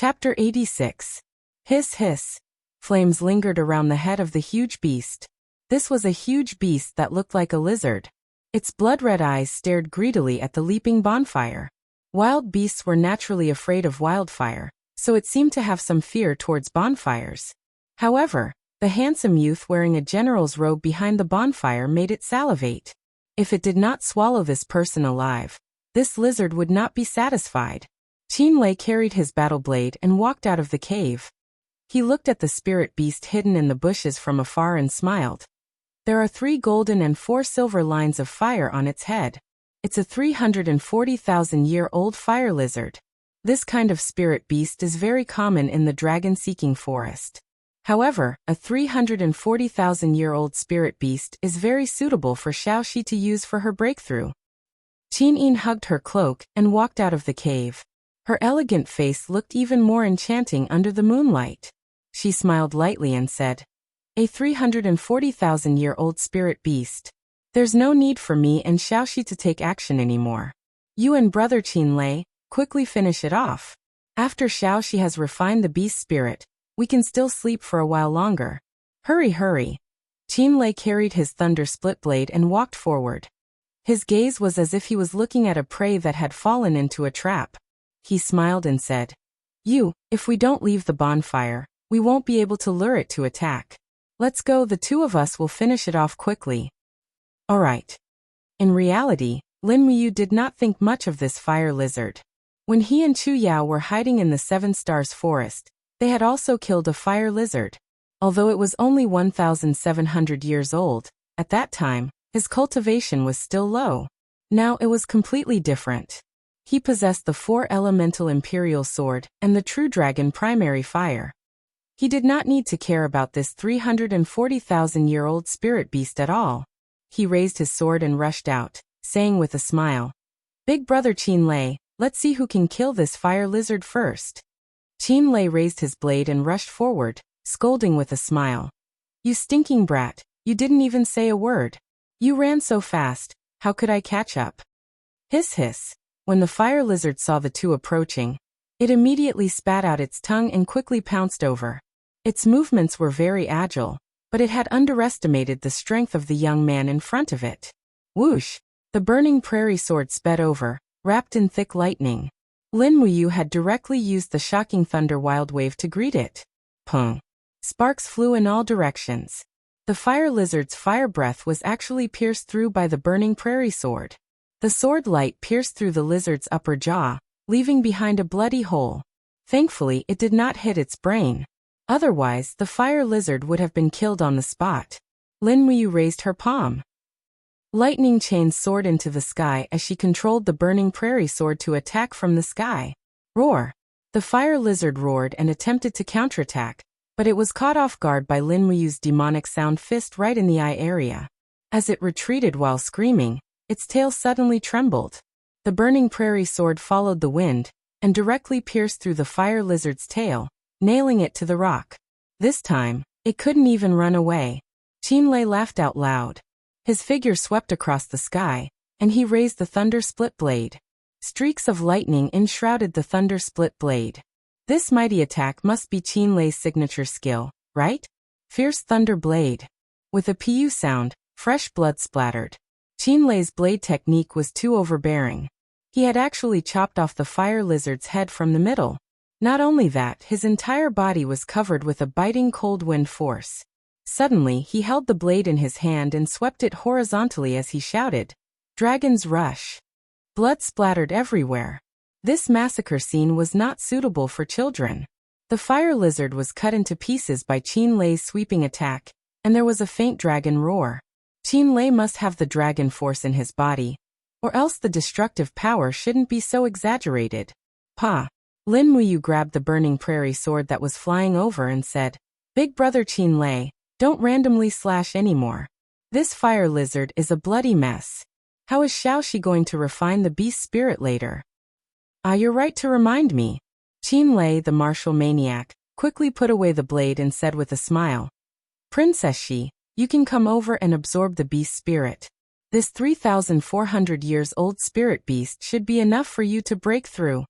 Chapter 86. Hiss hiss. Flames lingered around the head of the huge beast. This was a huge beast that looked like a lizard. Its blood-red eyes stared greedily at the leaping bonfire. Wild beasts were naturally afraid of wildfire, so it seemed to have some fear towards bonfires. However, the handsome youth wearing a general's robe behind the bonfire made it salivate. If it did not swallow this person alive, this lizard would not be satisfied. Qin carried his battle blade and walked out of the cave. He looked at the spirit beast hidden in the bushes from afar and smiled. There are 3 golden and 4 silver lines of fire on its head. It's a 340,000-year-old fire lizard. This kind of spirit beast is very common in the dragon-seeking forest. However, a 340,000-year-old spirit beast is very suitable for Xiaoxi to use for her breakthrough. Qin hugged her cloak and walked out of the cave. Her elegant face looked even more enchanting under the moonlight. She smiled lightly and said, "A 340,000-year-old spirit beast. There's no need for me and Xiaoxi to take action anymore. You and brother Qin quickly finish it off. After Xiaoxi has refined the beast spirit, we can still sleep for a while longer. Hurry, hurry." Qin carried his thunder split blade and walked forward. His gaze was as if he was looking at a prey that had fallen into a trap. He smiled and said, If we don't leave the bonfire, we won't be able to lure it to attack. Let's go, the 2 of us will finish it off quickly. Alright. In reality, Lin Muyu did not think much of this fire lizard. When he and Chu Yao were hiding in the 7 Stars forest, they had also killed a fire lizard. Although it was only 1,700 years old, at that time, his cultivation was still low. Now it was completely different. He possessed the 4 elemental imperial sword and the true dragon primary fire. He did not need to care about this 340,000-year-old spirit beast at all. He raised his sword and rushed out, saying with a smile, "Big brother Qin, let's see who can kill this fire lizard first." Qin raised his blade and rushed forward, scolding with a smile. "You stinking brat, you didn't even say a word. You ran so fast, how could I catch up?" Hiss hiss. When the fire lizard saw the 2 approaching, it immediately spat out its tongue and quickly pounced over. Its movements were very agile, but it had underestimated the strength of the young man in front of it. Whoosh! The burning prairie sword sped over, wrapped in thick lightning. Lin Muyu had directly used the shocking thunder wild wave to greet it. Pung! Sparks flew in all directions. The fire lizard's fire breath was actually pierced through by the burning prairie sword. The sword light pierced through the lizard's upper jaw, leaving behind a bloody hole. Thankfully, it did not hit its brain. Otherwise, the fire lizard would have been killed on the spot. Lin Muyu raised her palm. Lightning chains soared into the sky as she controlled the burning prairie sword to attack from the sky. Roar! The fire lizard roared and attempted to counterattack, but it was caught off guard by Lin Muyu's demonic sound fist right in the eye area. As it retreated while screaming, its tail suddenly trembled. The burning prairie sword followed the wind and directly pierced through the fire lizard's tail, nailing it to the rock. This time, it couldn't even run away. Qin laughed out loud. His figure swept across the sky, and he raised the thunder split blade. Streaks of lightning enshrouded the thunder split blade. This mighty attack must be Qin signature skill, right? Fierce thunder blade. With a pu sound, fresh blood splattered. Qin blade technique was too overbearing. He had actually chopped off the fire lizard's head from the middle. Not only that, his entire body was covered with a biting cold wind force. Suddenly, he held the blade in his hand and swept it horizontally as he shouted, "Dragon's Rush!" Blood splattered everywhere. This massacre scene was not suitable for children. The fire lizard was cut into pieces by Qin sweeping attack, and there was a faint dragon roar. Qin must have the dragon force in his body, or else the destructive power shouldn't be so exaggerated. Pa! Lin Muyu grabbed the burning prairie sword that was flying over and said, "Big brother Qin, don't randomly slash anymore. This fire lizard is a bloody mess. How is Xiaoxi going to refine the beast spirit later?" "Ah, you're right to remind me." Qin the martial maniac, quickly put away the blade and said with a smile, "Princess Xi, you can come over and absorb the beast spirit. This 3,400 years old spirit beast should be enough for you to break through."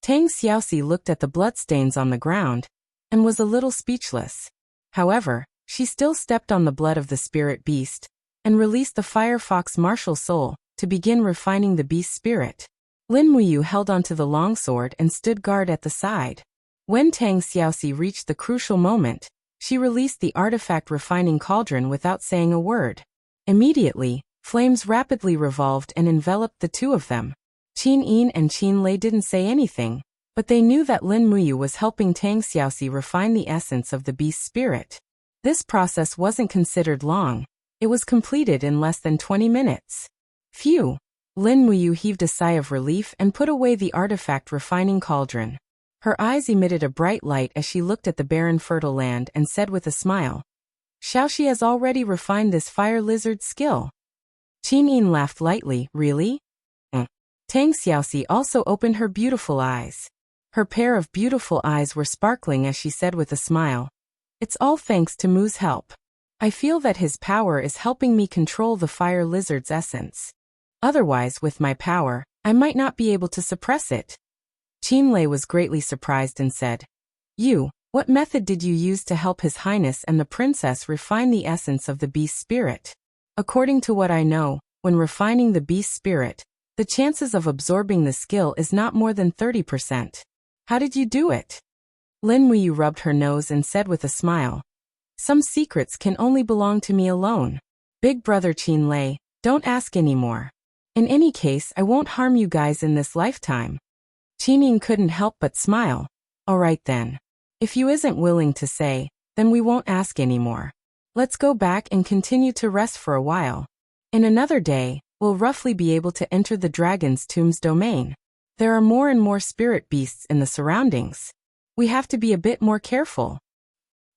Tang Xiaoxi looked at the bloodstains on the ground and was a little speechless. However, she still stepped on the blood of the spirit beast and released the firefox martial soul to begin refining the beast spirit. Lin Muyu held onto the longsword and stood guard at the side. When Tang Xiaoxi reached the crucial moment, she released the artifact refining cauldron without saying a word. Immediately, flames rapidly revolved and enveloped the two of them. Qin Yin and Qin Lei didn't say anything, but they knew that Lin Muyu was helping Tang Xiaoxi refine the essence of the beast spirit. This process wasn't considered long. It was completed in less than 20 minutes. Phew! Lin Muyu heaved a sigh of relief and put away the artifact refining cauldron. Her eyes emitted a bright light as she looked at the barren fertile land and said with a smile, Xiaoxi has already refined this fire lizard skill. Qin Yin laughed lightly, really? Tang Xiaoxi also opened her beautiful eyes. Her pair of beautiful eyes were sparkling as she said with a smile, It's all thanks to Mu's help. I feel that his power is helping me control the fire lizard's essence. Otherwise, with my power, I might not be able to suppress it. Qin Lei was greatly surprised and said, What method did you use to help His Highness and the princess refine the essence of the beast spirit? According to what I know, when refining the beast spirit, the chances of absorbing the skill is not more than 30%. How did you do it? Lin Muyu rubbed her nose and said with a smile, Some secrets can only belong to me alone. Big brother Qin Lei, don't ask anymore. In any case, I won't harm you guys in this lifetime. Qin Yin couldn't help but smile. All right then. If you isn't willing to say, then we won't ask anymore. Let's go back and continue to rest for a while. In another day, we'll roughly be able to enter the dragon's tomb's domain. There are more and more spirit beasts in the surroundings. We have to be a bit more careful.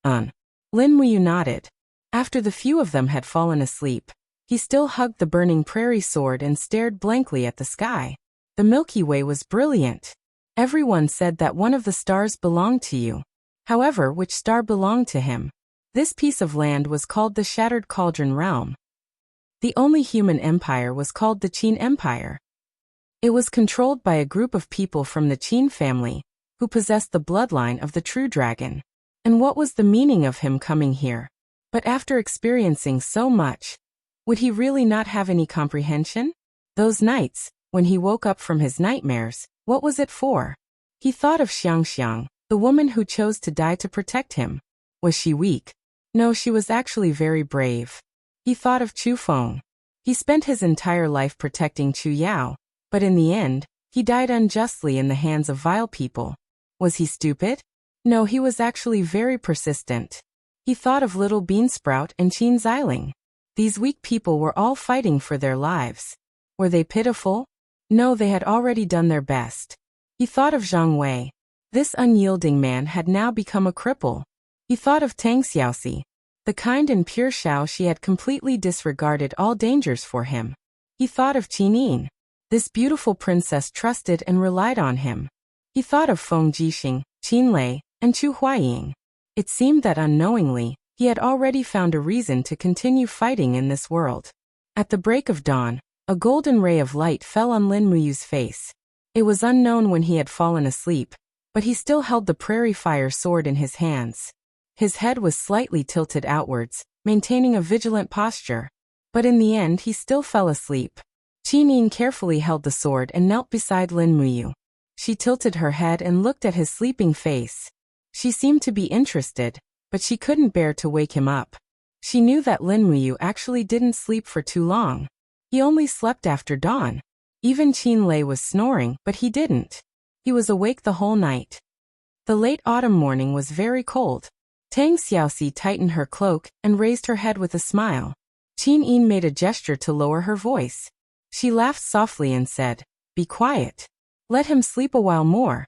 Lin Muyu nodded. After the few of them had fallen asleep, he still hugged the burning prairie sword and stared blankly at the sky. The Milky Way was brilliant. Everyone said that one of the stars belonged to you. However, which star belonged to him? This piece of land was called the Shattered Cauldron Realm. The only human empire was called the Qin Empire. It was controlled by a group of people from the Qin family, who possessed the bloodline of the true dragon. And what was the meaning of him coming here? But after experiencing so much, would he really not have any comprehension? Those nights, when he woke up from his nightmares, what was it for? He thought of Xiangxiang, the woman who chose to die to protect him. Was she weak? No, she was actually very brave. He thought of Chu Feng. He spent his entire life protecting Chu Yao, but in the end, he died unjustly in the hands of vile people. Was he stupid? No, he was actually very persistent. He thought of Little Beansprout and Qin Xiling. These weak people were all fighting for their lives. Were they pitiful? No, they had already done their best. He thought of Zhang Wei. This unyielding man had now become a cripple. He thought of Tang Xiaoxi. The kind and pure Xiao she had completely disregarded all dangers for him. He thought of Qin Yin. This beautiful princess trusted and relied on him. He thought of Feng Jixing, Qin Lei, and Chu Huaying. It seemed that unknowingly, he had already found a reason to continue fighting in this world. At the break of dawn, a golden ray of light fell on Lin Muyu's face. It was unknown when he had fallen asleep, but he still held the prairie fire sword in his hands. His head was slightly tilted outwards, maintaining a vigilant posture. But in the end he still fell asleep. Qin Yin carefully held the sword and knelt beside Lin Muyu. She tilted her head and looked at his sleeping face. She seemed to be interested, but she couldn't bear to wake him up. She knew that Lin Muyu actually didn't sleep for too long. He only slept after dawn. Even Qin Lei was snoring, but he didn't. He was awake the whole night. The late autumn morning was very cold. Tang Xiaoxi tightened her cloak and raised her head with a smile. Qin Yin made a gesture to lower her voice. She laughed softly and said, "Be quiet. Let him sleep a while more."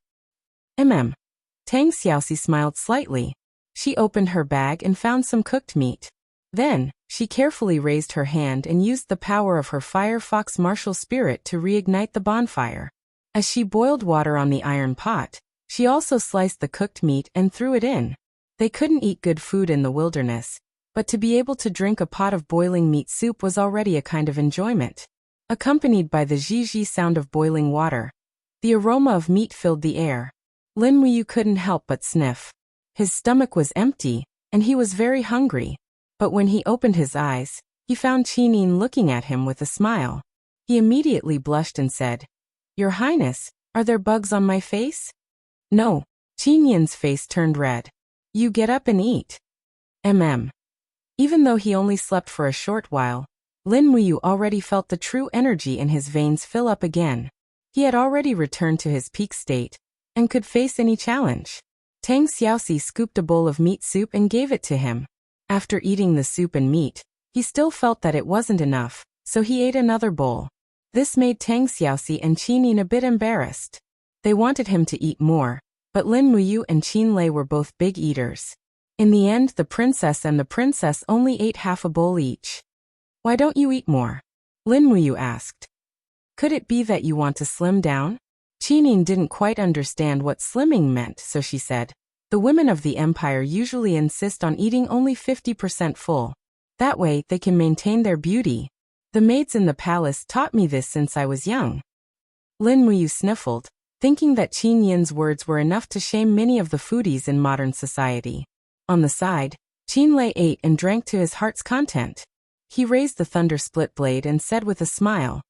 Tang Xiaoxi smiled slightly. She opened her bag and found some cooked meat. Then, she carefully raised her hand and used the power of her firefox martial spirit to reignite the bonfire. As she boiled water on the iron pot, she also sliced the cooked meat and threw it in. They couldn't eat good food in the wilderness, but to be able to drink a pot of boiling meat soup was already a kind of enjoyment. Accompanied by the zhi-zhi sound of boiling water, The aroma of meat filled the air. Lin Muyu couldn't help but sniff. His stomach was empty, and he was very hungry. But when he opened his eyes, he found Qinin looking at him with a smile. He immediately blushed and said, "Your Highness, are there bugs on my face?" "No." Qinin's face turned red. "You get up and eat." Even though he only slept for a short while, Lin Muyu already felt the true energy in his veins fill up again. He had already returned to his peak state, and could face any challenge. Tang Xiaoxi scooped a bowl of meat soup and gave it to him. After eating the soup and meat, he still felt that it wasn't enough, so he ate another bowl. This made Tang Xiaoxi and Qinin a bit embarrassed. They wanted him to eat more, but Lin Muyu and Qin Lei were both big eaters. In the end, the princess and the princess only ate half a bowl each. "Why don't you eat more?" Lin Muyu asked. "Could it be that you want to slim down?" Qinin didn't quite understand what slimming meant, so she said, "The women of the empire usually insist on eating only 50% full. That way, they can maintain their beauty. The maids in the palace taught me this since I was young." Lin Muyu sniffled, thinking that Qin Yin's words were enough to shame many of the foodies in modern society. On the side, Qin Lei ate and drank to his heart's content. He raised the thunder split blade and said with a smile,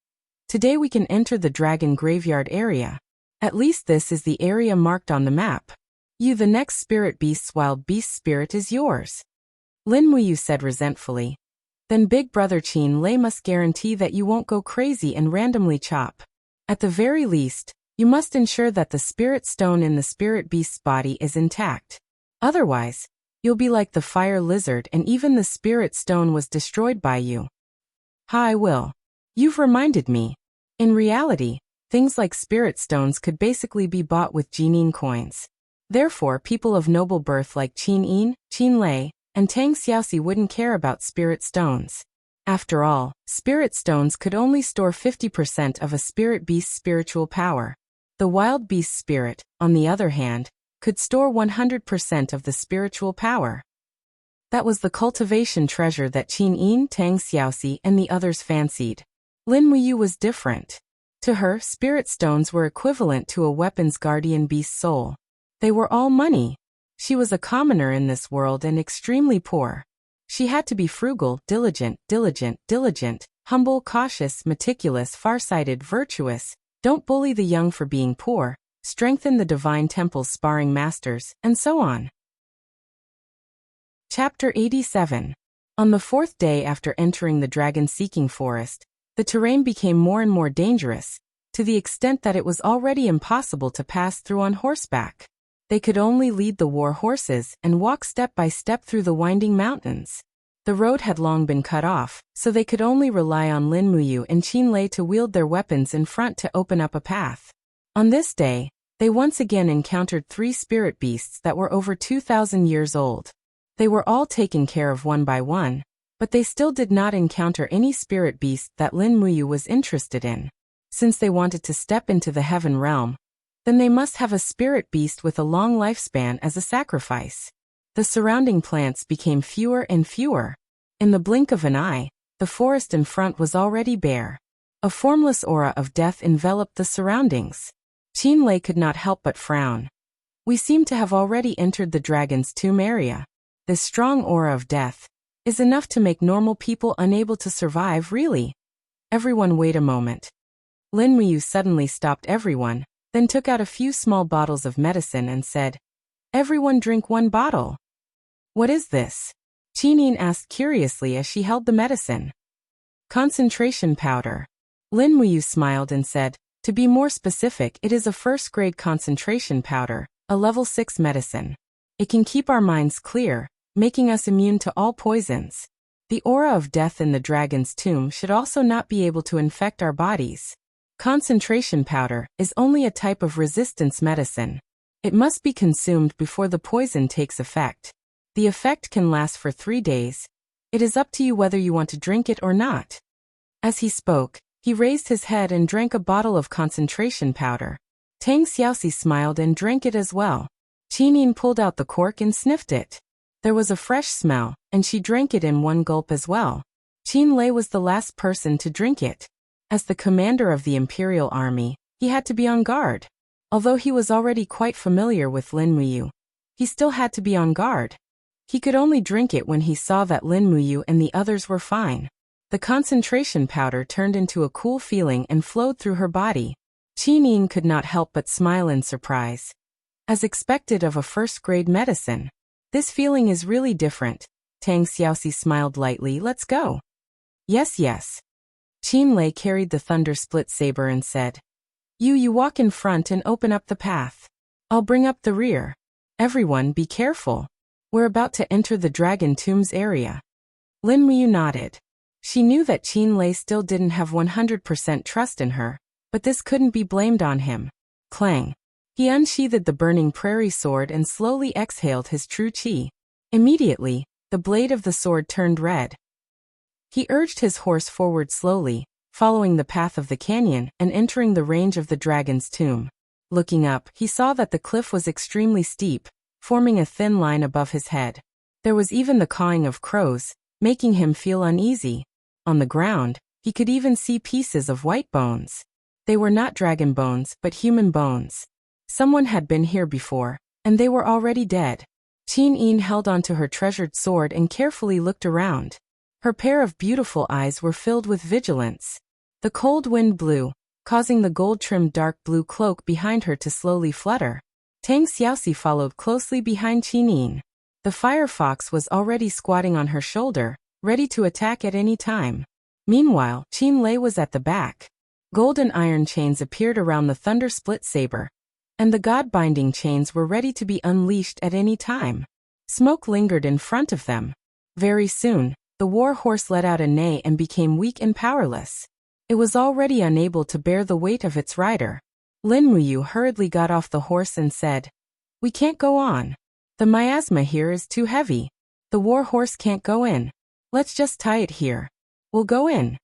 "Today we can enter the dragon graveyard area. At least this is the area marked on the map. You, the next spirit beast's wild beast spirit, is yours." Lin Muyu said resentfully, "Then Big Brother Qin Lei must guarantee that you won't go crazy and randomly chop. At the very least, you must ensure that the spirit stone in the spirit beast's body is intact. Otherwise, you'll be like the fire lizard and even the spirit stone was destroyed by you." "I will. You've reminded me. In reality, things like spirit stones could basically be bought with Jinin coins. Therefore, people of noble birth like Qin Yin, Qin Lei, and Tang Xiaoxi wouldn't care about spirit stones. After all, spirit stones could only store 50% of a spirit beast's spiritual power. The wild beast spirit, on the other hand, could store 100% of the spiritual power. That was the cultivation treasure that Qin Yin, Tang Xiaoxi, and the others fancied. Lin Muyu was different. To her, spirit stones were equivalent to a weapon's guardian beast soul. They were all money. She was a commoner in this world and extremely poor. She had to be frugal, diligent, humble, cautious, meticulous, farsighted, virtuous, don't bully the young for being poor, strengthen the divine temple's sparring masters, and so on. Chapter 87. On the fourth day after entering the dragon-seeking forest, the terrain became more and more dangerous, to the extent that it was already impossible to pass through on horseback. They could only lead the war horses and walk step by step through the winding mountains. The road had long been cut off, so they could only rely on Lin Muyu and Qin Lei to wield their weapons in front to open up a path. On this day, they once again encountered 3 spirit beasts that were over 2,000 years old. They were all taken care of one by one, but they still did not encounter any spirit beast that Lin Muyu was interested in. Since they wanted to step into the heaven realm, then they must have a spirit beast with a long lifespan as a sacrifice. The surrounding plants became fewer and fewer. In the blink of an eye, the forest in front was already bare. A formless aura of death enveloped the surroundings. Qin Lei could not help but frown. "We seem to have already entered the dragon's tomb area. This strong aura of death is enough to make normal people unable to survive, really." "Everyone wait a moment." Lin Muyu suddenly stopped everyone, then took out a few small bottles of medicine and said, "Everyone drink 1 bottle." "What is this?" Qinin asked curiously as she held the medicine. "Concentration powder." Lin Muyu smiled and said, "To be more specific, it is a first-grade concentration powder, a level 6 medicine. It can keep our minds clear, making us immune to all poisons. The aura of death in the dragon's tomb should also not be able to infect our bodies. Concentration powder is only a type of resistance medicine. It must be consumed before the poison takes effect. The effect can last for 3 days. It is up to you whether you want to drink it or not." As he spoke, he raised his head and drank a bottle of concentration powder. Tang Xiaoxi smiled and drank it as well. Qinin pulled out the cork and sniffed it. There was a fresh smell, and she drank it in 1 gulp as well. Qin Lei was the last person to drink it. As the commander of the imperial army, He had to be on guard. Although he was already quite familiar with Lin Muyu, he still had to be on guard. He could only drink it when he saw that Lin Muyu and the others were fine. The concentration powder turned into a cool feeling and flowed through her body. Qin Yin could not help but smile in surprise. As expected of a first-grade medicine, this feeling is really different. Tang Xiaoxi smiled lightly. Let's go. Yes, yes. Qin Lei carried the thunder split saber and said, You walk in front and open up the path. I'll bring up the rear. Everyone be careful. We're about to enter the Dragon Tombs area. Lin Muyu nodded. She knew that Qin Lei still didn't have 100% trust in her, but this couldn't be blamed on him. Clang. He unsheathed the burning prairie sword and slowly exhaled his true qi. Immediately, the blade of the sword turned red. He urged his horse forward slowly, following the path of the canyon and entering the range of the dragon's tomb. Looking up, he saw that the cliff was extremely steep, forming a thin line above his head. There was even the cawing of crows, making him feel uneasy. On the ground, he could even see pieces of white bones. They were not dragon bones, but human bones. Someone had been here before, and they were already dead. Qin Yin held onto her treasured sword and carefully looked around. Her pair of beautiful eyes were filled with vigilance. The cold wind blew, causing the gold-trimmed dark blue cloak behind her to slowly flutter. Tang Xiaoxi followed closely behind Qin Yin. The firefox was already squatting on her shoulder, ready to attack at any time. Meanwhile, Qin Lei was at the back. Golden iron chains appeared around the thunder split saber, and the god-binding chains were ready to be unleashed at any time. Smoke lingered in front of them. Very soon, the war horse let out a neigh and became weak and powerless. It was already unable to bear the weight of its rider. Lin Muyu hurriedly got off the horse and said, We can't go on. The miasma here is too heavy. The war horse can't go in. Let's just tie it here. We'll go in.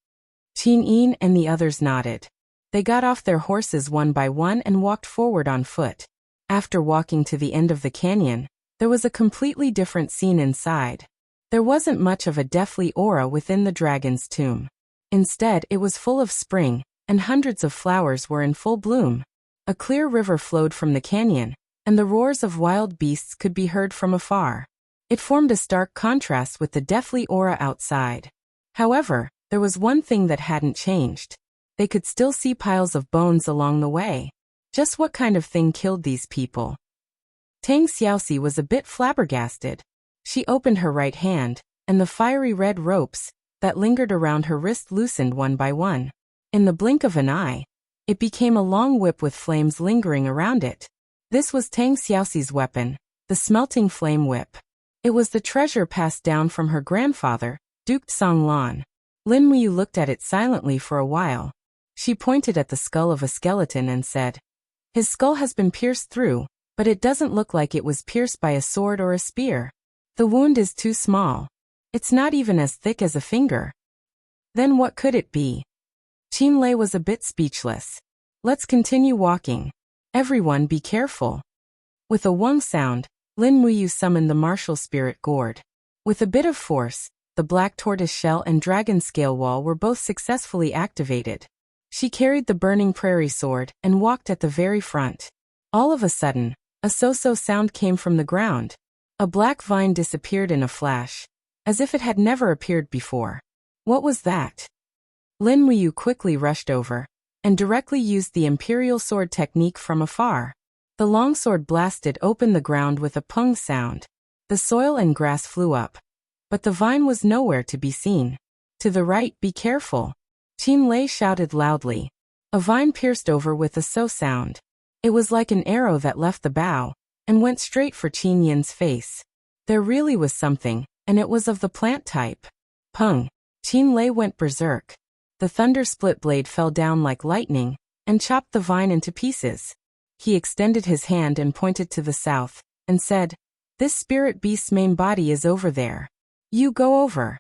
Qin Yin and the others nodded. They got off their horses one by one and walked forward on foot. After walking to the end of the canyon, there was a completely different scene inside. There wasn't much of a deathly aura within the dragon's tomb. Instead, it was full of spring, and hundreds of flowers were in full bloom. A clear river flowed from the canyon, and the roars of wild beasts could be heard from afar. It formed a stark contrast with the deathly aura outside. However, there was one thing that hadn't changed. They could still see piles of bones along the way. Just what kind of thing killed these people? Tang Xiaoxi was a bit flabbergasted. She opened her right hand, and the fiery red ropes that lingered around her wrist loosened one by one. In the blink of an eye, it became a long whip with flames lingering around it. This was Tang Xiaoxi's weapon, the smelting flame whip. It was the treasure passed down from her grandfather, Duke Songlan. Lin Muyu looked at it silently for a while. She pointed at the skull of a skeleton and said, His skull has been pierced through, but it doesn't look like it was pierced by a sword or a spear. The wound is too small. It's not even as thick as a finger. Then what could it be? Qin Lei was a bit speechless. Let's continue walking. Everyone be careful. With a wung sound, Lin Muyu summoned the martial spirit gourd. With a bit of force, the black tortoise shell and dragon scale wall were both successfully activated. She carried the burning prairie sword and walked at the very front. All of a sudden, a so-so sound came from the ground. A black vine disappeared in a flash, as if it had never appeared before. What was that? Lin Muyu quickly rushed over, and directly used the imperial sword technique from afar. The longsword blasted open the ground with a pung sound. The soil and grass flew up, but the vine was nowhere to be seen. To the right, be careful. Qin Lei shouted loudly. A vine pierced over with a so sound. It was like an arrow that left the bough, and went straight for Qin Yin's face. There really was something, and it was of the plant type. Pung. Qin Lei went berserk. The thunder split blade fell down like lightning, and chopped the vine into pieces. He extended his hand and pointed to the south, and said, This spirit beast's main body is over there. You go over.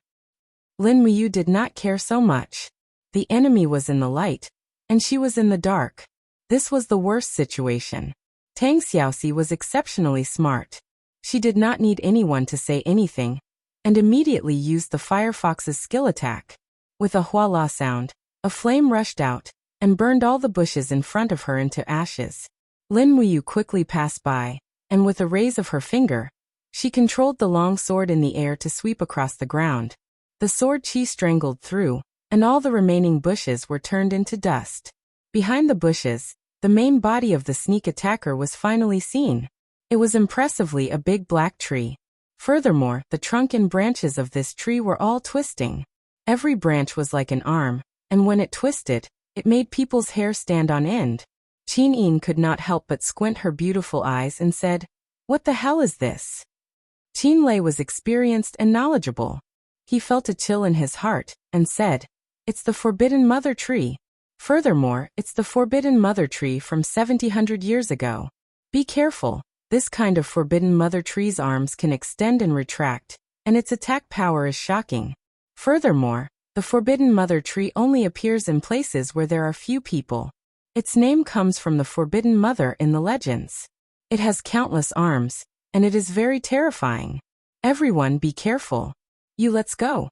Lin Muyu did not care so much. The enemy was in the light, and she was in the dark. This was the worst situation. Tang Xiaoxi was exceptionally smart. She did not need anyone to say anything, and immediately used the firefox's skill attack. With a huala sound, a flame rushed out, and burned all the bushes in front of her into ashes. Lin Muyu quickly passed by, and with a raise of her finger, she controlled the long sword in the air to sweep across the ground. The sword Qi strangled through, and all the remaining bushes were turned into dust. Behind the bushes, the main body of the sneak attacker was finally seen. It was impressively a big black tree. Furthermore, the trunk and branches of this tree were all twisting. Every branch was like an arm, and when it twisted, it made people's hair stand on end. Qin Yin could not help but squint her beautiful eyes and said, "What the hell is this?" Qin Lei was experienced and knowledgeable. He felt a chill in his heart, and said, "It's the Forbidden Mother Tree. Furthermore, it's the Forbidden Mother Tree from 700 years ago. Be careful, this kind of Forbidden Mother Tree's arms can extend and retract, and its attack power is shocking. Furthermore, the Forbidden Mother Tree only appears in places where there are few people. Its name comes from the Forbidden Mother in the legends. It has countless arms, and it is very terrifying. Everyone be careful. Let's go."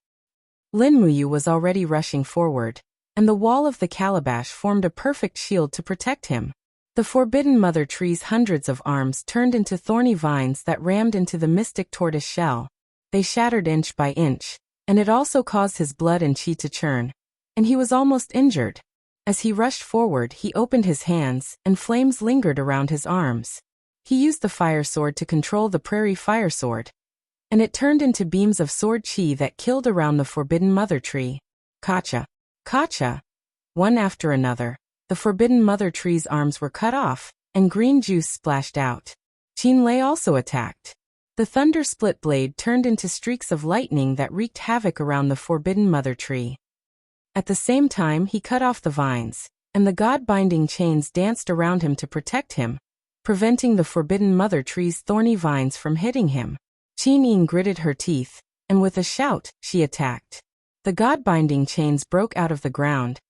Lin Muyu was already rushing forward, and the wall of the calabash formed a perfect shield to protect him. The Forbidden Mother Tree's hundreds of arms turned into thorny vines that rammed into the mystic tortoise shell. They shattered inch by inch, and it also caused his blood and qi to churn, and he was almost injured. As he rushed forward, he opened his hands, and flames lingered around his arms. He used the fire sword to control the prairie fire sword, and it turned into beams of sword qi that killed around the Forbidden Mother Tree. Kacha! Kacha! One after another, the Forbidden Mother Tree's arms were cut off, and green juice splashed out. Qin Lei also attacked. The thunder split blade turned into streaks of lightning that wreaked havoc around the Forbidden Mother Tree. At the same time, he cut off the vines, and the god-binding chains danced around him to protect him, preventing the Forbidden Mother Tree's thorny vines from hitting him. Qin Yin gritted her teeth, and with a shout, she attacked. The god-binding chains broke out of the ground,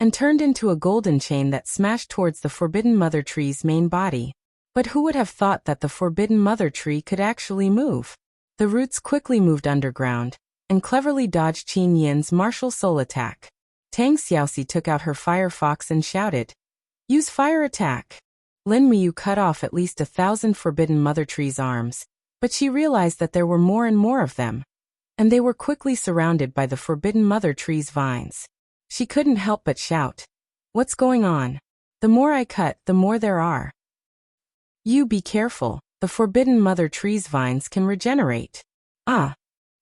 and turned into a golden chain that smashed towards the Forbidden Mother Tree's main body. But who would have thought that the Forbidden Mother Tree could actually move? The roots quickly moved underground, and cleverly dodged Qin Yin's martial soul attack. Tang Xiaoxi took out her fire fox and shouted, "Use fire attack!" Lin Muyu cut off at least 1,000 Forbidden Mother Tree's arms, but she realized that there were more and more of them, and they were quickly surrounded by the Forbidden Mother Tree's vines. She couldn't help but shout, "What's going on? The more I cut, the more there are. Be careful, the Forbidden Mother Tree's vines can regenerate."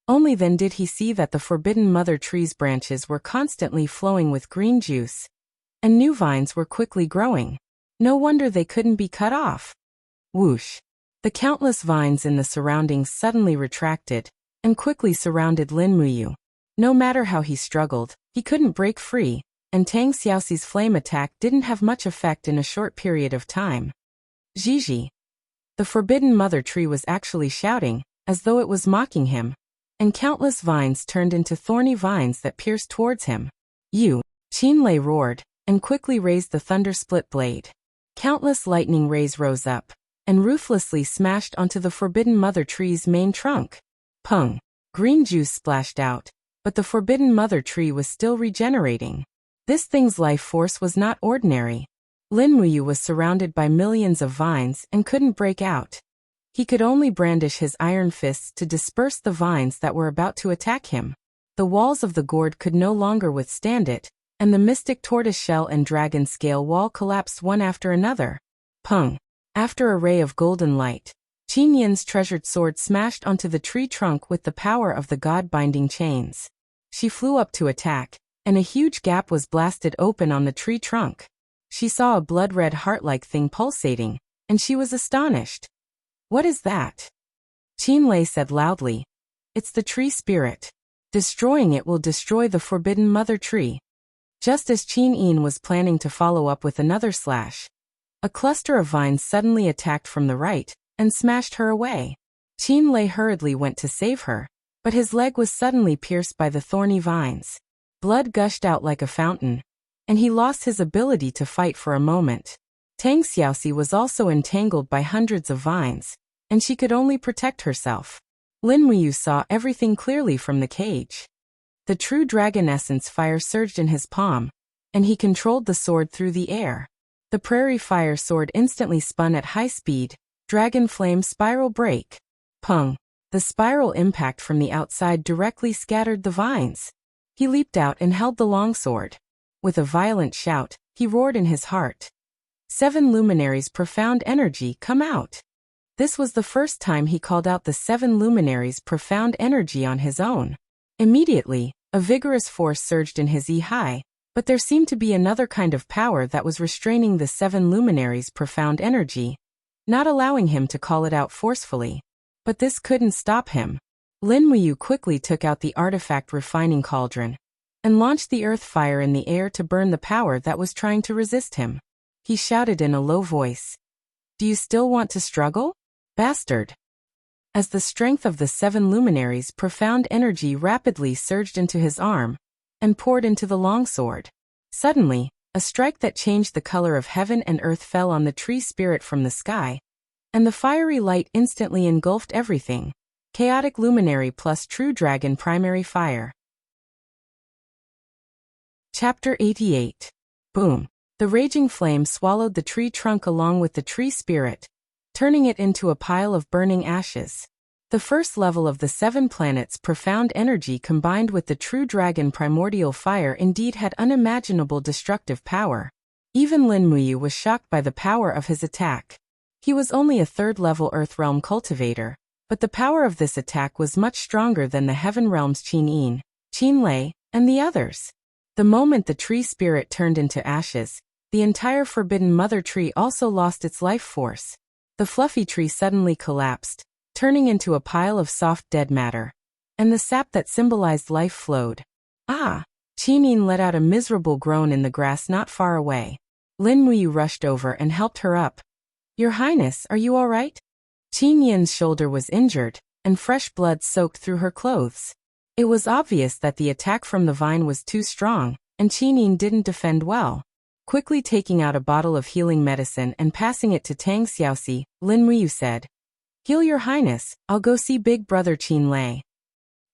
Only then did he see that the Forbidden Mother Tree's branches were constantly flowing with green juice, and new vines were quickly growing. No wonder they couldn't be cut off. Whoosh! The countless vines in the surroundings suddenly retracted, and quickly surrounded Lin Muyu. No matter how he struggled, he couldn't break free, and Tang Xiaoxi's flame attack didn't have much effect in a short period of time. Jiji! The Forbidden Mother Tree was actually shouting, as though it was mocking him, and countless vines turned into thorny vines that pierced towards him. Qin Lei roared, and quickly raised the thunder split blade. Countless lightning rays rose up, and ruthlessly smashed onto the Forbidden Mother Tree's main trunk. Pung! Green juice splashed out, but the Forbidden Mother Tree was still regenerating. This thing's life force was not ordinary. Lin Muyu was surrounded by millions of vines and couldn't break out. He could only brandish his iron fists to disperse the vines that were about to attack him. The walls of the gourd could no longer withstand it, and the mystic tortoiseshell and dragon scale wall collapsed one after another. Pung! After a ray of golden light, Qin Yin's treasured sword smashed onto the tree trunk with the power of the god-binding chains. She flew up to attack, and a huge gap was blasted open on the tree trunk. She saw a blood-red heart-like thing pulsating, and she was astonished. "What is that?" Qin Lei said loudly. "It's the tree spirit. Destroying it will destroy the Forbidden Mother Tree." Just as Qin Yin was planning to follow up with another slash, a cluster of vines suddenly attacked from the right, and smashed her away. Qin Lei hurriedly went to save her, but his leg was suddenly pierced by the thorny vines. Blood gushed out like a fountain, and he lost his ability to fight for a moment. Tang Xiaoxi was also entangled by hundreds of vines, and she could only protect herself. Lin Muyu saw everything clearly from the cage. The true dragon essence fire surged in his palm, and he controlled the sword through the air. The prairie fire sword instantly spun at high speed, dragon flame spiral break. Pung! The spiral impact from the outside directly scattered the vines. He leaped out and held the longsword. With a violent shout, he roared in his heart. 7 luminaries profound energy come out. This was the first time he called out the 7 luminaries profound energy on his own. Immediately, a vigorous force surged in his high, but there seemed to be another kind of power that was restraining the 7 luminaries profound energy, not allowing him to call it out forcefully. But this couldn't stop him. Lin Muyu quickly took out the artifact refining cauldron and launched the earth fire in the air to burn the power that was trying to resist him. He shouted in a low voice, "Do you still want to struggle, bastard?" As the strength of the 7 luminaries' profound energy rapidly surged into his arm and poured into the longsword. Suddenly, a strike that changed the color of heaven and earth fell on the tree spirit from the sky, and the fiery light instantly engulfed everything. Chaotic luminary plus true dragon primary fire. Chapter 88. Boom. The raging flame swallowed the tree trunk along with the tree spirit, turning it into a pile of burning ashes. The first level of the 7 planets' profound energy combined with the true dragon primordial fire indeed had unimaginable destructive power. Even Lin Muyu was shocked by the power of his attack. He was only a 3rd level Earth Realm cultivator, but the power of this attack was much stronger than the Heaven Realm's Qin Yin, Qin Lei, and the others. The moment the tree spirit turned into ashes, the entire Forbidden Mother Tree also lost its life force. The fluffy tree suddenly collapsed, turning into a pile of soft dead matter, and the sap that symbolized life flowed. Ah! Qin Yin let out a miserable groan in the grass not far away. Lin Muyu rushed over and helped her up. "Your Highness, are you all right?" Qin Yin's shoulder was injured, and fresh blood soaked through her clothes. It was obvious that the attack from the vine was too strong, and Qin Yin didn't defend well. Quickly taking out a bottle of healing medicine and passing it to Tang Xiaoxi, Lin Muyu said, "Heal your Highness, I'll go see big brother Qin Lei."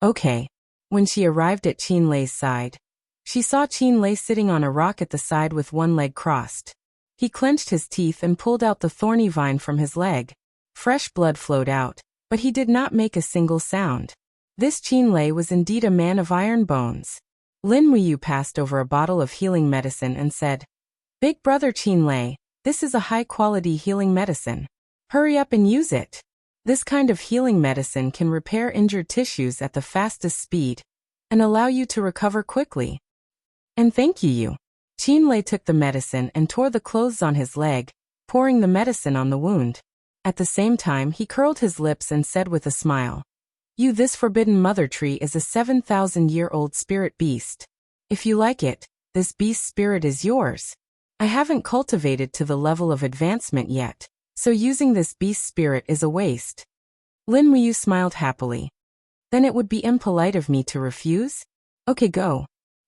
Okay. When she arrived at Qin Lei's side, she saw Qin Lei sitting on a rock at the side with one leg crossed. He clenched his teeth and pulled out the thorny vine from his leg. Fresh blood flowed out, but he did not make a single sound. This Qin Lei was indeed a man of iron bones. Lin Muyu passed over a bottle of healing medicine and said, "Big brother Qin Lei, this is a high-quality healing medicine. Hurry up and use it. This kind of healing medicine can repair injured tissues at the fastest speed and allow you to recover quickly." "And thank you." Qin Lei took the medicine and tore the clothes on his leg, pouring the medicine on the wound. At the same time he curled his lips and said with a smile, This Forbidden Mother Tree is a 7,000-year-old spirit beast. If you like it, this beast spirit is yours. I haven't cultivated to the level of advancement yet, so using this beast spirit is a waste." Lin Muyu smiled happily. "Then it would be impolite of me to refuse? Okay, go."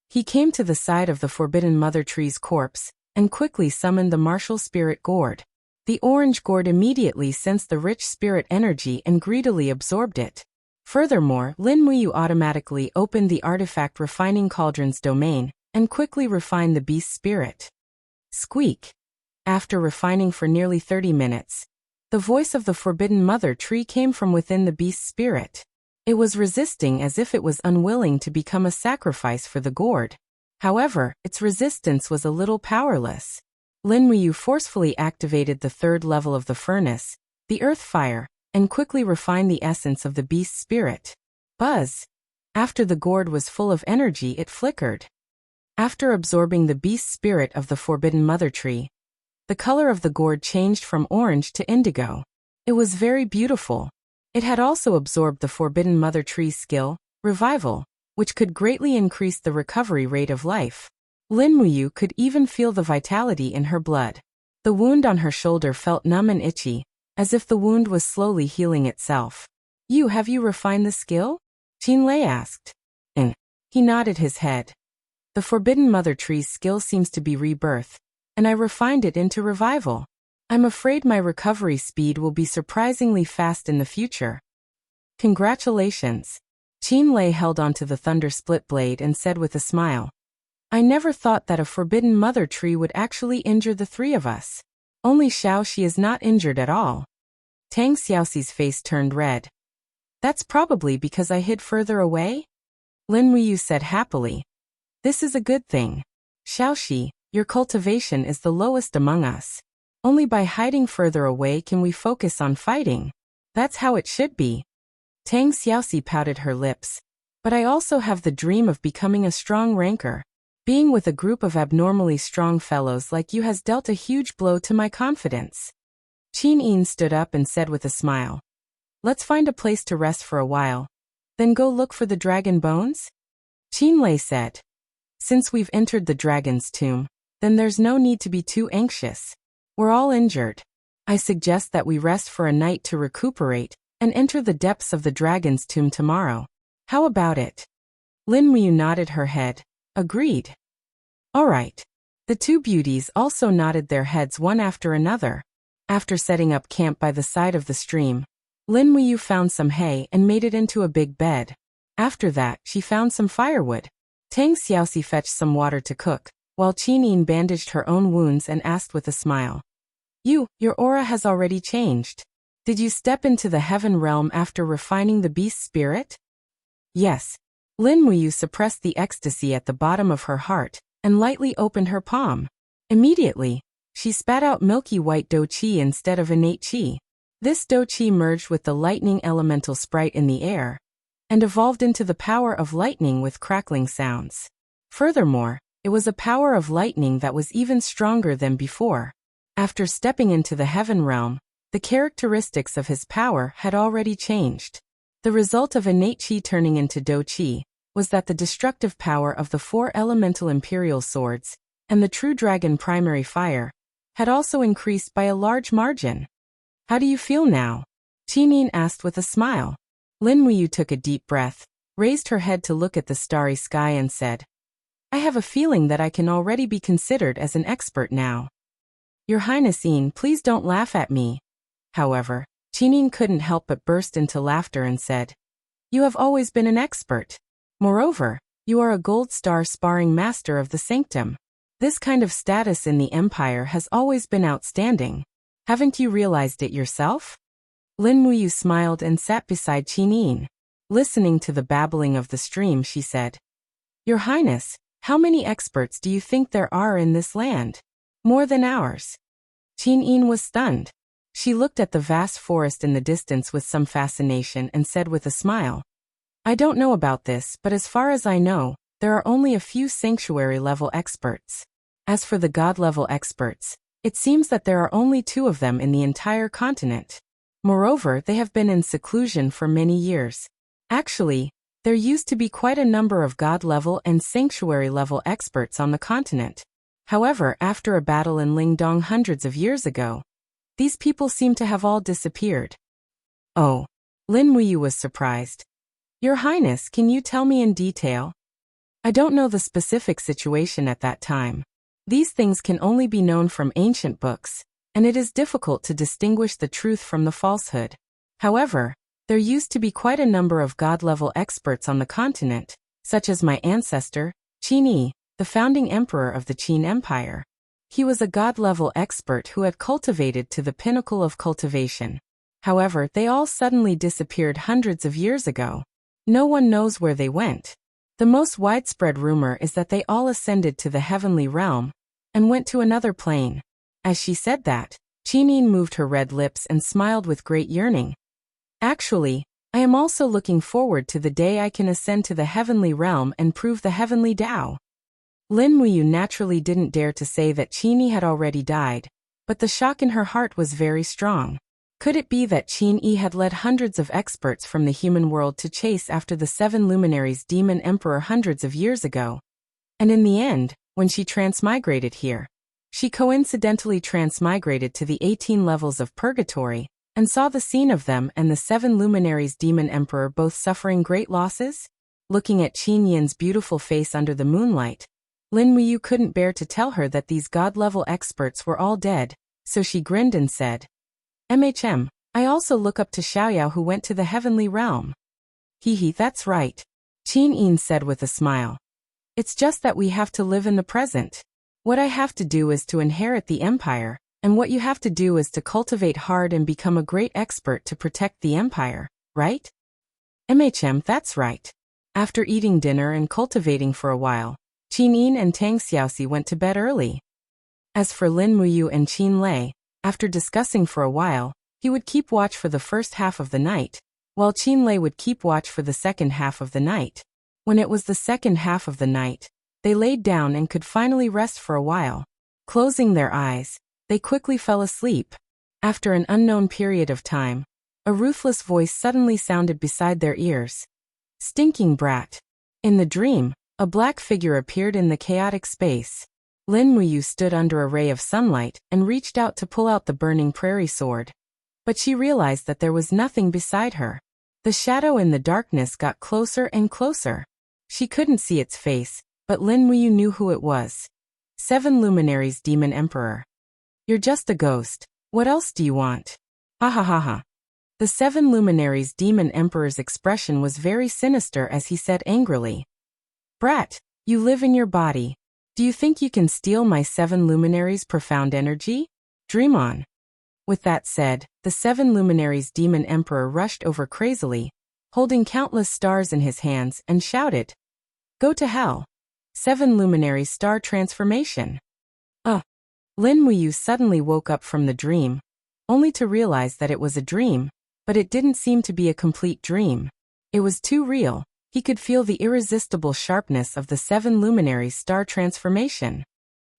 He came to the side of the Forbidden Mother Tree's corpse and quickly summoned the martial spirit gourd. The orange gourd immediately sensed the rich spirit energy and greedily absorbed it. Furthermore, Lin Muyu automatically opened the artifact refining cauldron's domain and quickly refined the beast spirit. Squeak. After refining for nearly 30 minutes, the voice of the Forbidden Mother Tree came from within the beast spirit. It was resisting as if it was unwilling to become a sacrifice for the gourd. However, its resistance was a little powerless. Lin Muyu forcefully activated the 3rd level of the furnace, the earth fire, and quickly refined the essence of the beast spirit. Buzz. After the gourd was full of energy, it flickered. After absorbing the beast spirit of the Forbidden Mother Tree, the color of the gourd changed from orange to indigo. It was very beautiful. It had also absorbed the Forbidden Mother Tree's skill, Revival, which could greatly increase the recovery rate of life. Lin Muyu could even feel the vitality in her blood. The wound on her shoulder felt numb and itchy, as if the wound was slowly healing itself. Have you refined the skill?" Qin Lei asked. He nodded his head. "The Forbidden Mother Tree's skill seems to be rebirth, and I refined it into revival. I'm afraid my recovery speed will be surprisingly fast in the future." "Congratulations." Qin Lei held onto the thunder split blade and said with a smile, I never thought that a forbidden mother tree would actually injure the three of us. Only Xiaoxi is not injured at all. Tang Xiaoxi's face turned red. That's probably because I hid further away? Lin Wuyu said happily. This is a good thing. Xiaoxi, your cultivation is the lowest among us. Only by hiding further away can we focus on fighting. That's how it should be. Tang Xiaoxi pouted her lips. But I also have the dream of becoming a strong ranker. Being with a group of abnormally strong fellows like you has dealt a huge blow to my confidence. Qin Yin stood up and said with a smile. Let's find a place to rest for a while. Then go look for the dragon bones? Qin Lei said. Since we've entered the dragon's tomb, then there's no need to be too anxious. We're all injured. I suggest that we rest for a night to recuperate, and enter the depths of the dragon's tomb tomorrow. How about it? Lin Wuyu nodded her head. Agreed. All right. The two beauties also nodded their heads one after another. After setting up camp by the side of the stream, Lin Wuyu found some hay and made it into a big bed. After that, she found some firewood. Tang Xiaoxi fetched some water to cook, while Qin Yin bandaged her own wounds and asked with a smile. Your aura has already changed. Did you step into the heaven realm after refining the beast's spirit? Yes. Lin Wuyu suppressed the ecstasy at the bottom of her heart, and lightly opened her palm. Immediately, she spat out milky white do qi instead of innate qi. This do qi merged with the lightning elemental sprite in the air, and evolved into the power of lightning with crackling sounds. Furthermore, it was a power of lightning that was even stronger than before. After stepping into the heaven realm, the characteristics of his power had already changed. The result of innate qi turning into do qi was that the destructive power of the four elemental imperial swords, and the true dragon primary fire, had also increased by a large margin. How do you feel now? Qin Yin asked with a smile. Lin Wuyu took a deep breath, raised her head to look at the starry sky and said, I have a feeling that I can already be considered as an expert now. Your Highness Yin, please don't laugh at me. However, Qin Yin couldn't help but burst into laughter and said, You have always been an expert. Moreover, you are a gold star sparring master of the sanctum. This kind of status in the empire has always been outstanding. Haven't you realized it yourself? Lin Wuyu smiled and sat beside Qin Yin. Listening to the babbling of the stream, she said, Your Highness, how many experts do you think there are in this land? More than ours. Qin Yin was stunned. She looked at the vast forest in the distance with some fascination and said with a smile, I don't know about this, but as far as I know, there are only a few sanctuary-level experts. As for the god-level experts, it seems that there are only 2 of them in the entire continent. Moreover, they have been in seclusion for many years. Actually, there used to be quite a number of god-level and sanctuary-level experts on the continent. However, after a battle in Lingdong hundreds of years ago, these people seem to have all disappeared. Oh. Lin Wuyu was surprised. Your Highness, can you tell me in detail? I don't know the specific situation at that time. These things can only be known from ancient books, and it is difficult to distinguish the truth from the falsehood. However, there used to be quite a number of god-level experts on the continent, such as my ancestor, Qin Yi, the founding emperor of the Qin Empire. He was a god-level expert who had cultivated to the pinnacle of cultivation. However, they all suddenly disappeared hundreds of years ago. No one knows where they went. The most widespread rumor is that they all ascended to the heavenly realm and went to another plane. As she said that, Qin Yin moved her red lips and smiled with great yearning. Actually, I am also looking forward to the day I can ascend to the heavenly realm and prove the heavenly Tao. Lin Wuyu naturally didn't dare to say that Qin Yi had already died, but the shock in her heart was very strong. Could it be that Qin Yi had led hundreds of experts from the human world to chase after the 7 luminaries demon emperor hundreds of years ago? And in the end, when she transmigrated here, she coincidentally transmigrated to the 18 levels of purgatory, and saw the scene of them and the 7 luminaries demon emperor both suffering great losses? Looking at Qin Yin's beautiful face under the moonlight, Lin Wuyu couldn't bear to tell her that these god-level experts were all dead, so she grinned and said, I also look up to Xiaoyao who went to the heavenly realm. That's right. Qin Yin said with a smile. It's just that we have to live in the present. What I have to do is to inherit the empire, and what you have to do is to cultivate hard and become a great expert to protect the empire, right? That's right. After eating dinner and cultivating for a while, Qin Yin and Tang Xiaoxi went to bed early. As for Lin Muyu and Qin Lei, after discussing for a while, he would keep watch for the first half of the night, while Qin Lei would keep watch for the second half of the night. When it was the second half of the night, they laid down and could finally rest for a while. Closing their eyes, they quickly fell asleep. After an unknown period of time, a ruthless voice suddenly sounded beside their ears. "Stinking brat." In the dream, a black figure appeared in the chaotic space. Lin Muyu stood under a ray of sunlight and reached out to pull out the burning prairie sword. But she realized that there was nothing beside her. The shadow in the darkness got closer and closer. She couldn't see its face, but Lin Muyu knew who it was. 7 Luminaries Demon Emperor. "You're just a ghost. What else do you want?" Ha ha ha ha. The 7 Luminaries Demon Emperor's expression was very sinister as he said angrily, "Brat, you live in your body. Do you think you can steal my 7 Luminaries' profound energy? Dream on." With that said, the 7 Luminaries Demon Emperor rushed over crazily, holding countless stars in his hands, and shouted, "Go to hell. 7 Luminaries Star Transformation." Lin Muyu suddenly woke up from the dream, only to realize that it was a dream, but it didn't seem to be a complete dream. It was too real. He could feel the irresistible sharpness of the 7 Luminaries Star Transformation.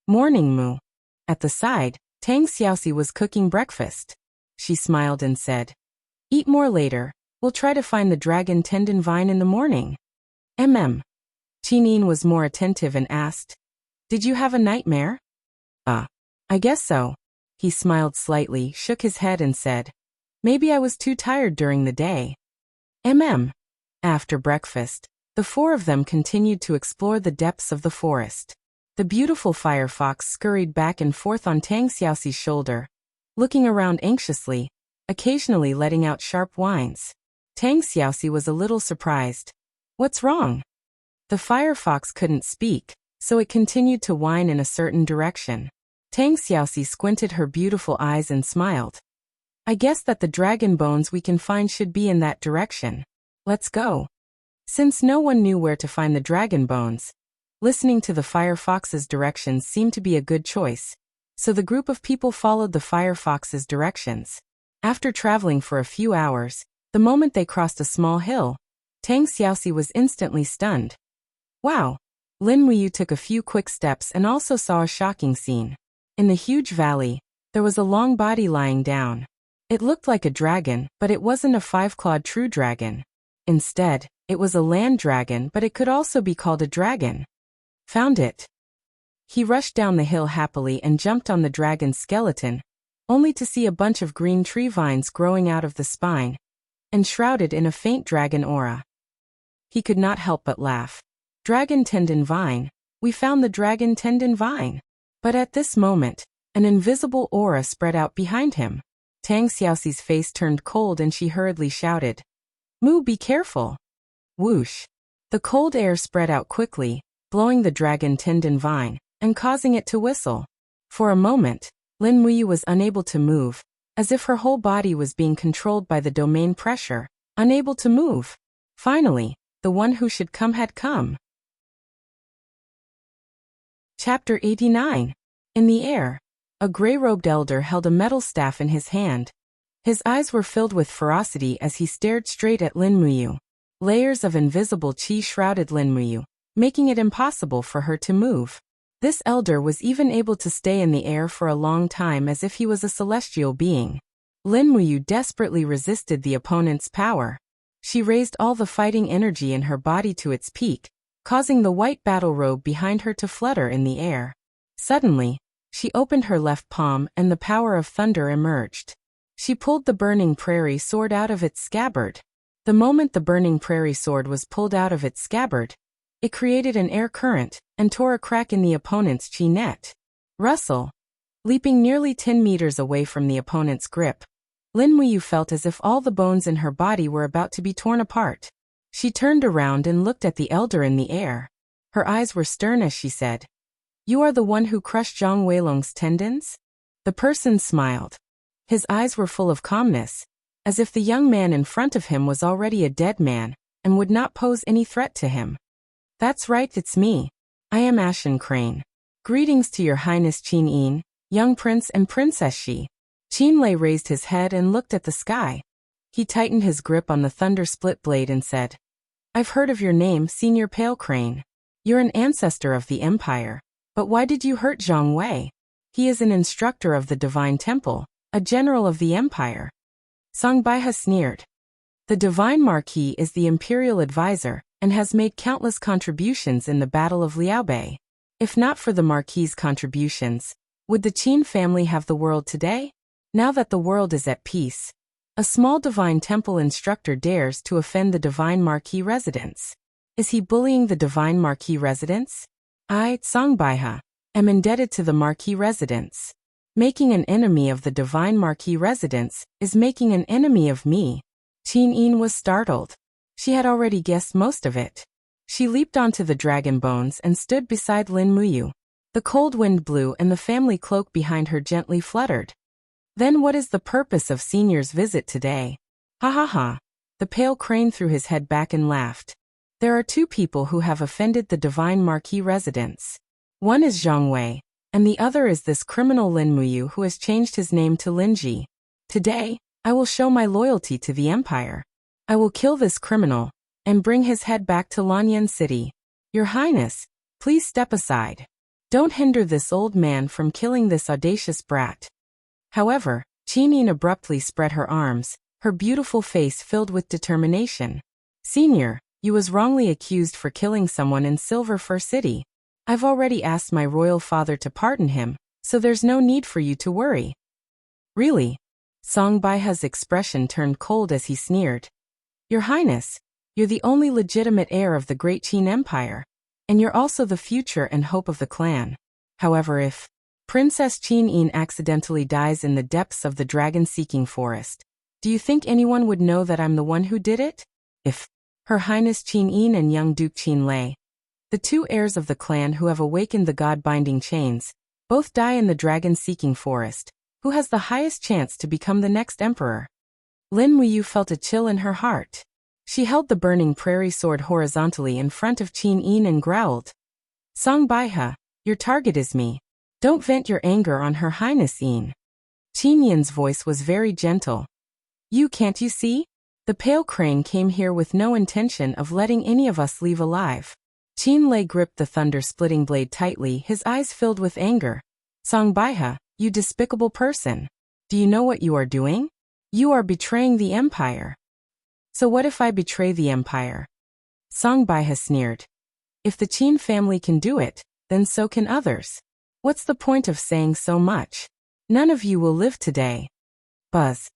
Morning Mu. At the side, Tang Xiaoxi was cooking breakfast. She smiled and said, "Eat more later. We'll try to find the dragon tendon vine in the morning." Qin Yin was more attentive and asked, "Did you have a nightmare?" I guess so." He smiled slightly, shook his head and said, "Maybe I was too tired during the day." After breakfast, the 4 of them continued to explore the depths of the forest. The beautiful firefox scurried back and forth on Tang Xiaoxi's shoulder, looking around anxiously, occasionally letting out sharp whines. Tang Xiaoxi was a little surprised. "What's wrong?" The firefox couldn't speak, so it continued to whine in a certain direction. Tang Xiaoxi squinted her beautiful eyes and smiled. "I guess that the dragon bones we can find should be in that direction. Let's go." Since no one knew where to find the dragon bones, listening to the firefox's directions seemed to be a good choice, so the group of people followed the firefox's directions. After traveling for a few hours, the moment they crossed a small hill, Tang Xiaoxi was instantly stunned. Wow! Lin Muyu took a few quick steps and also saw a shocking scene. In the huge valley, there was a long body lying down. It looked like a dragon, but it wasn't a 5-clawed true dragon. Instead, it was a land dragon, but it could also be called a dragon. Found it. He rushed down the hill happily and jumped on the dragon's skeleton, only to see a bunch of green tree vines growing out of the spine, and shrouded in a faint dragon aura. He could not help but laugh. "Dragon tendon vine. We found the dragon tendon vine." But at this moment, an invisible aura spread out behind him. Tang Xiaoxi's face turned cold and she hurriedly shouted, "Mu, be careful." Whoosh! The cold air spread out quickly, blowing the dragon tendon vine, and causing it to whistle. For a moment, Lin Muyu was unable to move, as if her whole body was being controlled by the domain pressure, unable to move. Finally, the one who should come had come. Chapter 89. In the air, a gray-robed elder held a metal staff in his hand. His eyes were filled with ferocity as he stared straight at Lin Muyu. Layers of invisible qi shrouded Lin Muyu, making it impossible for her to move. This elder was even able to stay in the air for a long time as if he was a celestial being. Lin Muyu desperately resisted the opponent's power. She raised all the fighting energy in her body to its peak, causing the white battle robe behind her to flutter in the air. Suddenly, she opened her left palm and the power of thunder emerged. She pulled the burning prairie sword out of its scabbard. The moment the burning prairie sword was pulled out of its scabbard, it created an air current and tore a crack in the opponent's chi net. Rustle! Leaping nearly 10 meters away from the opponent's grip, Lin Muyu felt as if all the bones in her body were about to be torn apart. She turned around and looked at the elder in the air. Her eyes were stern as she said, "You are the one who crushed Zhang Weilong's tendons?" The person smiled. His eyes were full of calmness, as if the young man in front of him was already a dead man and would not pose any threat to him. "That's right, it's me. I am Ashen Crane. Greetings to your highness Qin Yin, young prince and princess Shi." Qin Lei raised his head and looked at the sky. He tightened his grip on the thunder split blade and said, "I've heard of your name, Senior Pale Crane. You're an ancestor of the Empire. But why did you hurt Zhang Wei? He is an instructor of the Divine Temple, a general of the Empire." Song Baihe sneered. "The Divine Marquis is the imperial advisor and has made countless contributions in the Battle of Liaobei. If not for the Marquis's contributions, would the Qin family have the world today? Now that the world is at peace, a small Divine Temple instructor dares to offend the Divine Marquis residents. Is he bullying the Divine Marquis residents? I, Song Baihe, am indebted to the Marquis residents. Making an enemy of the Divine Marquis residents is making an enemy of me." Qin Yin was startled. She had already guessed most of it. She leaped onto the dragon bones and stood beside Lin Muyu. The cold wind blew and the family cloak behind her gently fluttered. "Then what is the purpose of Senior's visit today?" "Ha ha ha." The pale crane threw his head back and laughed. "There are two people who have offended the Divine Marquis residents. One is Zhang Wei, and the other is this criminal Lin Muyu who has changed his name to Lin Ji. Today, I will show my loyalty to the Empire. I will kill this criminal and bring his head back to Lanyan City. Your Highness, please step aside. Don't hinder this old man from killing this audacious brat." However, Qin Yin abruptly spread her arms, her beautiful face filled with determination. "Senior, you was wrongly accused for killing someone in Silver Fir City. I've already asked my royal father to pardon him, so there's no need for you to worry." "Really?" Song Baihe's expression turned cold as he sneered. "Your Highness, you're the only legitimate heir of the great Qin Empire, and you're also the future and hope of the clan. However, if Princess Qin Yin accidentally dies in the depths of the dragon-seeking forest, do you think anyone would know that I'm the one who did it? If Her Highness Qin Yin and young Duke Qin Lei, the two heirs of the clan who have awakened the god-binding chains, both die in the dragon-seeking forest, who has the highest chance to become the next emperor?" Lin Muyu felt a chill in her heart. She held the burning prairie sword horizontally in front of Qin Yin and growled, "Song Baihe, your target is me. Don't vent your anger on Her Highness Yin." Qin Yin's voice was very gentle. Can't you see? The pale crane came here with no intention of letting any of us leave alive." Qin Lei gripped the thunder-splitting blade tightly, his eyes filled with anger. "Song Baihe, you despicable person. Do you know what you are doing? You are betraying the Empire." "So what if I betray the Empire?" Song Baihe sneered. "If the Qin family can do it, then so can others. What's the point of saying so much? None of you will live today." Buzz.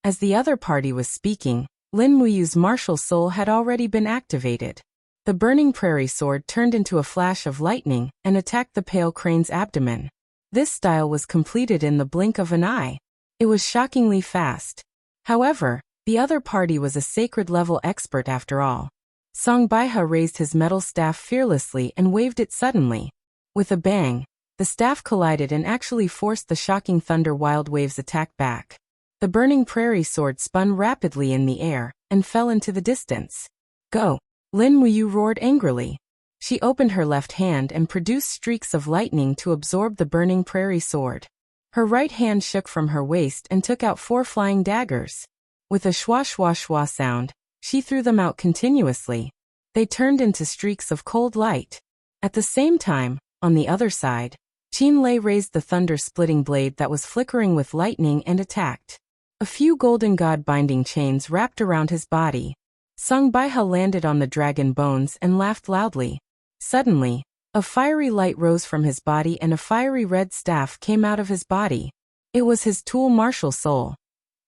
As the other party was speaking, Lin Muyu's martial soul had already been activated. The burning prairie sword turned into a flash of lightning and attacked the pale crane's abdomen. This style was completed in the blink of an eye. It was shockingly fast. However, the other party was a sacred-level expert after all. Song Baihe raised his metal staff fearlessly and waved it suddenly. With a bang, the staff collided and actually forced the shocking thunder wild waves attack back. The burning prairie sword spun rapidly in the air and fell into the distance. "Go!" Lin Muyu roared angrily. She opened her left hand and produced streaks of lightning to absorb the burning prairie sword. Her right hand shook from her waist and took out 4 flying daggers. With a schwa schwa schwa sound, she threw them out continuously. They turned into streaks of cold light. At the same time, on the other side, Qin Lei raised the thunder-splitting blade that was flickering with lightning and attacked. A few golden god-binding chains wrapped around his body. Song Baihe landed on the dragon bones and laughed loudly. Suddenly, a fiery light rose from his body and a fiery red staff came out of his body. It was his tool martial soul.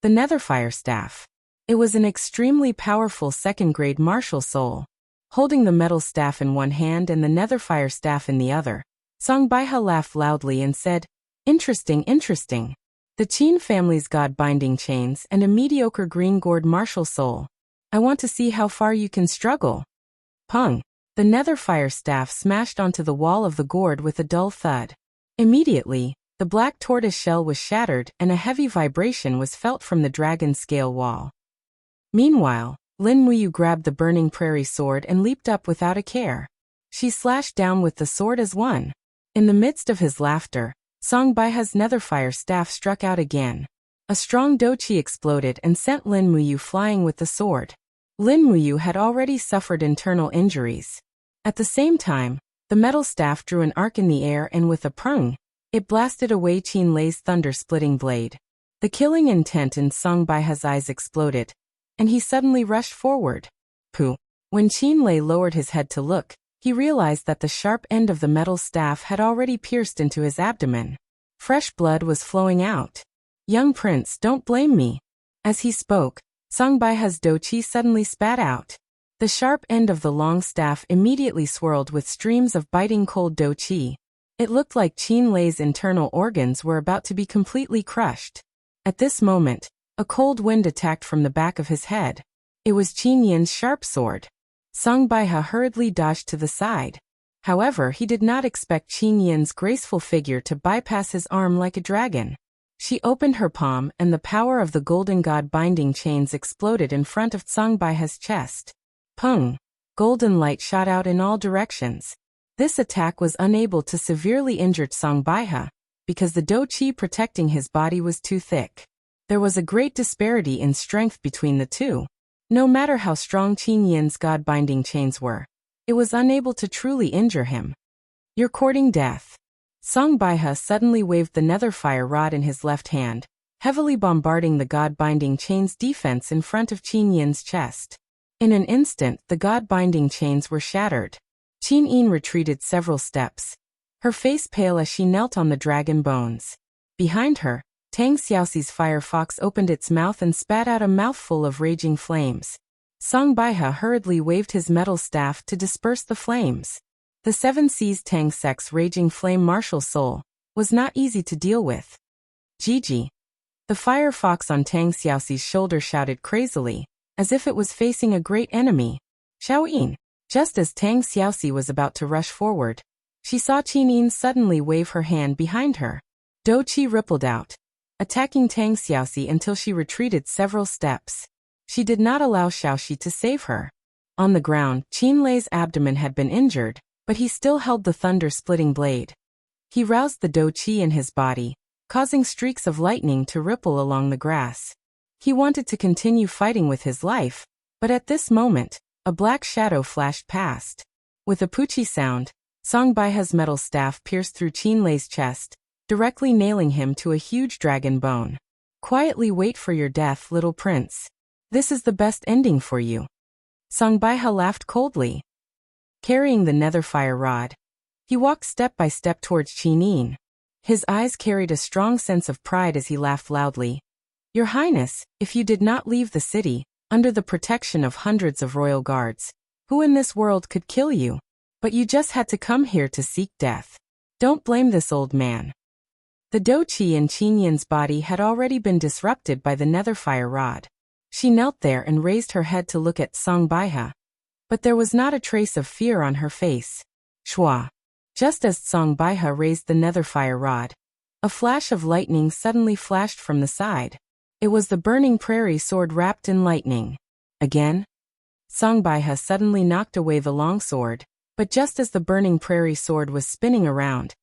The Netherfire Staff. It was an extremely powerful second-grade martial soul. Holding the metal staff in one hand and the Netherfire Staff in the other, Song Baihe laughed loudly and said, "Interesting, interesting. The Qin family's god-binding chains and a mediocre green gourd martial soul. I want to see how far you can struggle." Pung. The nether fire staff smashed onto the wall of the gourd with a dull thud. Immediately, the black tortoise shell was shattered and a heavy vibration was felt from the dragon scale wall. Meanwhile, Lin Muyu grabbed the burning prairie sword and leaped up without a care. She slashed down with the sword as one. In the midst of his laughter, Song Baiha's netherfire staff struck out again. A strong doqi exploded and sent Lin Muyu flying with the sword. Lin Muyu had already suffered internal injuries. At the same time, the metal staff drew an arc in the air and with a prung, it blasted away Qin Lei's thunder-splitting blade. The killing intent in Song Baiha's eyes exploded, and he suddenly rushed forward. Pooh! When Qin Lei lowered his head to look, he realized that the sharp end of the metal staff had already pierced into his abdomen. Fresh blood was flowing out. "Young prince, don't blame me." As he spoke, Song Baiha's doqi suddenly spat out. The sharp end of the long staff immediately swirled with streams of biting cold doqi. It looked like Qin Lei's internal organs were about to be completely crushed. At this moment, a cold wind attacked from the back of his head. It was Qin Yin's sharp sword. Song Baiha hurriedly dodged to the side. However, he did not expect Qin Yin's graceful figure to bypass his arm like a dragon. She opened her palm and the power of the golden god binding chains exploded in front of Song Baiha's chest. Pung! Golden light shot out in all directions. This attack was unable to severely injure Song Baiha, because the doqi protecting his body was too thick. There was a great disparity in strength between the two. No matter how strong Qin Yin's god-binding chains were, it was unable to truly injure him. "You're courting death." Song Baiha suddenly waved the netherfire rod in his left hand, heavily bombarding the god-binding chain's defense in front of Qin Yin's chest. In an instant, the god-binding chains were shattered. Qin Yin retreated several steps, her face pale as she knelt on the dragon bones. Behind her, Tang Xiaoxi's fire fox opened its mouth and spat out a mouthful of raging flames. Song Baiha hurriedly waved his metal staff to disperse the flames. The Seven Seas Tang Sec's raging flame martial soul was not easy to deal with. Gigi. The fire fox on Tang Xiaoxi's shoulder shouted crazily, as if it was facing a great enemy. Xiaoyin. Just as Tang Xiaoxi was about to rush forward, she saw Qin Yin suddenly wave her hand behind her. Doqi rippled out, attacking Tang Xiaoxi until she retreated several steps. She did not allow Xiaoxi to save her. On the ground, Qin Lei's abdomen had been injured, but he still held the thunder-splitting blade. He roused the doqi in his body, causing streaks of lightning to ripple along the grass. He wanted to continue fighting with his life, but at this moment, a black shadow flashed past. With a poochie sound, Song Baiha's metal staff pierced through Qin Lei's chest, directly nailing him to a huge dragon bone. "Quietly wait for your death, little prince. This is the best ending for you." Song Baiha laughed coldly. Carrying the netherfire rod, he walked step by step towards Qin Yin. His eyes carried a strong sense of pride as he laughed loudly. "Your Highness, if you did not leave the city, under the protection of hundreds of royal guards, who in this world could kill you? But you just had to come here to seek death. Don't blame this old man." The doqi in Qin Yin's body had already been disrupted by the netherfire rod. She knelt there and raised her head to look at Song Baiha, but there was not a trace of fear on her face. Shua! Just as Song Baiha raised the netherfire rod, a flash of lightning suddenly flashed from the side. It was the burning prairie sword wrapped in lightning. Again? Song Baiha suddenly knocked away the long sword, but just as the burning prairie sword was spinning around,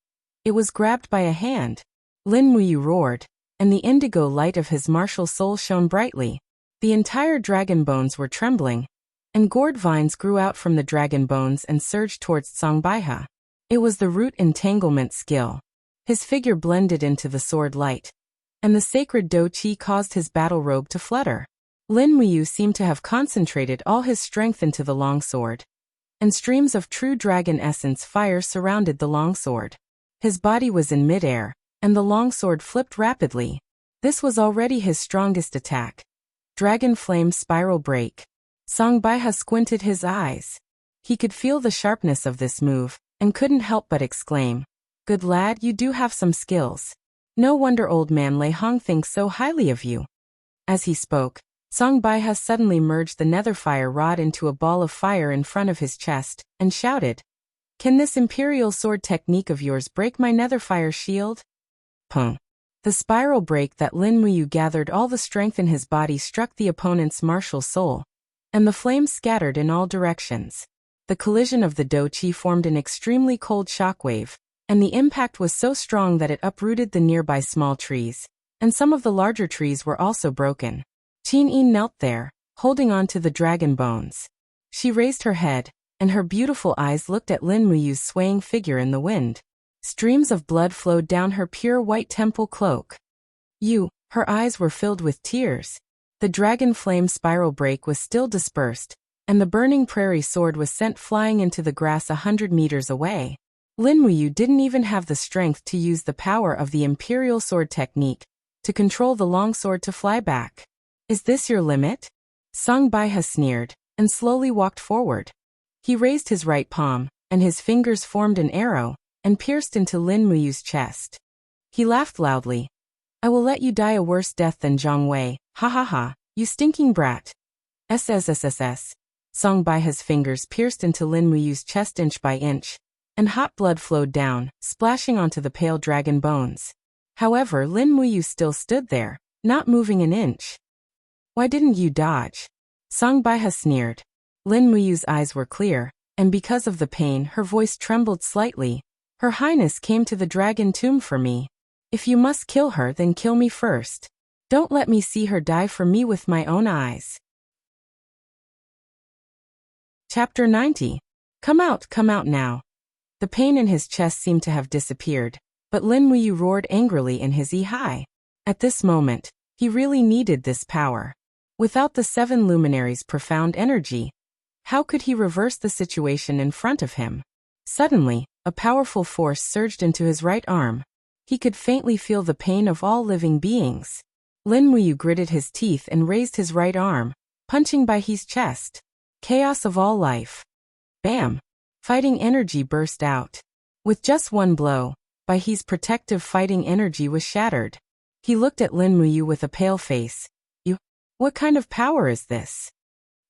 it was grabbed by a hand. Lin Muyu roared, and the indigo light of his martial soul shone brightly. The entire dragon bones were trembling, and gourd vines grew out from the dragon bones and surged towards Song Baiha. It was the root entanglement skill. His figure blended into the sword light, and the sacred doqi caused his battle robe to flutter. Lin Muyu seemed to have concentrated all his strength into the longsword, and streams of true dragon essence fire surrounded the longsword. His body was in midair, and the longsword flipped rapidly. This was already his strongest attack. Dragon flame spiral break. Song Baiha squinted his eyes. He could feel the sharpness of this move, and couldn't help but exclaim, "Good lad, you do have some skills. No wonder old man Lei Hong thinks so highly of you." As he spoke, Song Baiha suddenly merged the netherfire rod into a ball of fire in front of his chest, and shouted, "Can this imperial sword technique of yours break my netherfire shield?" Pung. The spiral break that Lin Muyu gathered all the strength in his body struck the opponent's martial soul, and the flames scattered in all directions. The collision of the dochi formed an extremely cold shockwave, and the impact was so strong that it uprooted the nearby small trees, and some of the larger trees were also broken. Qin Yi knelt there, holding on to the dragon bones. She raised her head, and her beautiful eyes looked at Lin Muyu's swaying figure in the wind. Streams of blood flowed down her pure white temple cloak. Her eyes were filled with tears. The dragon flame spiral break was still dispersed, and the burning prairie sword was sent flying into the grass 100 meters away. Lin Muyu didn't even have the strength to use the power of the imperial sword technique to control the long sword to fly back. "Is this your limit?" Song Baiha sneered, and slowly walked forward. He raised his right palm, and his fingers formed an arrow, and pierced into Lin Muyu's chest. He laughed loudly. "I will let you die a worse death than Zhang Wei, ha ha ha, you stinking brat." SSSSS. Song Baiha's fingers pierced into Lin Muyu's chest inch by inch, and hot blood flowed down, splashing onto the pale dragon bones. However, Lin Muyu still stood there, not moving an inch. "Why didn't you dodge?" Song Baiha sneered. Lin Muyu's eyes were clear, and because of the pain her voice trembled slightly. "Her Highness came to the dragon tomb for me. If you must kill her, then kill me first. Don't let me see her die for me with my own eyes." Chapter 90. Come out now. The pain in his chest seemed to have disappeared, but Lin Muyu roared angrily in his Yi. At this moment, he really needed this power. Without the 7 luminaries' profound energy, how could he reverse the situation in front of him? Suddenly, a powerful force surged into his right arm. He could faintly feel the pain of all living beings. Lin Muyu gritted his teeth and raised his right arm, punching Baihe's chest. Chaos of all life. Bam! Fighting energy burst out. With just one blow, Baihe's protective fighting energy was shattered. He looked at Lin Muyu with a pale face. What kind of power is this?"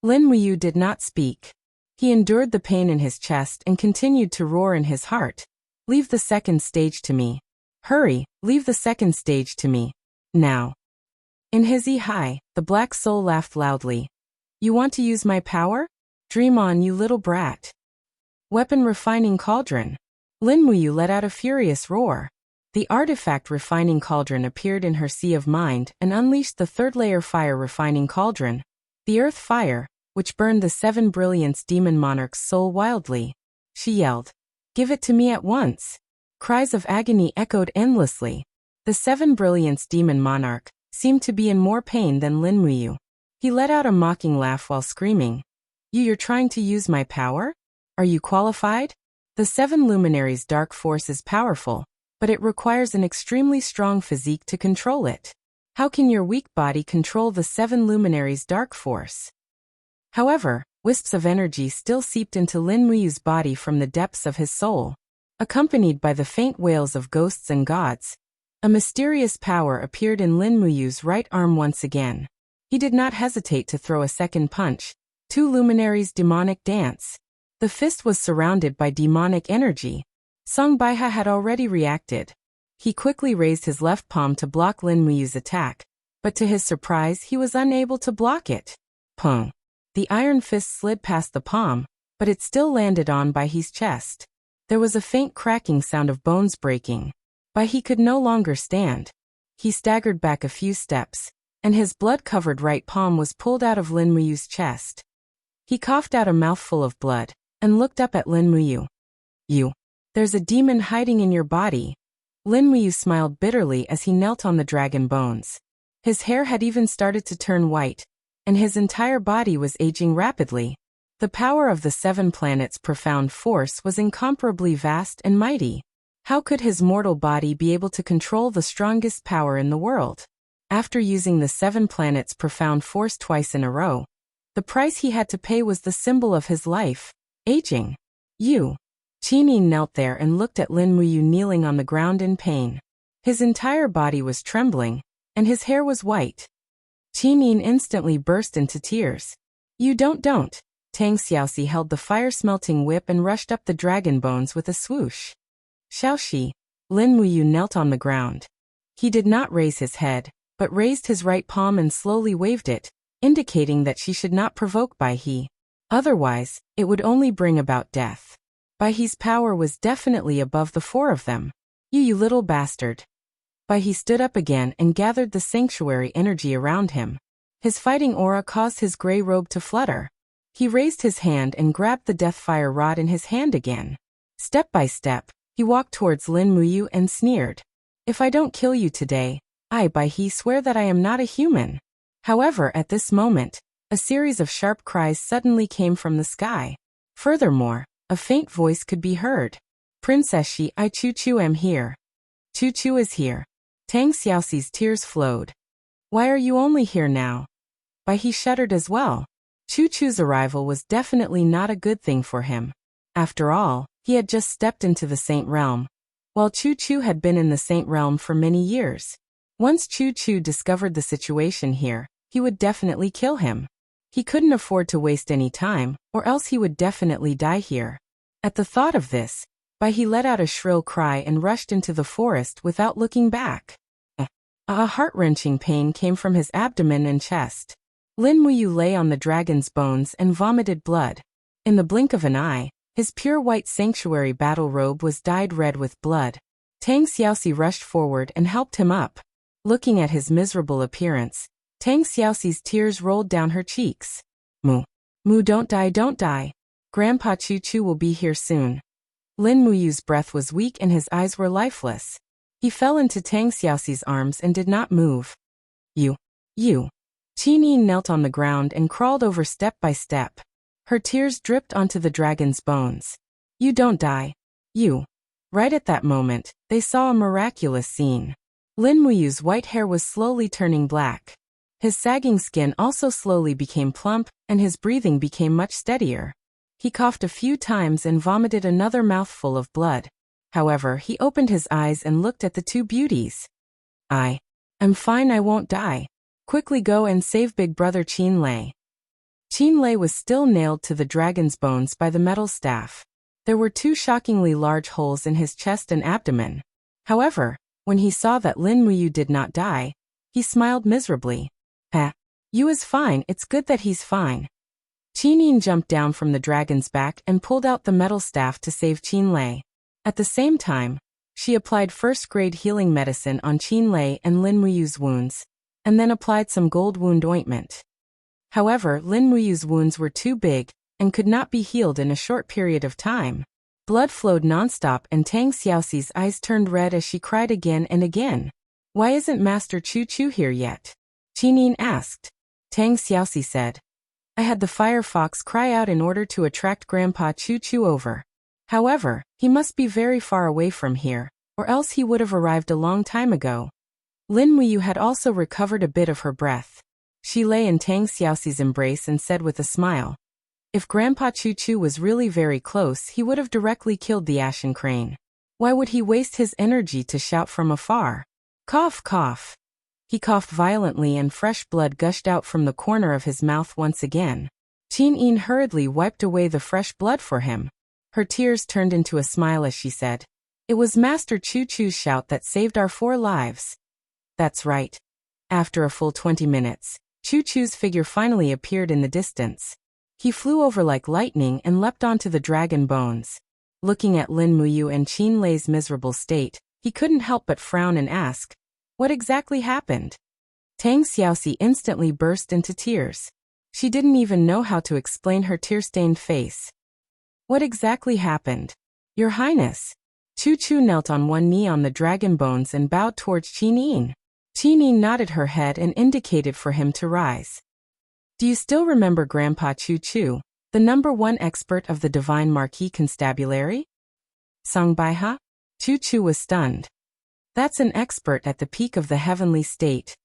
Lin Muyu did not speak. He endured the pain in his chest and continued to roar in his heart. "Leave the second stage to me. Hurry, leave the second stage to me. Now." In his Yi, the black soul laughed loudly. "You want to use my power? Dream on, you little brat." Weapon refining cauldron. Lin Muyu let out a furious roar. The artifact refining cauldron appeared in her sea of mind and unleashed the 3rd layer fire refining cauldron, the earth fire, which burned the 7 brilliance demon monarch's soul wildly. She yelled, "Give it to me at once." Cries of agony echoed endlessly. The 7 brilliance demon monarch seemed to be in more pain than Lin Muyu. He let out a mocking laugh while screaming, You're trying to use my power? Are you qualified? The 7 luminaries' dark force is powerful, but it requires an extremely strong physique to control it. How can your weak body control the 7 luminaries' dark force? However, wisps of energy still seeped into Lin Muyu's body from the depths of his soul. Accompanied by the faint wails of ghosts and gods, a mysterious power appeared in Lin Muyu's right arm once again. He did not hesitate to throw a second punch. 2 luminaries' demonic dance. The fist was surrounded by demonic energy. Song Baiha had already reacted. He quickly raised his left palm to block Lin Muyu's attack, but to his surprise he was unable to block it. Pung. The iron fist slid past the palm, but it still landed on Baihe's chest. There was a faint cracking sound of bones breaking. Baihe could no longer stand. He staggered back a few steps, and his blood-covered right palm was pulled out of Lin Muyu's chest. He coughed out a mouthful of blood, and looked up at Lin Muyu. There's a demon hiding in your body. Lin Muyu smiled bitterly as he knelt on the dragon bones. His hair had even started to turn white, and his entire body was aging rapidly. The power of the 7 planets' profound force was incomparably vast and mighty. How could his mortal body be able to control the strongest power in the world? After using the 7 planets' profound force twice in a row, the price he had to pay was the symbol of his life, aging. Qini knelt there and looked at Lin Muyu kneeling on the ground in pain. His entire body was trembling, and his hair was white. Qinin instantly burst into tears. You don't. Tang Xiaoxi held the fire-smelting whip and rushed up the dragon bones with a swoosh. Xiaoxi. Lin Muyu knelt on the ground. He did not raise his head, but raised his right palm and slowly waved it, indicating that she should not provoke Bai He. Otherwise, it would only bring about death. Bai He's power was definitely above the four of them. You little bastard. Bai He stood up again and gathered the sanctuary energy around him. His fighting aura caused his gray robe to flutter. He raised his hand and grabbed the deathfire rod in his hand again. Step by step, he walked towards Lin Muyu and sneered. If I don't kill you today, I Bai He swear that I am not a human. However, at this moment, a series of sharp cries suddenly came from the sky. Furthermore, a faint voice could be heard. Princess Shi, I Chu am here. Chu is here. Tang Xiaoxi's tears flowed. Why are you only here now? Bai He shuddered as well. Chu's arrival was definitely not a good thing for him. After all, he had just stepped into the Saint Realm, while Chu had been in the Saint Realm for many years. Once Chu discovered the situation here, he would definitely kill him. He couldn't afford to waste any time, or else he would definitely die here. At the thought of this, Bai He let out a shrill cry and rushed into the forest without looking back. A heart-wrenching pain came from his abdomen and chest. Lin Muyu lay on the dragon's bones and vomited blood. In the blink of an eye, his pure white sanctuary battle robe was dyed red with blood. Tang Xiaoxi rushed forward and helped him up. Looking at his miserable appearance, Tang Xiaoxi's tears rolled down her cheeks. Mu, don't die. Grandpa Chu will be here soon. Lin Muyu's breath was weak and his eyes were lifeless. He fell into Tang Xiaoxi's arms and did not move. You. Qinin knelt on the ground and crawled over step by step. Her tears dripped onto the dragon's bones. You don't die. You. Right at that moment, they saw a miraculous scene. Lin Muyu's white hair was slowly turning black. His sagging skin also slowly became plump, and his breathing became much steadier. He coughed a few times and vomited another mouthful of blood. However, he opened his eyes and looked at the two beauties. I'm fine, I won't die. Quickly go and save big brother Qinlei. Qinlei was still nailed to the dragon's bones by the metal staff. There were two shockingly large holes in his chest and abdomen. However, when he saw that Lin Muyu did not die, he smiled miserably. You is fine, it's good that he's fine. Qinin jumped down from the dragon's back and pulled out the metal staff to save Qinlei. At the same time, she applied first-grade healing medicine on Qinlei and Lin Muyu's wounds, and then applied some gold wound ointment. However, Lin Muyu's wounds were too big and could not be healed in a short period of time. Blood flowed nonstop and Tang Xiaoxi's eyes turned red as she cried again and again. Why isn't Master Chu here yet? Qinin asked. Tang Xiaoxi said. I had the fire fox cry out in order to attract Grandpa Chu over. However, he must be very far away from here, or else he would have arrived a long time ago. Lin Muyu had also recovered a bit of her breath. She lay in Tang Xiaoxi's embrace and said with a smile. If Grandpa Chu was really very close, he would have directly killed the ashen crane. Why would he waste his energy to shout from afar? Cough, cough. He coughed violently and fresh blood gushed out from the corner of his mouth once again. Qinin hurriedly wiped away the fresh blood for him. Her tears turned into a smile as she said, It was Master Chu's shout that saved our 4 lives. That's right. After a full 20 minutes, Chu's figure finally appeared in the distance. He flew over like lightning and leapt onto the dragon bones. Looking at Lin Muyu and Qinlei's miserable state, he couldn't help but frown and ask, What exactly happened? Tang Xiaoxi instantly burst into tears. She didn't even know how to explain her tear-stained face. What exactly happened? Your Highness. Chu knelt on one knee on the dragon bones and bowed towards Qinin. Qinin nodded her head and indicated for him to rise. Do you still remember Grandpa Chu, the #1 expert of the Divine Marquis Constabulary? Song Baiha? Chu was stunned. That's an expert at the peak of the heavenly state.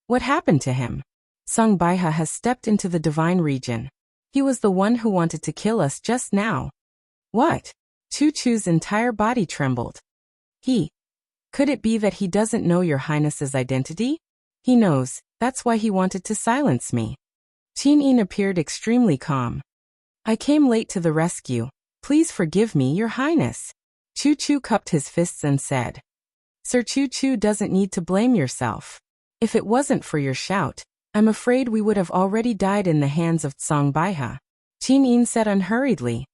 What happened to him? Song Baiha has stepped into the divine region. He was the one who wanted to kill us just now. What? Chu's entire body trembled. Could it be that he doesn't know your Highness's identity? He knows, that's why he wanted to silence me. Qin appeared extremely calm. I came late to the rescue. Please forgive me, Your Highness. Chu Chu cupped his fists and said. Sir Chu Chu doesn't need to blame yourself. If it wasn't for your shout, I'm afraid we would have already died in the hands of Tsang Baiha. Qin said unhurriedly.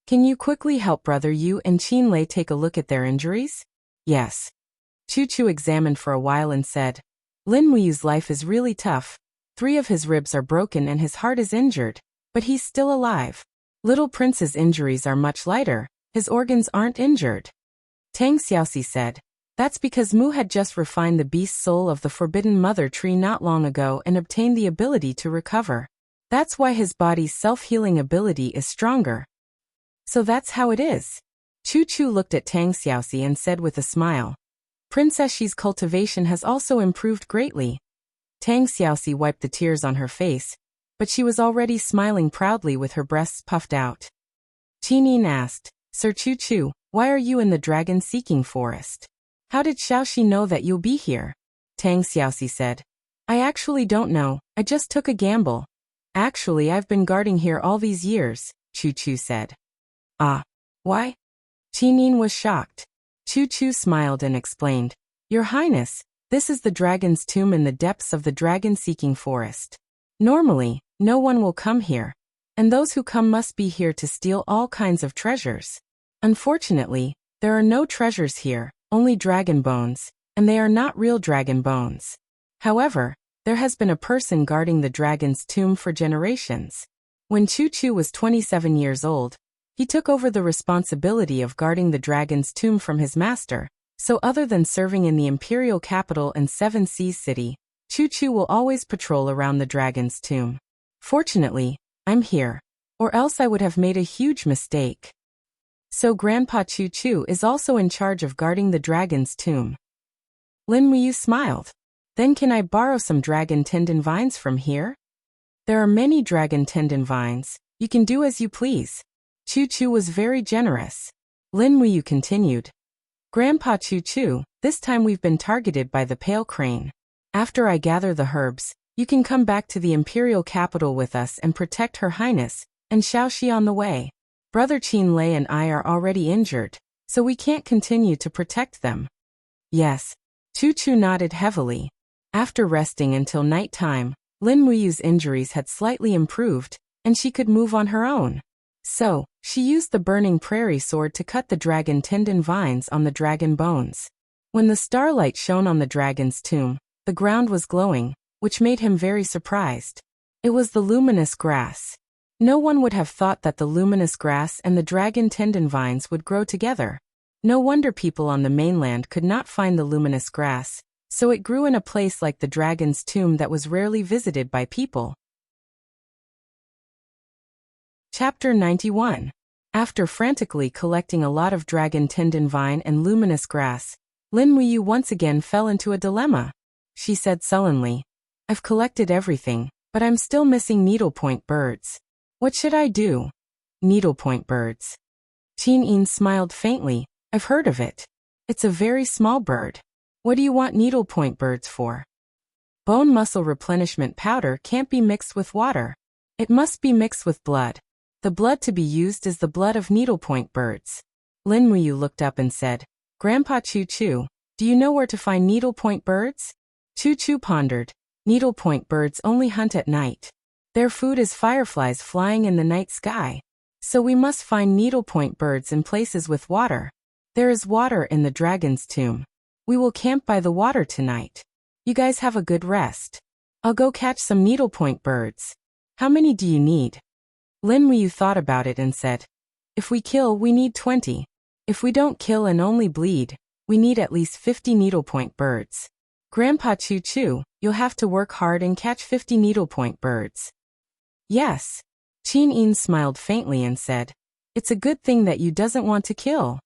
Can you quickly help Brother Yu and Qin Lei take a look at their injuries? Yes. Chu Chu examined for a while and said, Lin Muyu's life is really tough. 3 of his ribs are broken and his heart is injured, but he's still alive. Little Prince's injuries are much lighter, his organs aren't injured. Tang Xiaoxi said, That's because Mu had just refined the beast soul of the Forbidden Mother tree not long ago and obtained the ability to recover. That's why his body's self-healing ability is stronger. So that's how it is. Chu Chu looked at Tang Xiaoxi and said with a smile, Princess Xi's cultivation has also improved greatly. Tang Xiaoxi wiped the tears on her face, but she was already smiling proudly with her breasts puffed out. Qin asked, Sir Chu Chu, why are you in the dragon-seeking forest? How did Xiaoxi know that you'll be here? Tang Xiaoxi said, I actually don't know, I just took a gamble. Actually, I've been guarding here all these years, Chu Chu said. Ah. Why? Qin was shocked. Chu Chu smiled and explained, Your Highness, this is the dragon's tomb in the depths of the dragon-seeking forest. Normally, no one will come here, and those who come must be here to steal all kinds of treasures. Unfortunately, there are no treasures here, only dragon bones, and they are not real dragon bones. However, there has been a person guarding the dragon's tomb for generations. When Chu Chu was 27 years old, he took over the responsibility of guarding the dragon's tomb from his master, so other than serving in the imperial capital and Seven Seas City, Chu Chu will always patrol around the dragon's tomb. Fortunately, I'm here, or else I would have made a huge mistake. So Grandpa Chu Chu is also in charge of guarding the dragon's tomb. Lin Muyu smiled. Then can I borrow some dragon tendon vines from here? There are many dragon tendon vines, you can do as you please. Chu Chu was very generous. Lin Muyu continued. Grandpa Chu Chu, this time we've been targeted by the pale crane. After I gather the herbs, you can come back to the imperial capital with us and protect Her Highness, and Xiaoxi on the way. Brother Qin Lei and I are already injured, so we can't continue to protect them. Yes. Chu Chu nodded heavily. After resting until night time, Lin Muyu's injuries had slightly improved, and she could move on her own. So, she used the burning prairie sword to cut the dragon tendon vines on the dragon bones. When the starlight shone on the dragon's tomb, the ground was glowing, which made him very surprised. It was the luminous grass. No one would have thought that the luminous grass and the dragon tendon vines would grow together. No wonder people on the mainland could not find the luminous grass, so it grew in a place like the dragon's tomb that was rarely visited by people. Chapter 91. After frantically collecting a lot of dragon tendon vine and luminous grass, Lin Muyu once again fell into a dilemma. She said sullenly, I've collected everything, but I'm still missing needlepoint birds. What should I do? Needlepoint birds. Qin smiled faintly. I've heard of it. It's a very small bird. What do you want needlepoint birds for? Bone muscle replenishment powder can't be mixed with water. It must be mixed with blood. The blood to be used is the blood of needlepoint birds. Lin Muyu looked up and said, Grandpa Chu Chu, do you know where to find needlepoint birds? Chu Chu pondered. Needlepoint birds only hunt at night. Their food is fireflies flying in the night sky. So we must find needlepoint birds in places with water. There is water in the dragon's tomb. We will camp by the water tonight. You guys have a good rest. I'll go catch some needlepoint birds. How many do you need? Lin Muyu thought about it and said, If we kill, we need 20. If we don't kill and only bleed, we need at least 50 needlepoint birds. Grandpa Chu Chu, you'll have to work hard and catch 50 needlepoint birds. Yes. Qin smiled faintly and said, It's a good thing that you doesn't want to kill.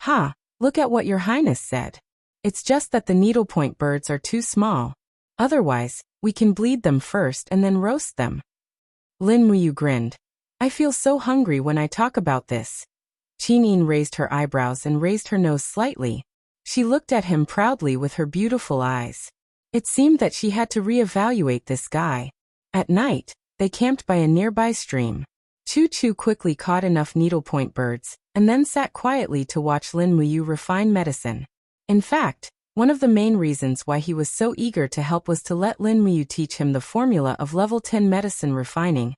Ha, look at what Your Highness said. It's just that the needlepoint birds are too small. Otherwise, we can bleed them first and then roast them. Lin Muyu grinned. I feel so hungry when I talk about this. Qin raised her eyebrows and raised her nose slightly. She looked at him proudly with her beautiful eyes. It seemed that she had to reevaluate this guy. At night, they camped by a nearby stream. Choo-Choo quickly caught enough needlepoint birds, and then sat quietly to watch Lin Muyu refine medicine. In fact, one of the main reasons why he was so eager to help was to let Lin Muyu teach him the formula of level 10 medicine refining,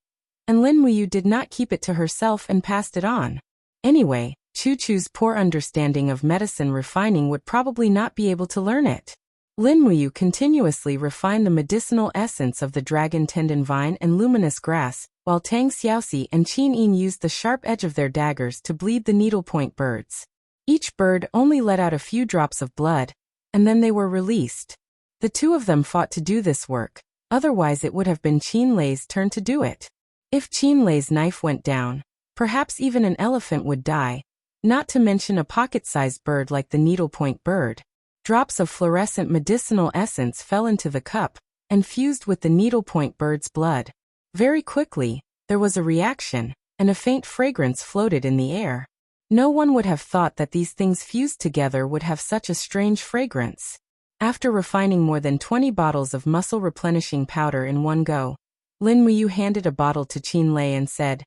and Lin Muyu did not keep it to herself and passed it on. Anyway, Choo-Choo's poor understanding of medicine refining would probably not be able to learn it. Lin Muyu continuously refined the medicinal essence of the dragon tendon vine and luminous grass, while Tang Xiaoxi and Qin Yin used the sharp edge of their daggers to bleed the needlepoint birds. Each bird only let out a few drops of blood, and then they were released. The two of them fought to do this work, otherwise it would have been Qin Lei's turn to do it. If Qin Lei's knife went down, perhaps even an elephant would die, not to mention a pocket-sized bird like the needlepoint bird. Drops of fluorescent medicinal essence fell into the cup and fused with the needlepoint bird's blood. Very quickly, there was a reaction, and a faint fragrance floated in the air. No one would have thought that these things fused together would have such a strange fragrance. After refining more than 20 bottles of muscle replenishing powder in one go, Lin Muyu handed a bottle to Qin Lei and said,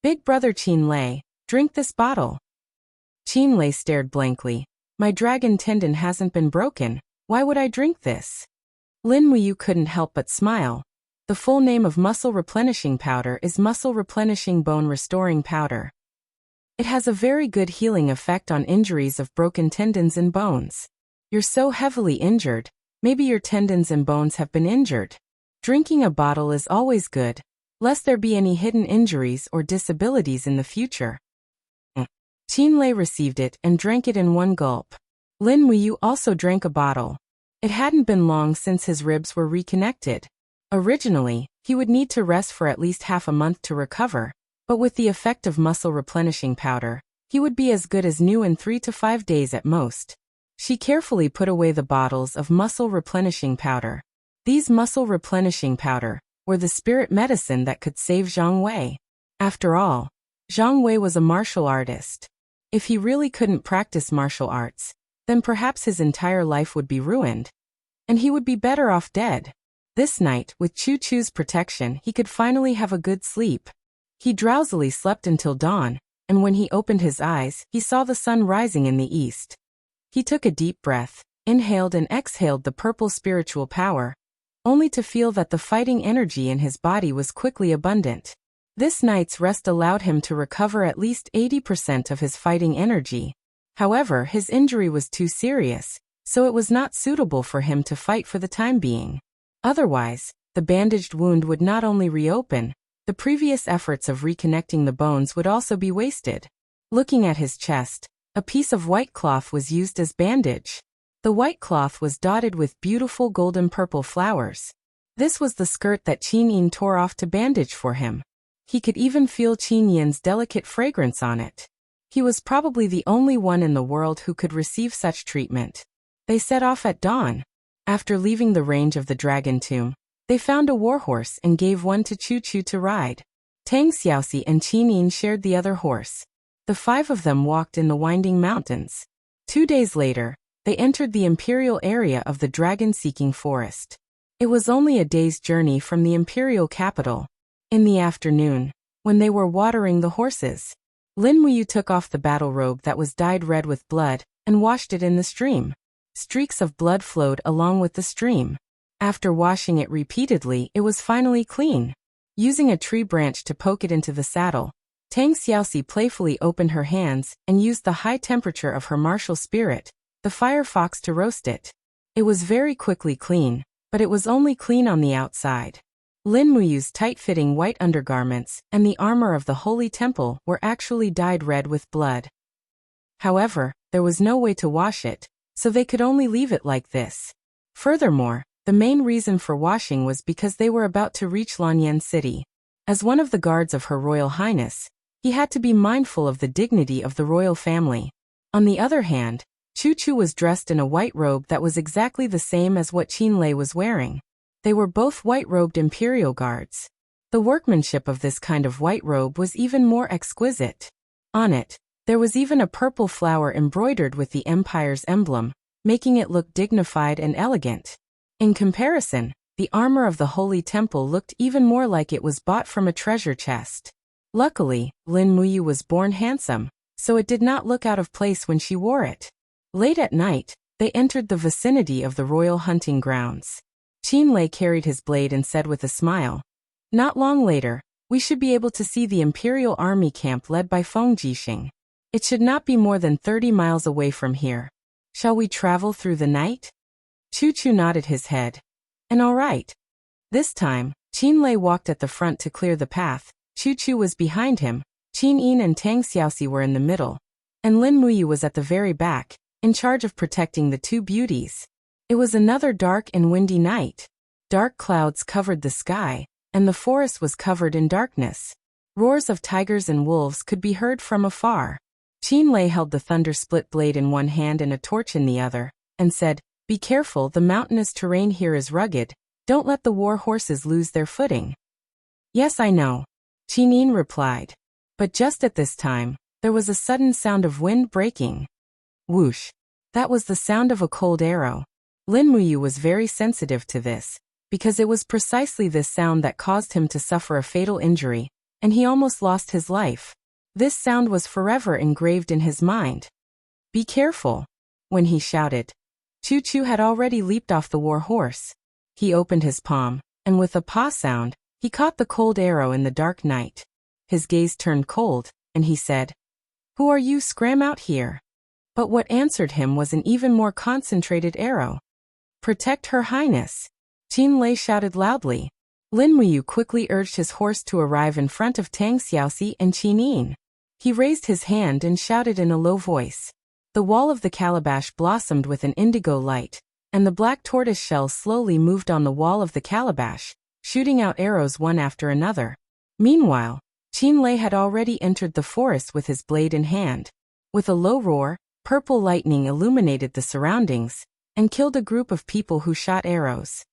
"Big brother Qin Lei, drink this bottle." Qin Lei stared blankly. "My dragon tendon hasn't been broken, why would I drink this?" Lin Muyu couldn't help but smile. The full name of muscle replenishing powder is muscle replenishing bone restoring powder. It has a very good healing effect on injuries of broken tendons and bones. You're so heavily injured, maybe your tendons and bones have been injured. Drinking a bottle is always good, lest there be any hidden injuries or disabilities in the future. Qin Lei received it and drank it in one gulp. Lin Muyu also drank a bottle. It hadn't been long since his ribs were reconnected. Originally, he would need to rest for at least half a month to recover, but with the effect of muscle replenishing powder, he would be as good as new in 3 to 5 days at most. She carefully put away the bottles of muscle replenishing powder. These muscle replenishing powder were the spirit medicine that could save Zhang Wei. After all, Zhang Wei was a martial artist. If he really couldn't practice martial arts, then perhaps his entire life would be ruined, and he would be better off dead. This night, with Choo-Choo's protection, he could finally have a good sleep. He drowsily slept until dawn, and when he opened his eyes, he saw the sun rising in the east. He took a deep breath, inhaled and exhaled the purple spiritual power, only to feel that the fighting energy in his body was quickly abundant. This night's rest allowed him to recover at least 80% of his fighting energy. However, his injury was too serious, so it was not suitable for him to fight for the time being. Otherwise, the bandaged wound would not only reopen, the previous efforts of reconnecting the bones would also be wasted. Looking at his chest, a piece of white cloth was used as bandage. The white cloth was dotted with beautiful golden purple flowers. This was the skirt that Qin Yin tore off to bandage for him. He could even feel Qin Yin's delicate fragrance on it. He was probably the only one in the world who could receive such treatment. They set off at dawn. After leaving the range of the dragon tomb, they found a warhorse and gave one to Choo-Choo to ride. Tang Xiaoxi and Qin Yin shared the other horse. The 5 of them walked in the winding mountains. 2 days later, they entered the imperial area of the dragon-seeking forest. It was only a day's journey from the imperial capital. In the afternoon, when they were watering the horses, Lin Muyu took off the battle robe that was dyed red with blood and washed it in the stream. Streaks of blood flowed along with the stream. After washing it repeatedly, it was finally clean. Using a tree branch to poke it into the saddle, Tang Xiaoxi playfully opened her hands and used the high temperature of her martial spirit, the fire fox, to roast it. It was very quickly clean, but it was only clean on the outside. Lin Muyu's tight-fitting white undergarments and the armor of the holy temple were actually dyed red with blood. However, there was no way to wash it, so they could only leave it like this. Furthermore, the main reason for washing was because they were about to reach Lanyan City. As one of the guards of Her Royal Highness, he had to be mindful of the dignity of the royal family. On the other hand, Choo-Choo was dressed in a white robe that was exactly the same as what Qin Lei was wearing. They were both white-robed imperial guards. The workmanship of this kind of white robe was even more exquisite. On it, there was even a purple flower embroidered with the empire's emblem, making it look dignified and elegant. In comparison, the armor of the Holy Temple looked even more like it was bought from a treasure chest. Luckily, Lin Muyu was born handsome, so it did not look out of place when she wore it. Late at night, they entered the vicinity of the royal hunting grounds. Qin Lei carried his blade and said with a smile, "Not long later, we should be able to see the Imperial Army camp led by Feng Jixing. It should not be more than 30 miles away from here. Shall we travel through the night?" Chu Chu nodded his head. "And all right." This time, Qin Lei walked at the front to clear the path, Chu Chu was behind him, Qin Yin and Tang Xiaoxi were in the middle, and Lin Muyu was at the very back, in charge of protecting the two beauties. It was another dark and windy night. Dark clouds covered the sky, and the forest was covered in darkness. Roars of tigers and wolves could be heard from afar. Qin Lei held the thunder-split blade in one hand and a torch in the other, and said, "Be careful, the mountainous terrain here is rugged. Don't let the war horses lose their footing." "Yes, I know," Qin Yin replied. But just at this time, there was a sudden sound of wind breaking. Whoosh! That was the sound of a cold arrow. Lin Muyu was very sensitive to this, because it was precisely this sound that caused him to suffer a fatal injury, and he almost lost his life. This sound was forever engraved in his mind. "Be careful!" When he shouted, Chu Chu had already leaped off the war horse. He opened his palm, and with a paw sound, he caught the cold arrow in the dark night. His gaze turned cold, and he said, "Who are you? Scram out here." But what answered him was an even more concentrated arrow. "Protect Her Highness!" Qin Lei shouted loudly. Lin Muyu quickly urged his horse to arrive in front of Tang Xiaoxi and Qin Yin. He raised his hand and shouted in a low voice. The wall of the calabash blossomed with an indigo light, and the black tortoise shell slowly moved on the wall of the calabash, shooting out arrows one after another. Meanwhile, Qin Lei had already entered the forest with his blade in hand. With a low roar, purple lightning illuminated the surroundings, and killed a group of people who shot arrows.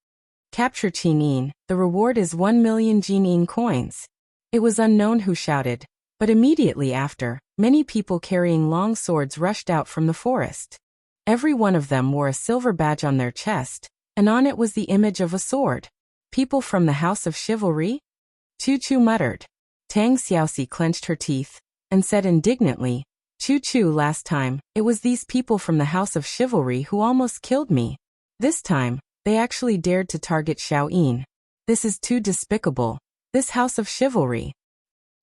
"Capture Qin Yin, the reward is 1,000,000 Jin Yin coins." It was unknown who shouted, but immediately after, many people carrying long swords rushed out from the forest. Every one of them wore a silver badge on their chest, and on it was the image of a sword. "People from the House of Chivalry?" Chu Chu muttered. Tang Xiaoxi clenched her teeth, and said indignantly, "Chu Chu, last time, it was these people from the House of Chivalry who almost killed me. This time, they actually dared to target Xiao Yin. This is too despicable. This House of Chivalry."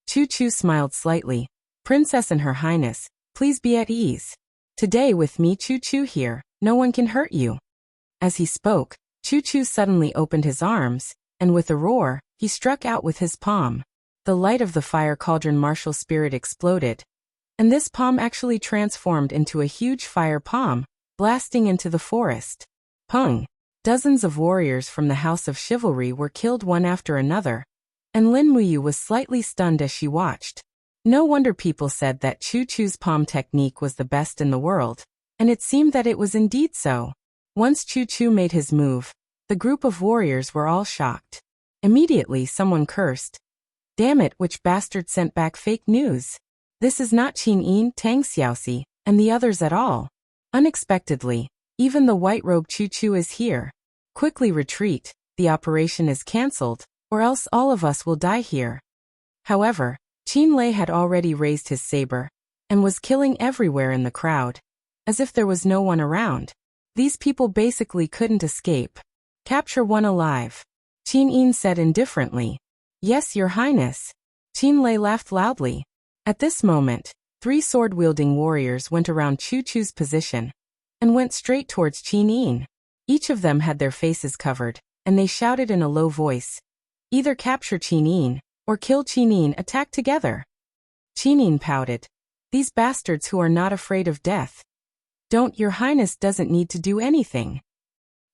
Chu Chu smiled slightly. "Princess and Her Highness, please be at ease. Today with me Chu Chu here, no one can hurt you." As he spoke, Chu Chu suddenly opened his arms, and with a roar, he struck out with his palm. The light of the fire cauldron martial spirit exploded, and this palm actually transformed into a huge fire palm, blasting into the forest. Pung! Dozens of warriors from the House of Chivalry were killed one after another, and Lin Muyu was slightly stunned as she watched. No wonder people said that Chu Chu's palm technique was the best in the world, and it seemed that it was indeed so. Once Chu Chu made his move, the group of warriors were all shocked. Immediately someone cursed. "Damn it, which bastard sent back fake news? This is not Qin Yin, Tang Xiaoxi, and the others at all. Unexpectedly, even the white-robed Chu Chu is here. Quickly retreat, the operation is cancelled, or else all of us will die here." However, Qin Lei had already raised his saber, and was killing everywhere in the crowd, as if there was no one around. These people basically couldn't escape. "Capture one alive," Qin Yin said indifferently. "Yes, Your Highness." Qin Lei laughed loudly. At this moment, 3 sword-wielding warriors went around Chu Chu's position, and went straight towards Qin Yin. Each of them had their faces covered, and they shouted in a low voice, "Either capture Qin Yin, or kill Qin Yin, attack together." Qin Yin pouted. "These bastards who are not afraid of death. Don't, Your Highness doesn't need to do anything."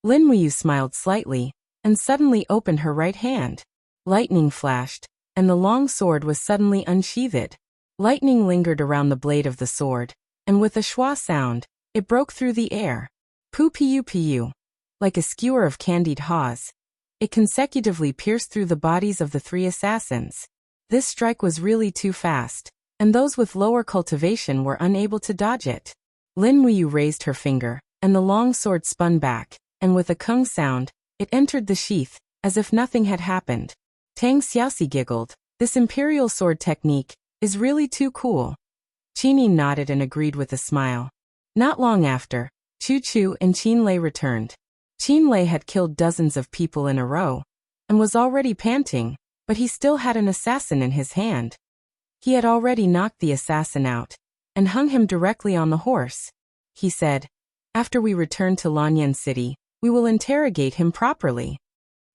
Lin Muyu smiled slightly, and suddenly opened her right hand. Lightning flashed, and the long sword was suddenly unsheathed. Lightning lingered around the blade of the sword, and with a schwa sound, it broke through the air. Pu-pu-pu. Like a skewer of candied haws, it consecutively pierced through the bodies of the 3 assassins. This strike was really too fast, and those with lower cultivation were unable to dodge it. Lin Muyu raised her finger, and the long sword spun back, and with a kung sound, It entered the sheath, as if nothing had happened. Tang Xiaoxi giggled. This imperial sword technique is really too cool. Qin nodded and agreed with a smile. Not long after, Chu Chu and Qin Lei returned. Qin Lei had killed dozens of people in a row, and was already panting, but he still had an assassin in his hand. He had already knocked the assassin out, and hung him directly on the horse. He said, "After we return to Lanyan City, we will interrogate him properly.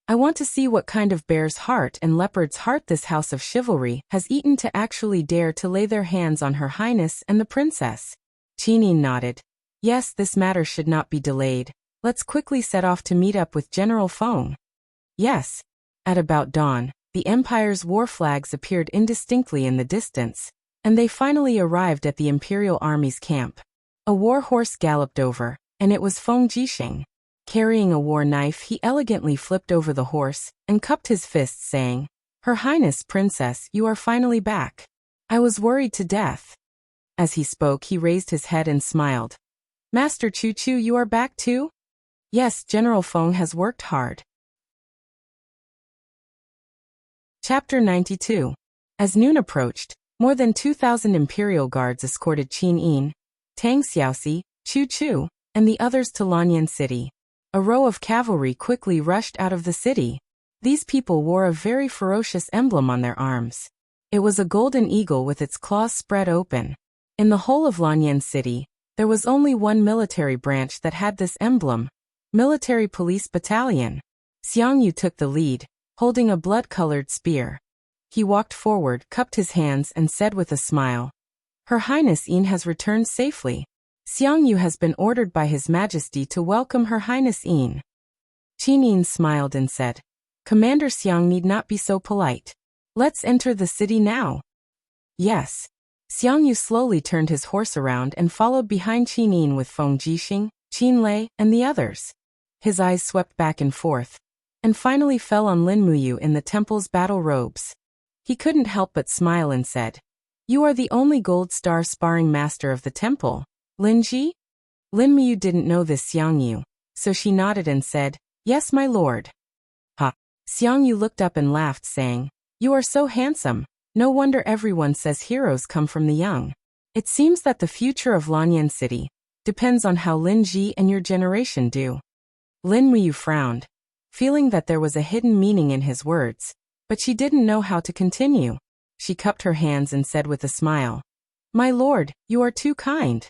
I want to see what kind of bear's heart and leopard's heart this house of chivalry has eaten to actually dare to lay their hands on Her Highness and the princess." Qin nodded. "Yes, this matter should not be delayed. Let's quickly set off to meet up with General Feng." Yes. At about dawn, the Empire's war flags appeared indistinctly in the distance, and they finally arrived at the Imperial Army's camp. A war horse galloped over, and it was Feng Jisheng. Carrying a war knife, he elegantly flipped over the horse and cupped his fists, saying, "Her Highness, Princess, you are finally back. I was worried to death." As he spoke, he raised his head and smiled. "Master Chu Chu, you are back too?" "Yes, General Feng has worked hard." Chapter 92. As noon approached, more than 2,000 Imperial Guards escorted Qin Yin, Tang Xiaoxi, Chu Chu, and the others to Lanyan City. A row of cavalry quickly rushed out of the city. These people wore a very ferocious emblem on their arms. It was a golden eagle with its claws spread open. In the whole of Lanyan City, there was only one military branch that had this emblem: Military Police Battalion. Xiang Yu took the lead, holding a blood-colored spear. He walked forward, cupped his hands, and said with a smile, "Her Highness Yin has returned safely. Xiang Yu has been ordered by His Majesty to welcome Her Highness Yin." Qin Yin smiled and said, "Commander Xiang need not be so polite. Let's enter the city now." Yes. Xiang Yu slowly turned his horse around and followed behind Qin Yin with Feng Jisheng, Qin Lei, and the others. His eyes swept back and forth, and finally fell on Lin Muyu in the temple's battle robes. He couldn't help but smile and said, "You are the only gold star sparring master of the temple, Linji?" Lin Muyu didn't know this Xiang Yu, so she nodded and said, "Yes, my lord." Ha! Xiang Yu looked up and laughed, saying, "You are so handsome. No wonder everyone says heroes come from the young. It seems that the future of Lanyan City depends on how Lin Ji and your generation do." Lin Muyu frowned, feeling that there was a hidden meaning in his words, but she didn't know how to continue. She cupped her hands and said with a smile, "My lord, you are too kind."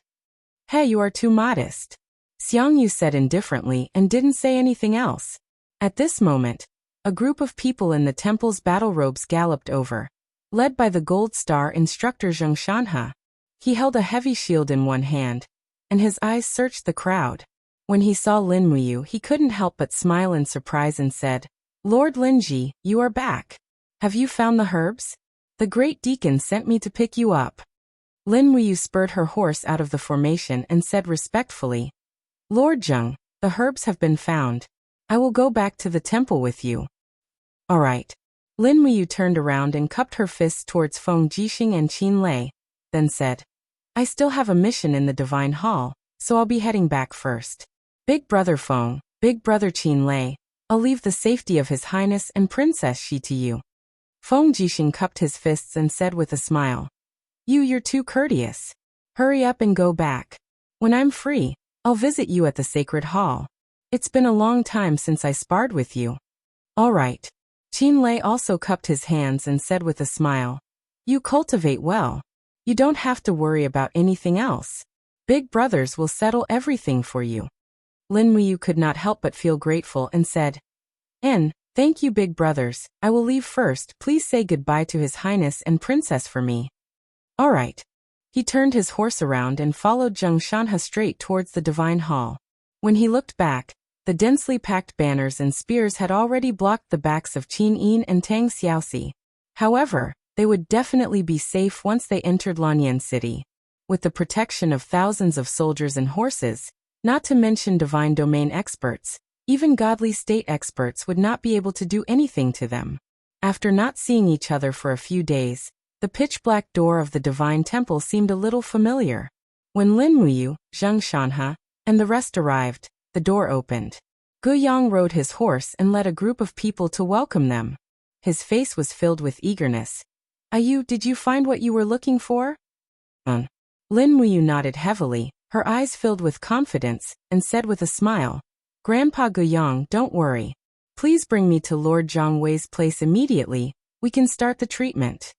"Hey, you are too modest," Xiang Yu said indifferently and didn't say anything else. At this moment, a group of people in the temple's battle robes galloped over, led by the Gold Star instructor Zheng Shanha. He held a heavy shield in one hand, and his eyes searched the crowd. When he saw Lin Muyu, he couldn't help but smile in surprise and said, "Lord Linji, you are back. Have you found the herbs? The great deacon sent me to pick you up." Lin Muyu spurred her horse out of the formation and said respectfully, "Lord Zheng, the herbs have been found. I will go back to the temple with you." "All right." Lin Muyu turned around and cupped her fists towards Feng Jisheng and Qin Lei, then said, "I still have a mission in the Divine Hall, so I'll be heading back first. Big Brother Feng, Big Brother Qin Lei, I'll leave the safety of His Highness and Princess Shi to you." Feng Jisheng cupped his fists and said with a smile, You're too courteous. Hurry up and go back. When I'm free, I'll visit you at the Sacred Hall. It's been a long time since I sparred with you." "All right." Qin Lei also cupped his hands and said with a smile, "You cultivate well. You don't have to worry about anything else. Big brothers will settle everything for you." Lin Muyu could not help but feel grateful and said, Thank you, big brothers. I will leave first. Please say goodbye to His Highness and Princess for me." "All right." He turned his horse around and followed Zheng Shanha straight towards the Divine Hall. When he looked back, the densely packed banners and spears had already blocked the backs of Qin Yin and Tang Xiaoxi. However, they would definitely be safe once they entered Lanyan City. With the protection of thousands of soldiers and horses, not to mention divine domain experts, even godly state experts would not be able to do anything to them. After not seeing each other for a few days, the pitch-black door of the Divine Temple seemed a little familiar. When Lin Muyu, Zheng Shanha, and the rest arrived, the door opened. Yang rode his horse and led a group of people to welcome them. His face was filled with eagerness. Did you find what you were looking for? Lin Muyu nodded heavily, her eyes filled with confidence, and said with a smile, Grandpa Yang, don't worry. Please bring me to Lord Zhang Wei's place immediately. We can start the treatment.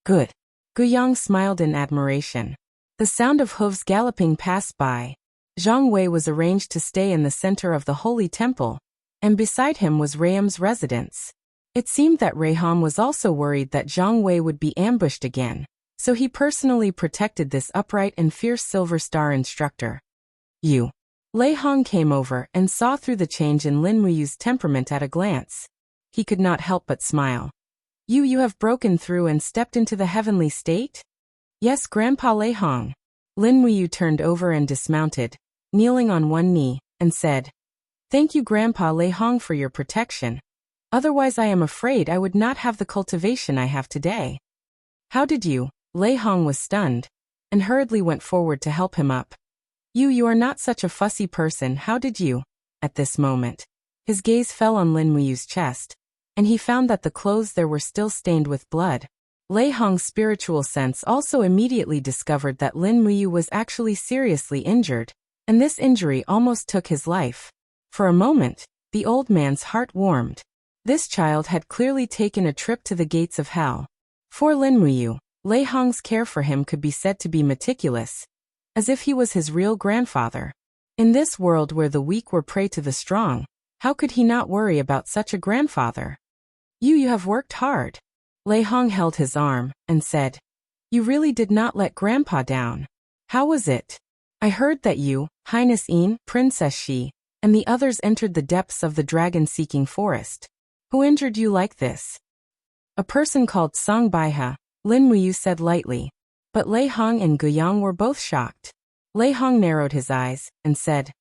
Good. Yang smiled in admiration. The sound of hooves galloping passed by. Zhang Wei was arranged to stay in the center of the holy temple, and beside him was Rayham's residence. It seemed that Rayham was also worried that Zhang Wei would be ambushed again, so he personally protected this upright and fierce Silver Star instructor. Lei Hong came over and saw through the change in Lin Muyu's temperament at a glance. He could not help but smile. You have broken through and stepped into the heavenly state? Yes, Grandpa Lei Hong. Lin Muyu turned over and dismounted, kneeling on one knee, and said, Thank you, Grandpa Lei Hong, for your protection. Otherwise I am afraid I would not have the cultivation I have today. How did you? Lei Hong was stunned, and hurriedly went forward to help him up. You are not such a fussy person, how did you? At this moment, his gaze fell on Lin Muyu's chest, and he found that the clothes there were still stained with blood. Lei Hong's spiritual sense also immediately discovered that Lin Muyu was actually seriously injured, and this injury almost took his life. For a moment, the old man's heart warmed. This child had clearly taken a trip to the gates of hell. For Lin Muyu, Lei Hong's care for him could be said to be meticulous, as if he was his real grandfather. In this world where the weak were prey to the strong, how could he not worry about such a grandfather? You have worked hard. Lei Hong held his arm, and said, You really did not let Grandpa down. How was it? I heard that you, Highness Yin, Princess Shi, and the others entered the depths of the dragon-seeking forest. Who injured you like this? A person called Song Baihe, Lin Muyu said lightly. But Lei Hong and Yang were both shocked. Lei Hong narrowed his eyes, and said,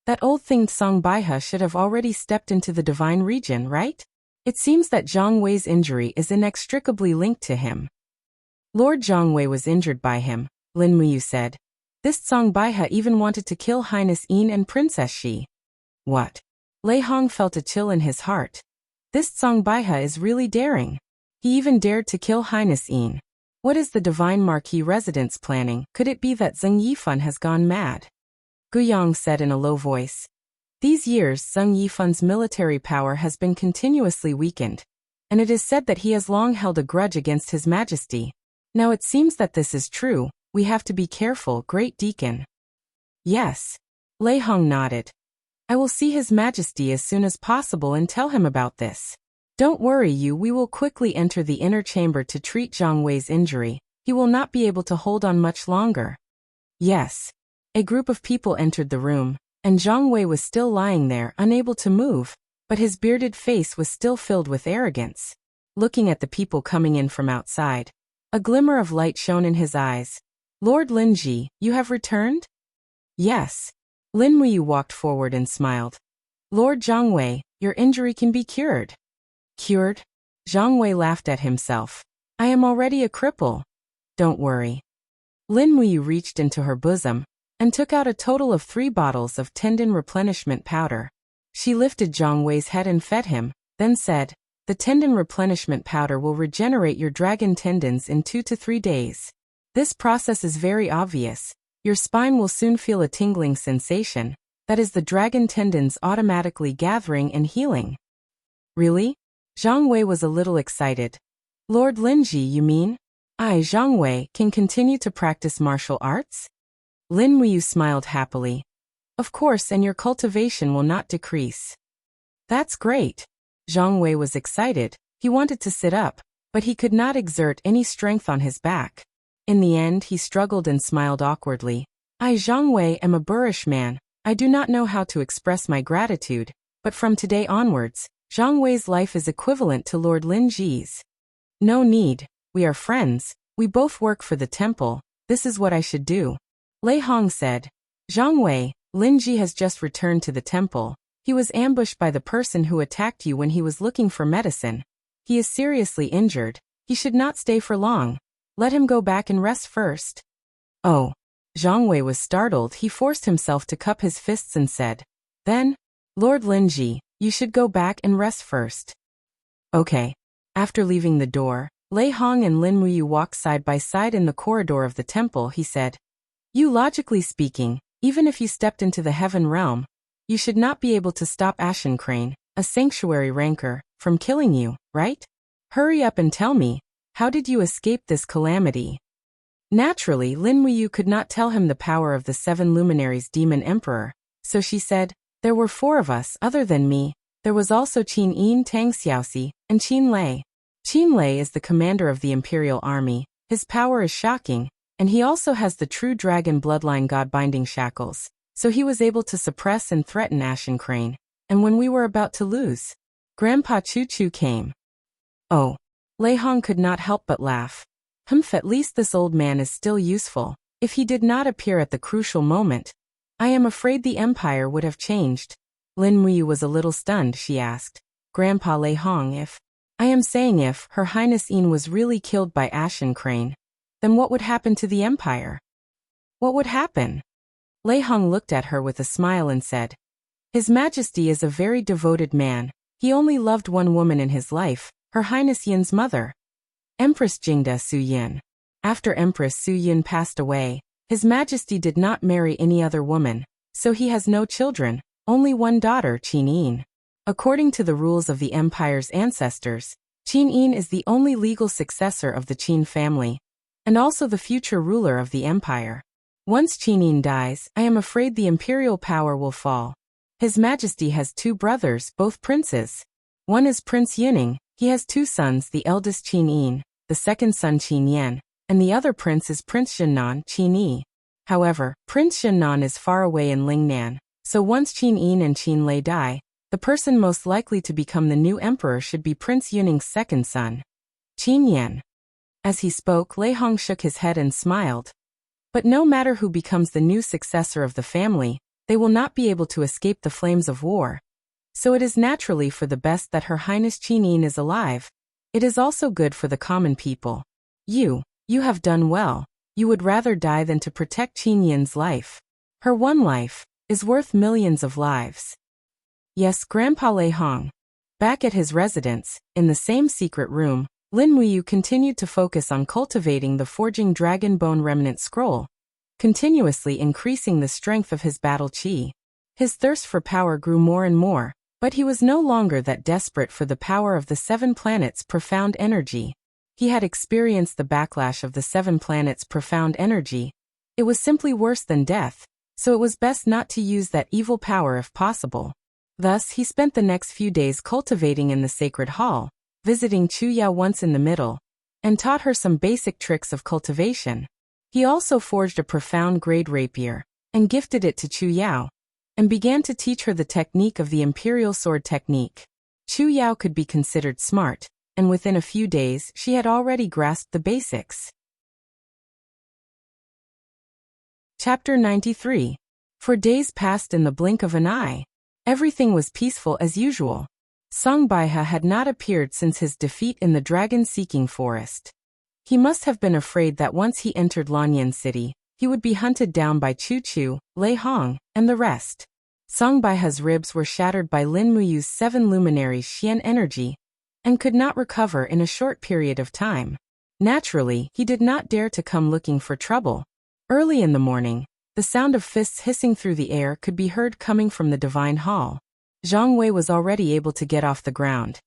That old thing Song Baihe should have already stepped into the divine region, right? It seems that Zhang Wei's injury is inextricably linked to him. Lord Zhang Wei was injured by him, Lin Muyu said. This Song Baihe even wanted to kill Highness Yin and Princess Shi. What? Lei Hong felt a chill in his heart. This Song Baihe is really daring. He even dared to kill Highness Yin. What is the divine marquis residence planning? Could it be that Zheng Yifan has gone mad? Yang said in a low voice. These years Zheng Yifan's military power has been continuously weakened, and it is said that he has long held a grudge against His Majesty. Now it seems that this is true. We have to be careful, Great Deacon. Yes. Lei Hong nodded. I will see His Majesty as soon as possible and tell him about this. Don't worry, we will quickly enter the inner chamber to treat Zhang Wei's injury. He will not be able to hold on much longer. Yes. A group of people entered the room, and Zhang Wei was still lying there, unable to move, but his bearded face was still filled with arrogance. Looking at the people coming in from outside, a glimmer of light shone in his eyes. Lord Linji, you have returned? Yes. Lin Muyu walked forward and smiled. Lord Zhang Wei, your injury can be cured. Cured? Zhang Wei laughed at himself. I am already a cripple. Don't worry. Lin Muyu reached into her bosom and took out a total of 3 bottles of tendon replenishment powder. She lifted Zhang Wei's head and fed him, then said, The tendon replenishment powder will regenerate your dragon tendons in 2 to 3 days. This process is very obvious. Your spine will soon feel a tingling sensation. That is the dragon tendons automatically gathering and healing. Really? Zhang Wei was a little excited. Lord Linji, you mean? I, Zhang Wei, can continue to practice martial arts? Lin Muyu smiled happily. Of course, and your cultivation will not decrease. That's great. Zhang Wei was excited. He wanted to sit up, but he could not exert any strength on his back. In the end, he struggled and smiled awkwardly. I, Zhang Wei, am a boorish man. I do not know how to express my gratitude, but from today onwards, Zhang Wei's life is equivalent to Lord Lin Ji's. No need. We are friends. We both work for the temple. This is what I should do. Lei Hong said. Zhang Wei, Lin Ji has just returned to the temple. He was ambushed by the person who attacked you when he was looking for medicine. He is seriously injured. He should not stay for long. Let him go back and rest first. Oh. Zhang Wei was startled. He forced himself to cup his fists and said. Then? Lord Linji, you should go back and rest first. Okay. After leaving the door, Lei Hong and Lin Muyu walked side by side in the corridor of the temple. He said, "You, logically speaking, even if you stepped into the heaven realm, you should not be able to stop Ashen Crane, a sanctuary rancor, from killing you, right? Hurry up and tell me, how did you escape this calamity?" Naturally, Lin Muyu could not tell him the power of the 7 luminaries demon emperor, so she said, "There were 4 of us other than me. There was also Qin Yin Tang Xiaoxi, and Qin Lei. Qin Lei is the commander of the imperial army. His power is shocking, and he also has the true dragon bloodline god-binding shackles, so he was able to suppress and threaten Ashen Crane. And when we were about to lose, Grandpa Chu Chu came." Oh. Lei Hong could not help but laugh. At least this old man is still useful. If he did not appear at the crucial moment, I am afraid the empire would have changed. Lin Muyu was a little stunned. She asked, "Grandpa Lei Hong, if Her Highness Yin was really killed by Ashen Crane, then what would happen to the empire?" "What would happen?" Lei Hong looked at her with a smile and said, "His Majesty is a very devoted man. He only loved one woman in his life, Her Highness Yin's mother, Empress Jingda Su Yin. After Empress Su Yin passed away, His Majesty did not marry any other woman, so he has no children, only one daughter, Qin Yin. According to the rules of the empire's ancestors, Qin Yin is the only legal successor of the Qin family, and also the future ruler of the empire. Once Qin Yin dies, I am afraid the imperial power will fall. His Majesty has 2 brothers, both princes. One is Prince Yining. He has 2 sons, the eldest Qin Yin, the second son Qin Yan, and the other prince is Prince Shennan, Qin Yi. However, Prince Shennan is far away in Lingnan, so once Qin Yin and Qin Lei die, the person most likely to become the new emperor should be Prince Yuning's second son, Qin Yan." As he spoke, Lei Hong shook his head and smiled. But no matter who becomes the new successor of the family, they will not be able to escape the flames of war. So it is naturally for the best that Her Highness Qin Yin is alive. It is also good for the common people. You have done well. You would rather die than to protect Qin Yin's life. Her one life is worth millions of lives. Yes, Grandpa Lei Hong. Back at his residence, in the same secret room, Lin Muyu continued to focus on cultivating the forging dragon bone remnant scroll, continuously increasing the strength of his battle chi. His thirst for power grew more and more, but he was no longer that desperate for the power of the 7 planets' profound energy. He had experienced the backlash of the 7 planets' profound energy. It was simply worse than death, so it was best not to use that evil power if possible. Thus, he spent the next few days cultivating in the sacred hall, visiting Chu Yao once in the middle, and taught her some basic tricks of cultivation. He also forged a profound grade rapier, and gifted it to Chu Yao, and began to teach her the technique of the imperial sword technique. Chu Yao could be considered smart, and within a few days she had already grasped the basics. Chapter 93. For days passed in the blink of an eye. Everything was peaceful as usual. Song Baihe had not appeared since his defeat in the dragon-seeking forest. He must have been afraid that once he entered Lanyan City, he would be hunted down by Chu Chu, Lei Hong, and the rest. Song Baihe's ribs were shattered by Lin Muyu's 7 luminaries' Xian energy, and could not recover in a short period of time. Naturally, he did not dare to come looking for trouble. Early in the morning, the sound of fists hissing through the air could be heard coming from the divine hall. Zhang Wei was already able to get off the ground,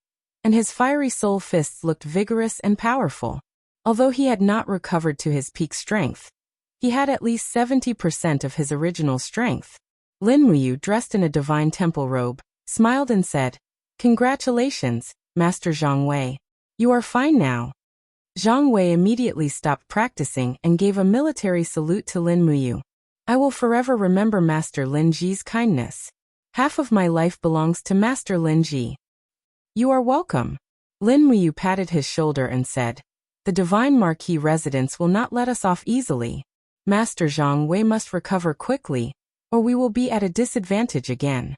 and his fiery soul fists looked vigorous and powerful. Although he had not recovered to his peak strength, he had at least 70% of his original strength. Lin Muyu, dressed in a divine temple robe, smiled and said, "Congratulations, Master Zhang Wei. You are fine now." Zhang Wei immediately stopped practicing and gave a military salute to Lin Muyu. "I will forever remember Master Lin Ji's kindness. Half of my life belongs to Master Lin Ji." "You are welcome." Lin Muyu patted his shoulder and said, "The Divine Marquis residence will not let us off easily. Master Zhang Wei must recover quickly, or we will be at a disadvantage again."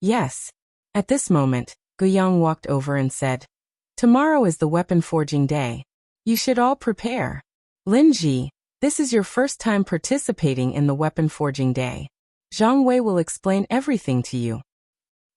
"Yes." At this moment, Guiyang walked over and said, "Tomorrow is the weapon forging day. You should all prepare. Lin Ji, this is your first time participating in the weapon forging day. Zhang Wei will explain everything to you."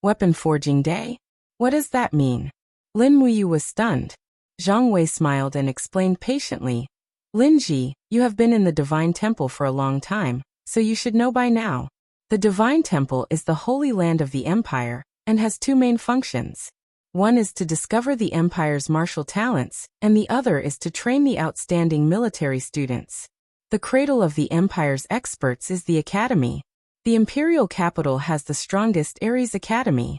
Weapon Forging Day? What does that mean? Lin Muyu was stunned. Zhang Wei smiled and explained patiently. Lin Ji, you have been in the Divine Temple for a long time, so you should know by now. The Divine Temple is the holy land of the Empire, and has two main functions. One is to discover the Empire's martial talents, and the other is to train the outstanding military students. The cradle of the Empire's experts is the Academy. The imperial capital has the strongest Ares Academy.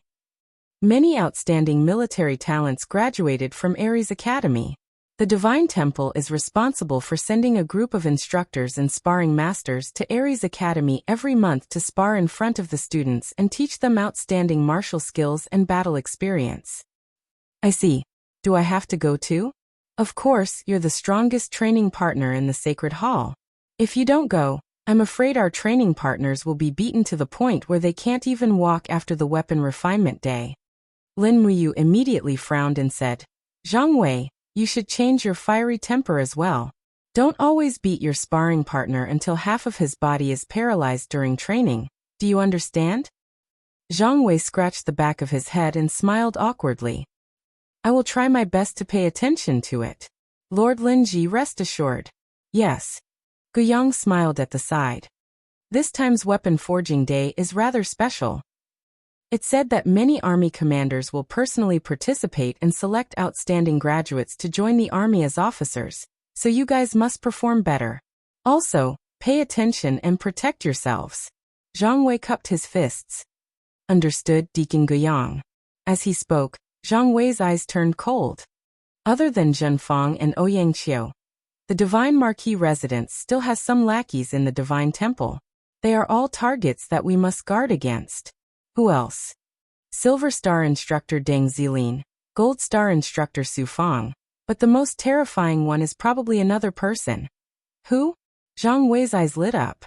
Many outstanding military talents graduated from Ares Academy. The Divine Temple is responsible for sending a group of instructors and sparring masters to Ares Academy every month to spar in front of the students and teach them outstanding martial skills and battle experience. I see. Do I have to go too? Of course, you're the strongest training partner in the Sacred Hall. If you don't go, I'm afraid our training partners will be beaten to the point where they can't even walk after the Weapon Refinement Day. Lin Muyu immediately frowned and said, Zhang Wei, you should change your fiery temper as well. Don't always beat your sparring partner until half of his body is paralyzed during training. Do you understand? Zhang Wei scratched the back of his head and smiled awkwardly. I will try my best to pay attention to it. Lord Linji, rest assured. Yes. Guyang smiled at the side. This time's Weapon Forging Day is rather special. It said that many army commanders will personally participate and select outstanding graduates to join the army as officers, so you guys must perform better. Also, pay attention and protect yourselves. Zhang Wei cupped his fists. Understood, Deacon Guyang. As he spoke, Zhang Wei's eyes turned cold. Other than Zhenfang and Ouyang Qiu, the Divine Marquis residence still has some lackeys in the Divine Temple. They are all targets that we must guard against. Who else? Silver Star Instructor Deng Zilin, Gold Star Instructor Su Fang, but the most terrifying one is probably another person. Who? Zhang Wei's eyes lit up.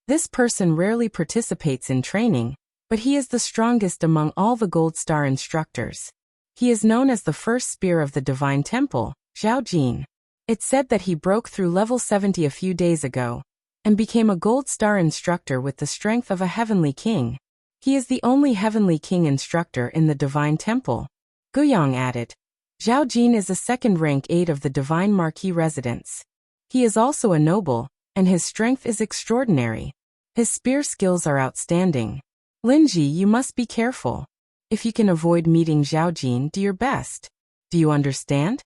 This person rarely participates in training, but he is the strongest among all the Gold Star instructors. He is known as the first spear of the Divine Temple, Zhao Jin. It's said that he broke through level 70 a few days ago, and became a Gold Star instructor with the strength of a Heavenly King. He is the only Heavenly King instructor in the Divine Temple. Guyang added. Zhao Jin is a second-rank aide of the Divine Marquis residence. He is also a noble, and his strength is extraordinary. His spear skills are outstanding. Linji, you must be careful. If you can avoid meeting Zhao Jin, do your best. Do you understand?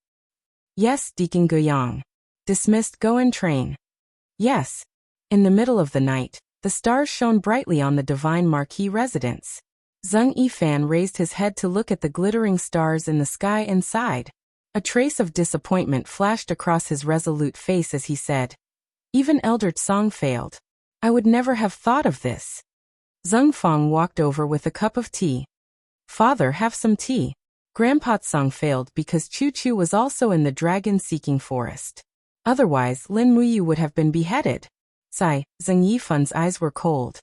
Yes, Deacon Guyang. Dismissed, go and train. Yes. In the middle of the night, the stars shone brightly on the Divine Marquis residence. Zheng Yifan raised his head to look at the glittering stars in the sky and sighed. A trace of disappointment flashed across his resolute face as he said, Even Elder Song failed. I would never have thought of this. Zheng Fang walked over with a cup of tea. Father, have some tea. Grandpa Tsang failed because Chu Chu was also in the dragon-seeking forest. Otherwise, Lin Muyu would have been beheaded. Sigh, Zheng Yifan's eyes were cold.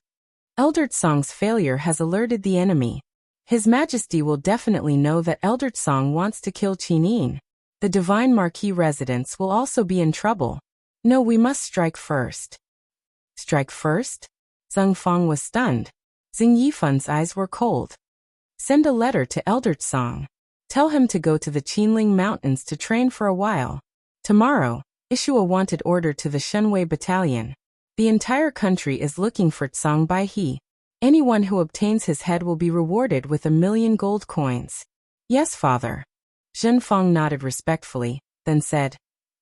Elder Tsang's failure has alerted the enemy. His Majesty will definitely know that Elder Tsang wants to kill Qinin. The Divine Marquis residence will also be in trouble. No, we must strike first. Strike first? Zheng Fang was stunned. Zheng Yifan's eyes were cold. Send a letter to Elder Tsang. Tell him to go to the Qinling Mountains to train for a while. Tomorrow, issue a wanted order to the Shenwei Battalion. The entire country is looking for Tsang Baihe. Anyone who obtains his head will be rewarded with 1,000,000 gold coins. Yes, father. Zhenfang nodded respectfully, then said,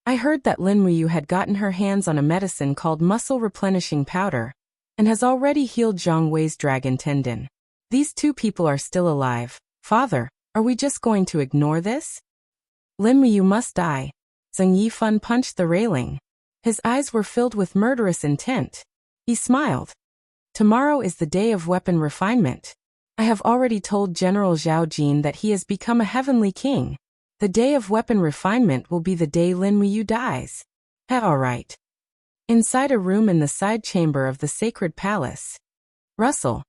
I heard that Lin Muyu had gotten her hands on a medicine called muscle replenishing powder, and has already healed Zhang Wei's dragon tendon. These two people are still alive. Father, are we just going to ignore this? Lin Muyu must die. Zheng Yifan punched the railing. His eyes were filled with murderous intent. He smiled. Tomorrow is the day of weapon refinement. I have already told General Zhao Jin that he has become a heavenly king. The day of weapon refinement will be the day Lin Muyu dies. All right. Inside a room in the side chamber of the sacred palace. Rustle.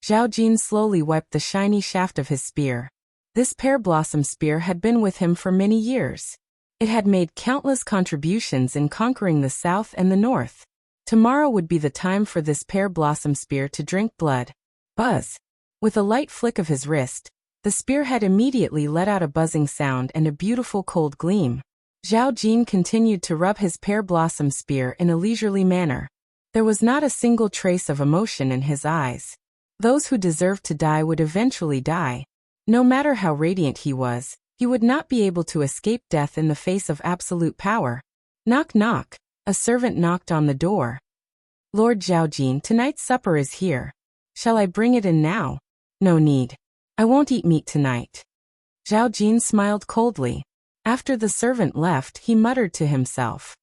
Zhao Jin slowly wiped the shiny shaft of his spear. This pear blossom spear had been with him for many years. It had made countless contributions in conquering the south and the north. Tomorrow would be the time for this pear blossom spear to drink blood. Buzz. With a light flick of his wrist, the spearhead immediately let out a buzzing sound and a beautiful cold gleam. Zhao Jin continued to rub his pear blossom spear in a leisurely manner. There was not a single trace of emotion in his eyes. Those who deserved to die would eventually die. No matter how radiant he would not be able to escape death in the face of absolute power. Knock knock. A servant knocked on the door. Lord Zhaojin, tonight's supper is here. Shall I bring it in now? No need. I won't eat meat tonight. Zhaojin smiled coldly. After the servant left, he muttered to himself.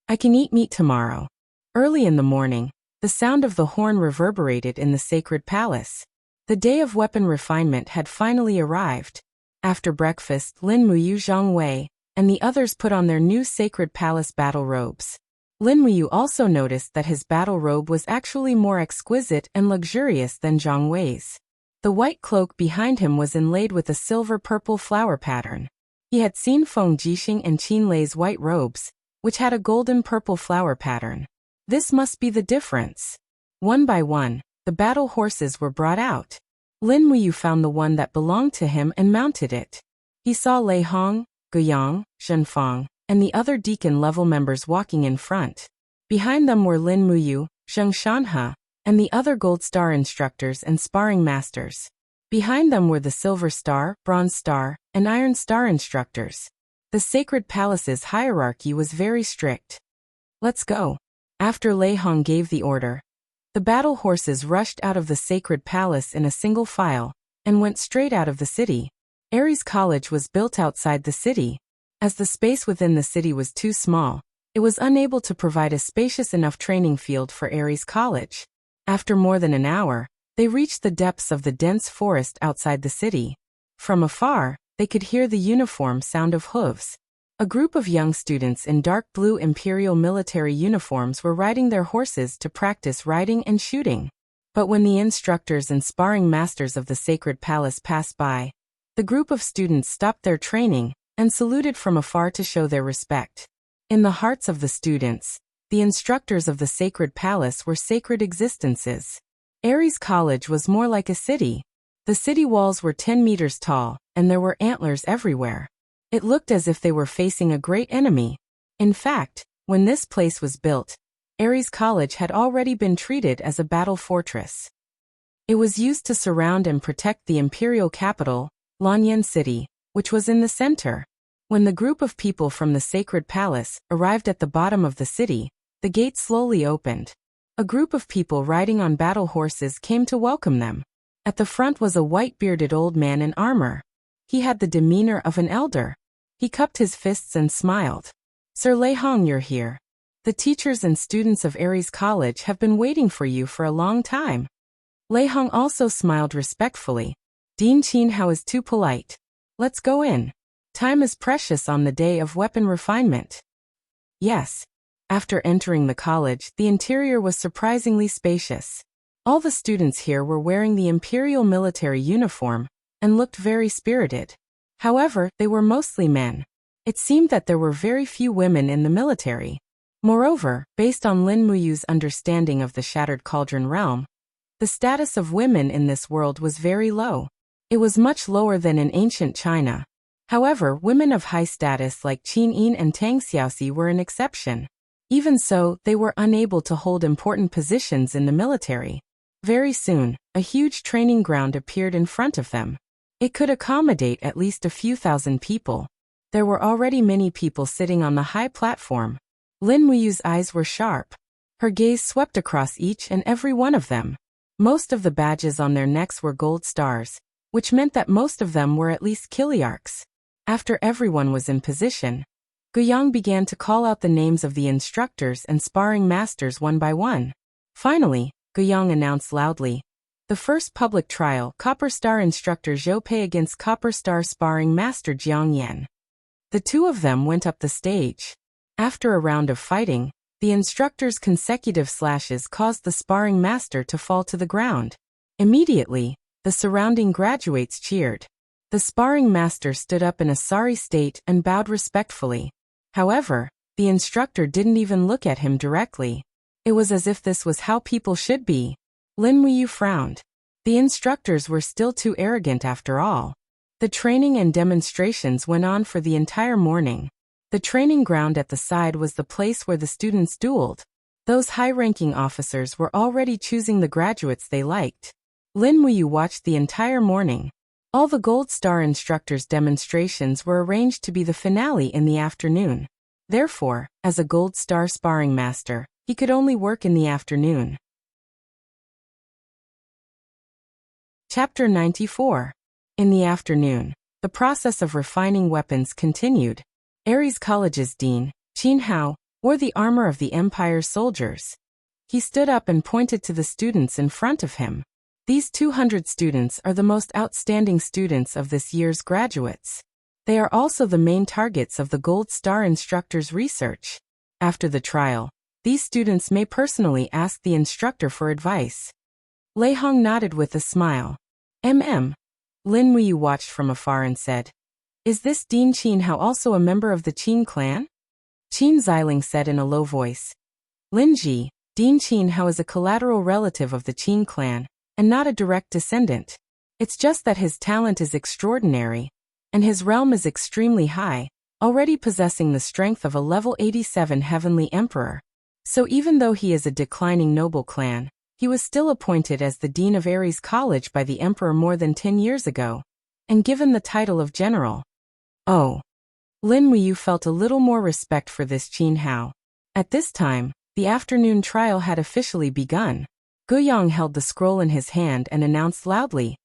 I can eat meat tomorrow. Early in the morning, the sound of the horn reverberated in the sacred palace. The day of weapon refinement had finally arrived. After breakfast, Lin Muyu, Zhang Wei, and the others put on their new sacred palace battle robes. Lin Muyu also noticed that his battle robe was actually more exquisite and luxurious than Zhang Wei's. The white cloak behind him was inlaid with a silver-purple flower pattern. He had seen Feng Jixing and Qin Lei's white robes, which had a golden-purple flower pattern. This must be the difference. One by one, the battle horses were brought out. Lin Muyu found the one that belonged to him and mounted it. He saw Lei Hong, Guiyang, Zhenfang, and the other deacon-level members walking in front. Behind them were Lin Muyu, Zheng Shanhe, and the other Gold Star instructors and sparring masters. Behind them were the Silver Star, Bronze Star, and Iron Star instructors. The Sacred Palace's hierarchy was very strict. Let's go. After Lei Hong gave the order, the battle horses rushed out of the Sacred Palace in a single file, and went straight out of the city. Ares College was built outside the city. As the space within the city was too small, it was unable to provide a spacious enough training field for Ares College. After more than an hour, they reached the depths of the dense forest outside the city. From afar, they could hear the uniform sound of hooves. A group of young students in dark blue imperial military uniforms were riding their horses to practice riding and shooting. But when the instructors and sparring masters of the Sacred Palace passed by, the group of students stopped their training and saluted from afar to show their respect. In the hearts of the students, the instructors of the Sacred Palace were sacred existences. Ares College was more like a city. The city walls were 10 meters tall, and there were antlers everywhere. It looked as if they were facing a great enemy. In fact, when this place was built, Ares College had already been treated as a battle fortress. It was used to surround and protect the imperial capital, Lanyan City, which was in the center. When the group of people from the Sacred Palace arrived at the bottom of the city, the gate slowly opened. A group of people riding on battle horses came to welcome them. At the front was a white-bearded old man in armor. He had the demeanor of an elder. He cupped his fists and smiled. Sir Lei Hong, you're here. The teachers and students of Ares College have been waiting for you for a long time. Lei Hong also smiled respectfully. Dean Qin Hao is too polite. Let's go in. Time is precious on the day of weapon refinement. Yes. After entering the college, the interior was surprisingly spacious. All the students here were wearing the imperial military uniform and looked very spirited. However, they were mostly men. It seemed that there were very few women in the military. Moreover, based on Lin Muyu's understanding of the Shattered Cauldron realm, the status of women in this world was very low. It was much lower than in ancient China. However, women of high status like Qin Yin and Tang Xiaoxi were an exception. Even so, they were unable to hold important positions in the military. Very soon, a huge training ground appeared in front of them. It could accommodate at least a few thousand people. There were already many people sitting on the high platform. Lin Muyu's eyes were sharp. Her gaze swept across each and every one of them. Most of the badges on their necks were gold stars, which meant that most of them were at least Kiliarchs. After everyone was in position, Guiyang began to call out the names of the instructors and sparring masters one by one. Finally, Guiyang announced loudly, the first public trial, Copper Star instructor Zhou Pei against Copper Star sparring master Jiang Yan. The two of them went up the stage. After a round of fighting, the instructor's consecutive slashes caused the sparring master to fall to the ground. Immediately, the surrounding graduates cheered. The sparring master stood up in a sorry state and bowed respectfully. However, the instructor didn't even look at him directly. It was as if this was how people should be. Lin Muyu frowned. The instructors were still too arrogant after all. The training and demonstrations went on for the entire morning. The training ground at the side was the place where the students dueled. Those high-ranking officers were already choosing the graduates they liked. Lin Muyu watched the entire morning. All the Gold Star instructors' demonstrations were arranged to be the finale in the afternoon. Therefore, as a Gold Star sparring master, he could only work in the afternoon. Chapter 94. In the afternoon, the process of refining weapons continued. Ares College's dean, Qin Hao, wore the armor of the Empire's soldiers. He stood up and pointed to the students in front of him. These 200 students are the most outstanding students of this year's graduates. They are also the main targets of the Gold Star instructor's research. After the trial, these students may personally ask the instructor for advice. Lei Hong nodded with a smile. Lin Muyu watched from afar and said, "Is this Dean Qin Hao also a member of the Qin clan?" Qin Xiling said in a low voice. Lin Ji, Dean Qin Hao is a collateral relative of the Qin clan, and not a direct descendant. It's just that his talent is extraordinary, and his realm is extremely high, already possessing the strength of a level 87 heavenly emperor. So even though he is a declining noble clan, he was still appointed as the dean of Ares College by the emperor more than 10 years ago, and given the title of general. Oh. Lin Muyu felt a little more respect for this Qin Hao. At this time, the afternoon trial had officially begun. Guiyang held the scroll in his hand and announced loudly,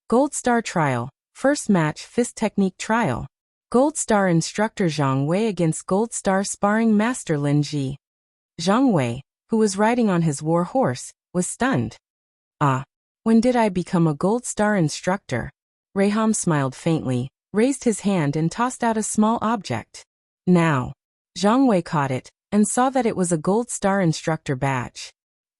"Gold Star Trial, first match Fist Technique Trial. Gold Star Instructor Zhang Wei against Gold Star Sparring Master Lin Ji." Zhang Wei, who was riding on his war horse, was stunned. "Ah, when did I become a Gold Star instructor?" Reiham smiled faintly, raised his hand and tossed out a small object. Now. Zhang Wei caught it, and saw that it was a Gold Star instructor badge.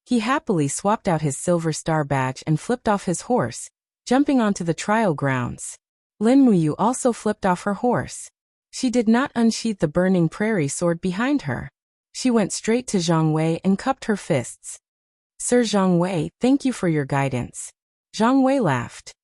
He happily swapped out his Silver Star badge and flipped off his horse, jumping onto the trial grounds. Lin Muyu also flipped off her horse. She did not unsheath the burning prairie sword behind her. She went straight to Zhang Wei and cupped her fists. "Sir Zhang Wei, thank you for your guidance." Zhang Wei laughed.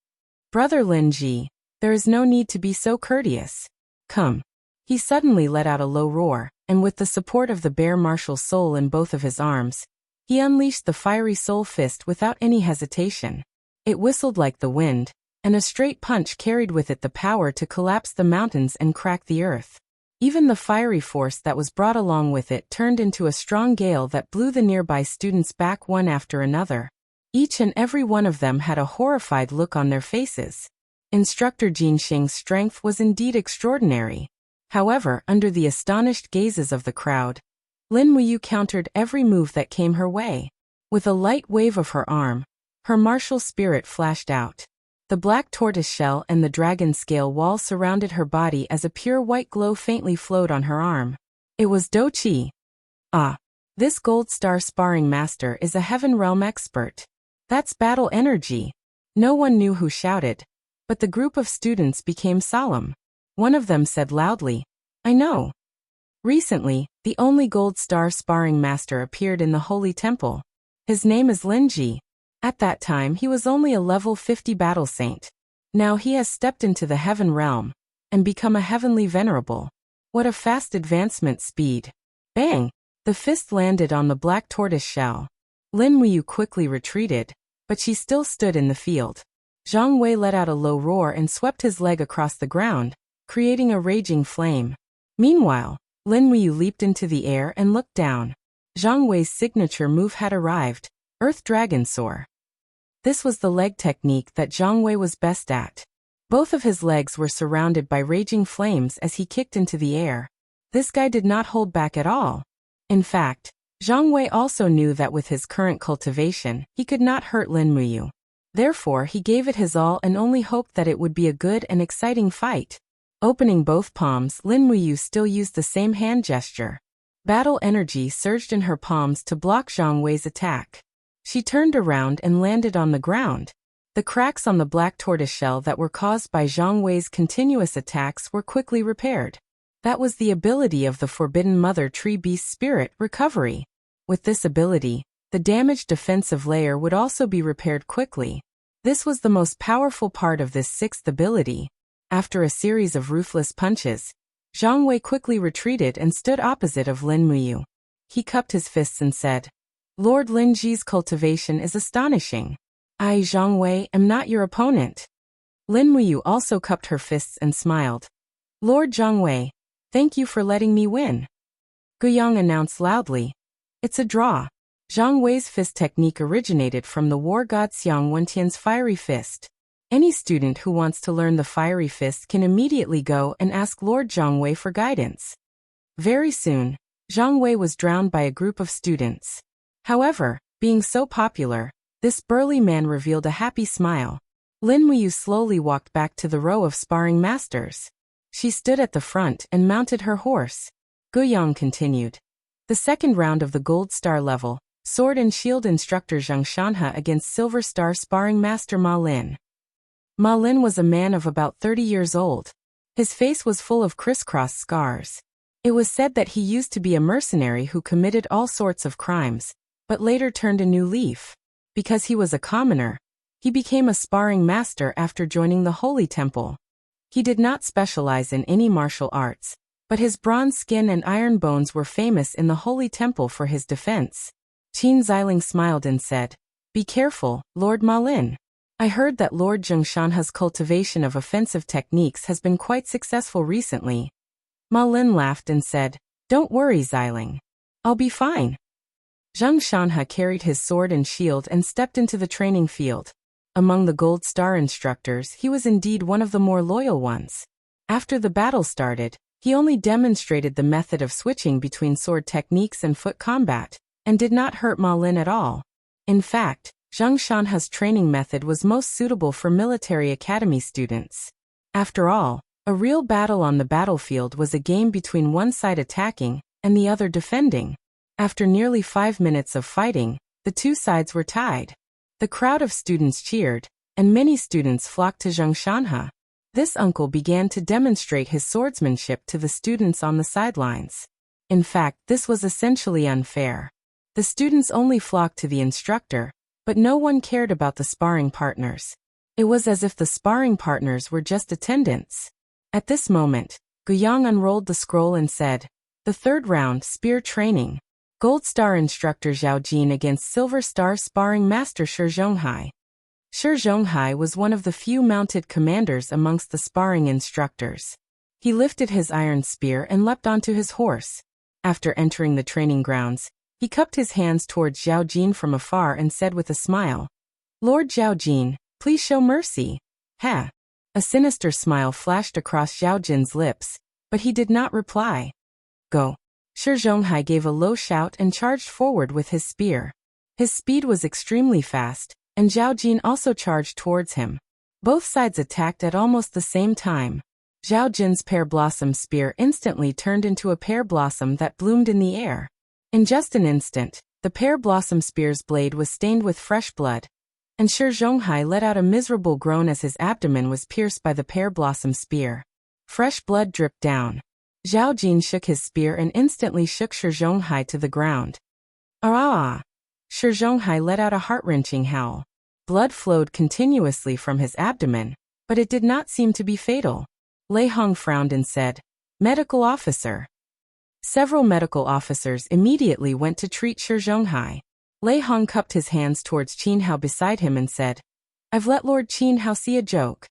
"Brother Lin Ji, there is no need to be so courteous. Come." He suddenly let out a low roar, and with the support of the bear martial soul in both of his arms, he unleashed the fiery soul fist without any hesitation. It whistled like the wind, and a straight punch carried with it the power to collapse the mountains and crack the earth. Even the fiery force that was brought along with it turned into a strong gale that blew the nearby students back one after another. Each and every one of them had a horrified look on their faces. Instructor Jin Xing's strength was indeed extraordinary. However, under the astonished gazes of the crowd, Lin Muyu countered every move that came her way. With a light wave of her arm, her martial spirit flashed out. The black tortoise shell and the dragon scale wall surrounded her body as a pure white glow faintly flowed on her arm. It was Do Qi. Ah, this Gold Star sparring master is a Heaven Realm expert. That's battle energy. No one knew who shouted, but the group of students became solemn. One of them said loudly, "I know." Recently, the only Gold Star sparring master appeared in the Holy Temple. His name is Lin Ji. At that time he was only a level 50 battle saint. Now he has stepped into the Heaven Realm, and become a heavenly venerable. What a fast advancement speed. Bang! The fist landed on the black tortoise shell. Lin Muyu quickly retreated, but she still stood in the field. Zhang Wei let out a low roar and swept his leg across the ground, creating a raging flame. Meanwhile, Lin Muyu leaped into the air and looked down. Zhang Wei's signature move had arrived, Earth Dragon Soar. This was the leg technique that Zhang Wei was best at. Both of his legs were surrounded by raging flames as he kicked into the air. This guy did not hold back at all. In fact, Zhang Wei also knew that with his current cultivation, he could not hurt Lin Muyu. Therefore, he gave it his all and only hoped that it would be a good and exciting fight. Opening both palms, Lin Muyu still used the same hand gesture. Battle energy surged in her palms to block Zhang Wei's attack. She turned around and landed on the ground. The cracks on the black tortoiseshell that were caused by Zhang Wei's continuous attacks were quickly repaired. That was the ability of the Forbidden Mother Tree Beast Spirit, Recovery. With this ability, the damaged defensive layer would also be repaired quickly. This was the most powerful part of this sixth ability. After a series of ruthless punches, Zhang Wei quickly retreated and stood opposite of Lin Muyu. He cupped his fists and said, "Lord Lin Ji's cultivation is astonishing. I, Zhang Wei, am not your opponent." Lin Muyu also cupped her fists and smiled. "Lord Zhang Wei, thank you for letting me win." Guiyang announced loudly, "It's a draw." Zhang Wei's fist technique originated from the war god Xiang Wentian's fiery fist. Any student who wants to learn the fiery fist can immediately go and ask Lord Zhang Wei for guidance. Very soon, Zhang Wei was drowned by a group of students. However, being so popular, this burly man revealed a happy smile. Lin Muyu slowly walked back to the row of sparring masters. She stood at the front and mounted her horse. Guiyang continued. The second round of the Gold Star level, Sword and Shield instructor Zhang Shanhe against Silver Star sparring master Ma Lin. Ma Lin was a man of about 30 years old. His face was full of crisscross scars. It was said that he used to be a mercenary who committed all sorts of crimes, but later turned a new leaf. Because he was a commoner, he became a sparring master after joining the Holy Temple. He did not specialize in any martial arts, but his bronze skin and iron bones were famous in the Holy Temple for his defense. Qin Xiling smiled and said, "Be careful, Lord Ma Lin. I heard that Lord Zhang Shanhe's cultivation of offensive techniques has been quite successful recently." Ma Lin laughed and said, "Don't worry, Xiling. I'll be fine." Zhang Shanhe carried his sword and shield and stepped into the training field. Among the Gold Star instructors, he was indeed one of the more loyal ones. After the battle started, he only demonstrated the method of switching between sword techniques and foot combat, and did not hurt Ma Lin at all. In fact, Zhang Shanhe's training method was most suitable for military academy students. After all, a real battle on the battlefield was a game between one side attacking and the other defending. After nearly 5 minutes of fighting, the two sides were tied. The crowd of students cheered, and many students flocked to Zhang Shanhe. This uncle began to demonstrate his swordsmanship to the students on the sidelines. In fact, this was essentially unfair. The students only flocked to the instructor, but no one cared about the sparring partners. It was as if the sparring partners were just attendants. At this moment, Guiyang unrolled the scroll and said, "The third round, spear training. Gold Star instructor Zhao Jin against Silver Star sparring master Shi Zhonghai." Shi Zhonghai was one of the few mounted commanders amongst the sparring instructors. He lifted his iron spear and leapt onto his horse. After entering the training grounds, he cupped his hands towards Zhao Jin from afar and said with a smile, "Lord Zhao Jin, please show mercy." "Heh." A sinister smile flashed across Zhao Jin's lips, but he did not reply. "Go." Shi Zhonghai gave a low shout and charged forward with his spear. His speed was extremely fast, and Zhao Jin also charged towards him. Both sides attacked at almost the same time. Zhao Jin's pear blossom spear instantly turned into a pear blossom that bloomed in the air. In just an instant, the pear blossom spear's blade was stained with fresh blood, and Shi Zhonghai let out a miserable groan as his abdomen was pierced by the pear blossom spear. Fresh blood dripped down. Zhao Jin shook his spear and instantly shook Shi Zhonghai to the ground. "Ah!" Shi Zhonghai let out a heart-wrenching howl. Blood flowed continuously from his abdomen, but it did not seem to be fatal. Lei Hong frowned and said, "Medical officer." Several medical officers immediately went to treat Shi Zhonghai. Lei Hong cupped his hands towards Qin Hao beside him and said, "I've let Lord Qin Hao see a joke."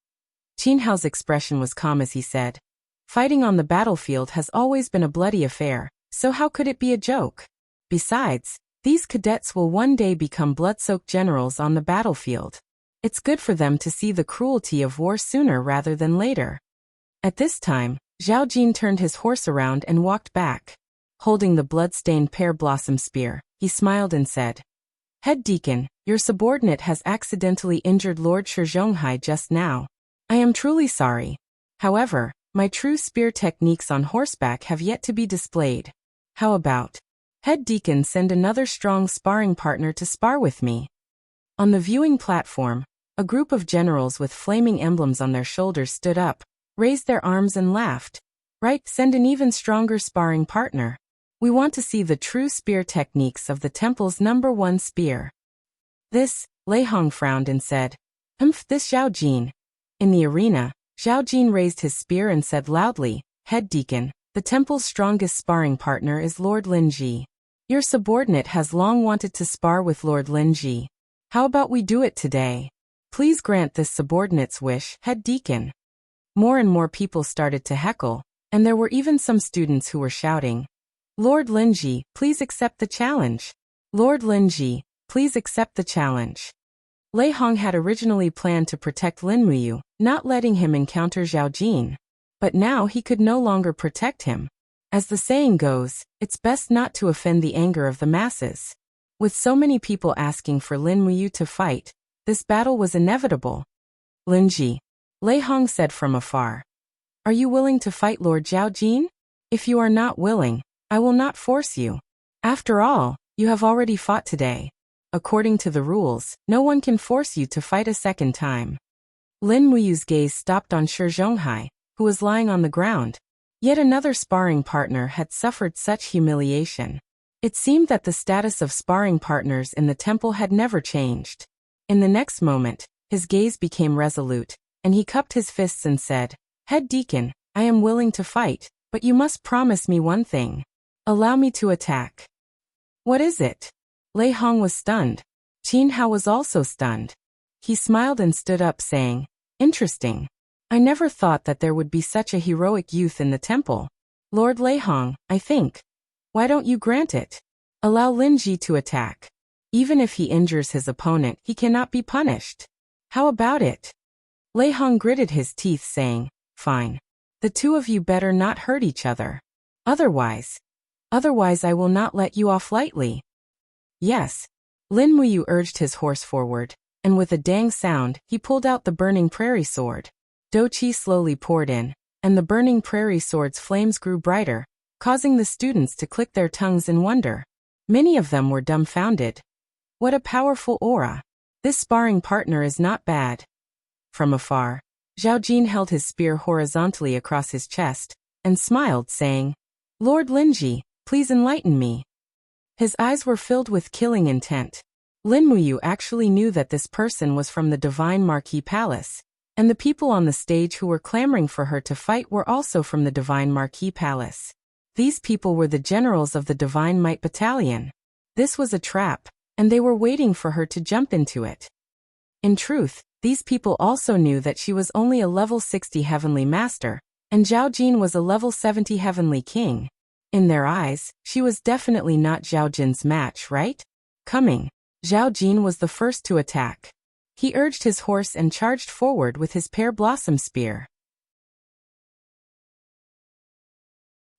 Qin Hao's expression was calm as he said, "Fighting on the battlefield has always been a bloody affair, so how could it be a joke? Besides, these cadets will one day become blood-soaked generals on the battlefield. It's good for them to see the cruelty of war sooner rather than later." At this time, Zhao Jin turned his horse around and walked back. Holding the blood-stained pear blossom spear, he smiled and said, "Head Deacon, your subordinate has accidentally injured Lord Shi Zhonghai just now. I am truly sorry. However, my true spear techniques on horseback have yet to be displayed. How about Head Deacon send another strong sparring partner to spar with me?" On the viewing platform, a group of generals with flaming emblems on their shoulders stood up, raised their arms and laughed. "Right, send an even stronger sparring partner. We want to see the true spear techniques of the temple's #1 spear." This, Lei Hong frowned and said, This Zhao Jin. In the arena, Zhao Jin raised his spear and said loudly, Head Deacon, the temple's strongest sparring partner is Lord Lin Ji. Your subordinate has long wanted to spar with Lord Lin Ji. How about we do it today? Please grant this subordinate's wish, Head Deacon. More and more people started to heckle, and there were even some students who were shouting, Lord Lin Ji, please accept the challenge. Lord Lin Ji, please accept the challenge. Lei Hong had originally planned to protect Lin Muyu, not letting him encounter Zhao Jin. But now he could no longer protect him. As the saying goes, it's best not to offend the anger of the masses. With so many people asking for Lin Muyu to fight, this battle was inevitable. Lin Ji, Lei Hong said from afar. Are you willing to fight Lord Zhao Jin? If you are not willing, I will not force you. After all, you have already fought today. According to the rules, no one can force you to fight a second time. Lin Muyu's gaze stopped on Shi Zhonghai, who was lying on the ground. Yet another sparring partner had suffered such humiliation. It seemed that the status of sparring partners in the temple had never changed. In the next moment, his gaze became resolute, and he cupped his fists and said, Head Deacon, I am willing to fight, but you must promise me one thing. Allow me to attack. What is it? Lei Hong was stunned. Qin Hao was also stunned. He smiled and stood up saying, Interesting. I never thought that there would be such a heroic youth in the temple. Lord Lei Hong, I think. Why don't you grant it? Allow Lin Ji to attack. Even if he injures his opponent, he cannot be punished. How about it? Lei Hong gritted his teeth saying, Fine. The two of you better not hurt each other. Otherwise I will not let you off lightly. Yes. Lin Muyu urged his horse forward, and with a dang sound, he pulled out the burning prairie sword. Doqi slowly poured in, and the burning prairie sword's flames grew brighter, causing the students to click their tongues in wonder. Many of them were dumbfounded. What a powerful aura. This sparring partner is not bad. From afar, Zhao Jin held his spear horizontally across his chest, and smiled, saying, Lord Lin Ji, please enlighten me. His eyes were filled with killing intent. Lin Muyu actually knew that this person was from the Divine Marquis Palace, and the people on the stage who were clamoring for her to fight were also from the Divine Marquis Palace. These people were the generals of the Divine Might Battalion. This was a trap, and they were waiting for her to jump into it. In truth, these people also knew that she was only a level 60 Heavenly Master, and Zhao Jin was a level 70 Heavenly King. In their eyes, she was definitely not Zhao Jin's match, right? Coming, Zhao Jin was the first to attack. He urged his horse and charged forward with his pear blossom spear.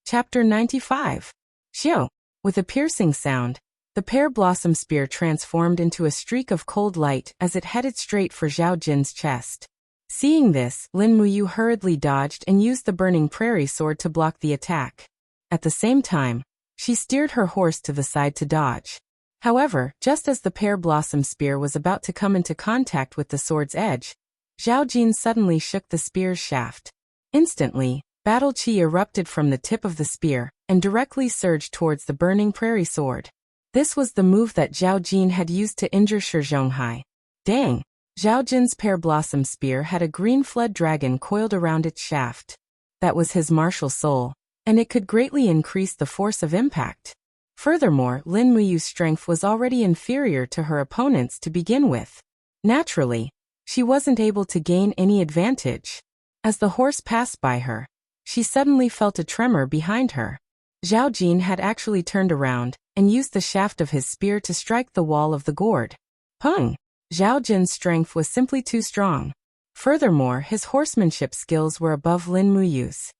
Chapter 95. Xiu. With a piercing sound, the pear blossom spear transformed into a streak of cold light as it headed straight for Zhao Jin's chest. Seeing this, Lin Muyu hurriedly dodged and used the burning prairie sword to block the attack. At the same time, she steered her horse to the side to dodge. However, just as the pear blossom spear was about to come into contact with the sword's edge, Zhao Jin suddenly shook the spear's shaft. Instantly, battle chi erupted from the tip of the spear and directly surged towards the burning prairie sword. This was the move that Zhao Jin had used to injure Shi Zhonghai. Dang! Zhao Jin's pear blossom spear had a green flood dragon coiled around its shaft. That was his martial soul, and it could greatly increase the force of impact. Furthermore, Lin Muyu's strength was already inferior to her opponent's to begin with. Naturally, she wasn't able to gain any advantage. As the horse passed by her, she suddenly felt a tremor behind her. Zhao Jin had actually turned around and used the shaft of his spear to strike the wall of the gourd. Pung! Zhao Jin's strength was simply too strong. Furthermore, his horsemanship skills were above Lin Muyu's.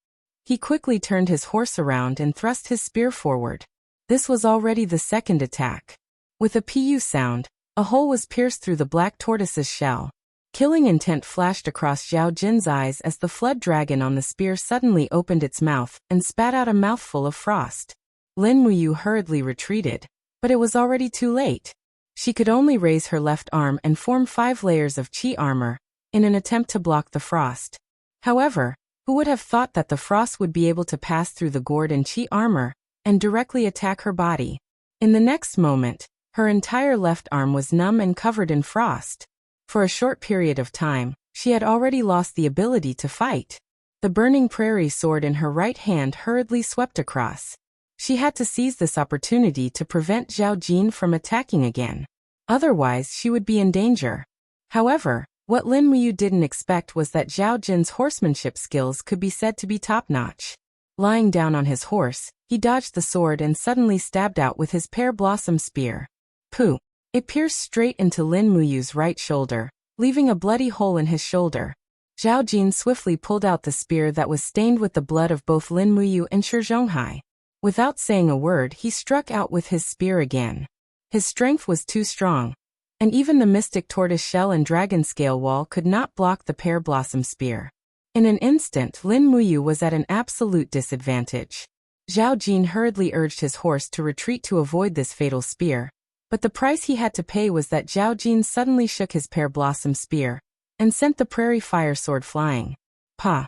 He quickly turned his horse around and thrust his spear forward. This was already the second attack. With a pu sound, a hole was pierced through the black tortoise's shell. Killing intent flashed across Zhao Jin's eyes as the flood dragon on the spear suddenly opened its mouth and spat out a mouthful of frost. Lin Muyu hurriedly retreated, but it was already too late. She could only raise her left arm and form 5 layers of chi armor in an attempt to block the frost. However, who would have thought that the frost would be able to pass through the gourd and chi armor and directly attack her body? In the next moment, her entire left arm was numb and covered in frost. For a short period of time, she had already lost the ability to fight. The burning prairie sword in her right hand hurriedly swept across. She had to seize this opportunity to prevent Zhao Jin from attacking again. Otherwise, she would be in danger. However, what Lin Muyu didn't expect was that Zhao Jin's horsemanship skills could be said to be top-notch. Lying down on his horse, he dodged the sword and suddenly stabbed out with his pear blossom spear. Pooh! It pierced straight into Lin Muyu's right shoulder, leaving a bloody hole in his shoulder. Zhao Jin swiftly pulled out the spear that was stained with the blood of both Lin Muyu and Shi Zhonghai. Without saying a word, he struck out with his spear again. His strength was too strong, and even the mystic tortoise shell and dragon scale wall could not block the pear blossom spear. In an instant, Lin Muyu was at an absolute disadvantage. Zhao Jin hurriedly urged his horse to retreat to avoid this fatal spear, but the price he had to pay was that Zhao Jin suddenly shook his pear blossom spear and sent the prairie fire sword flying. Pa!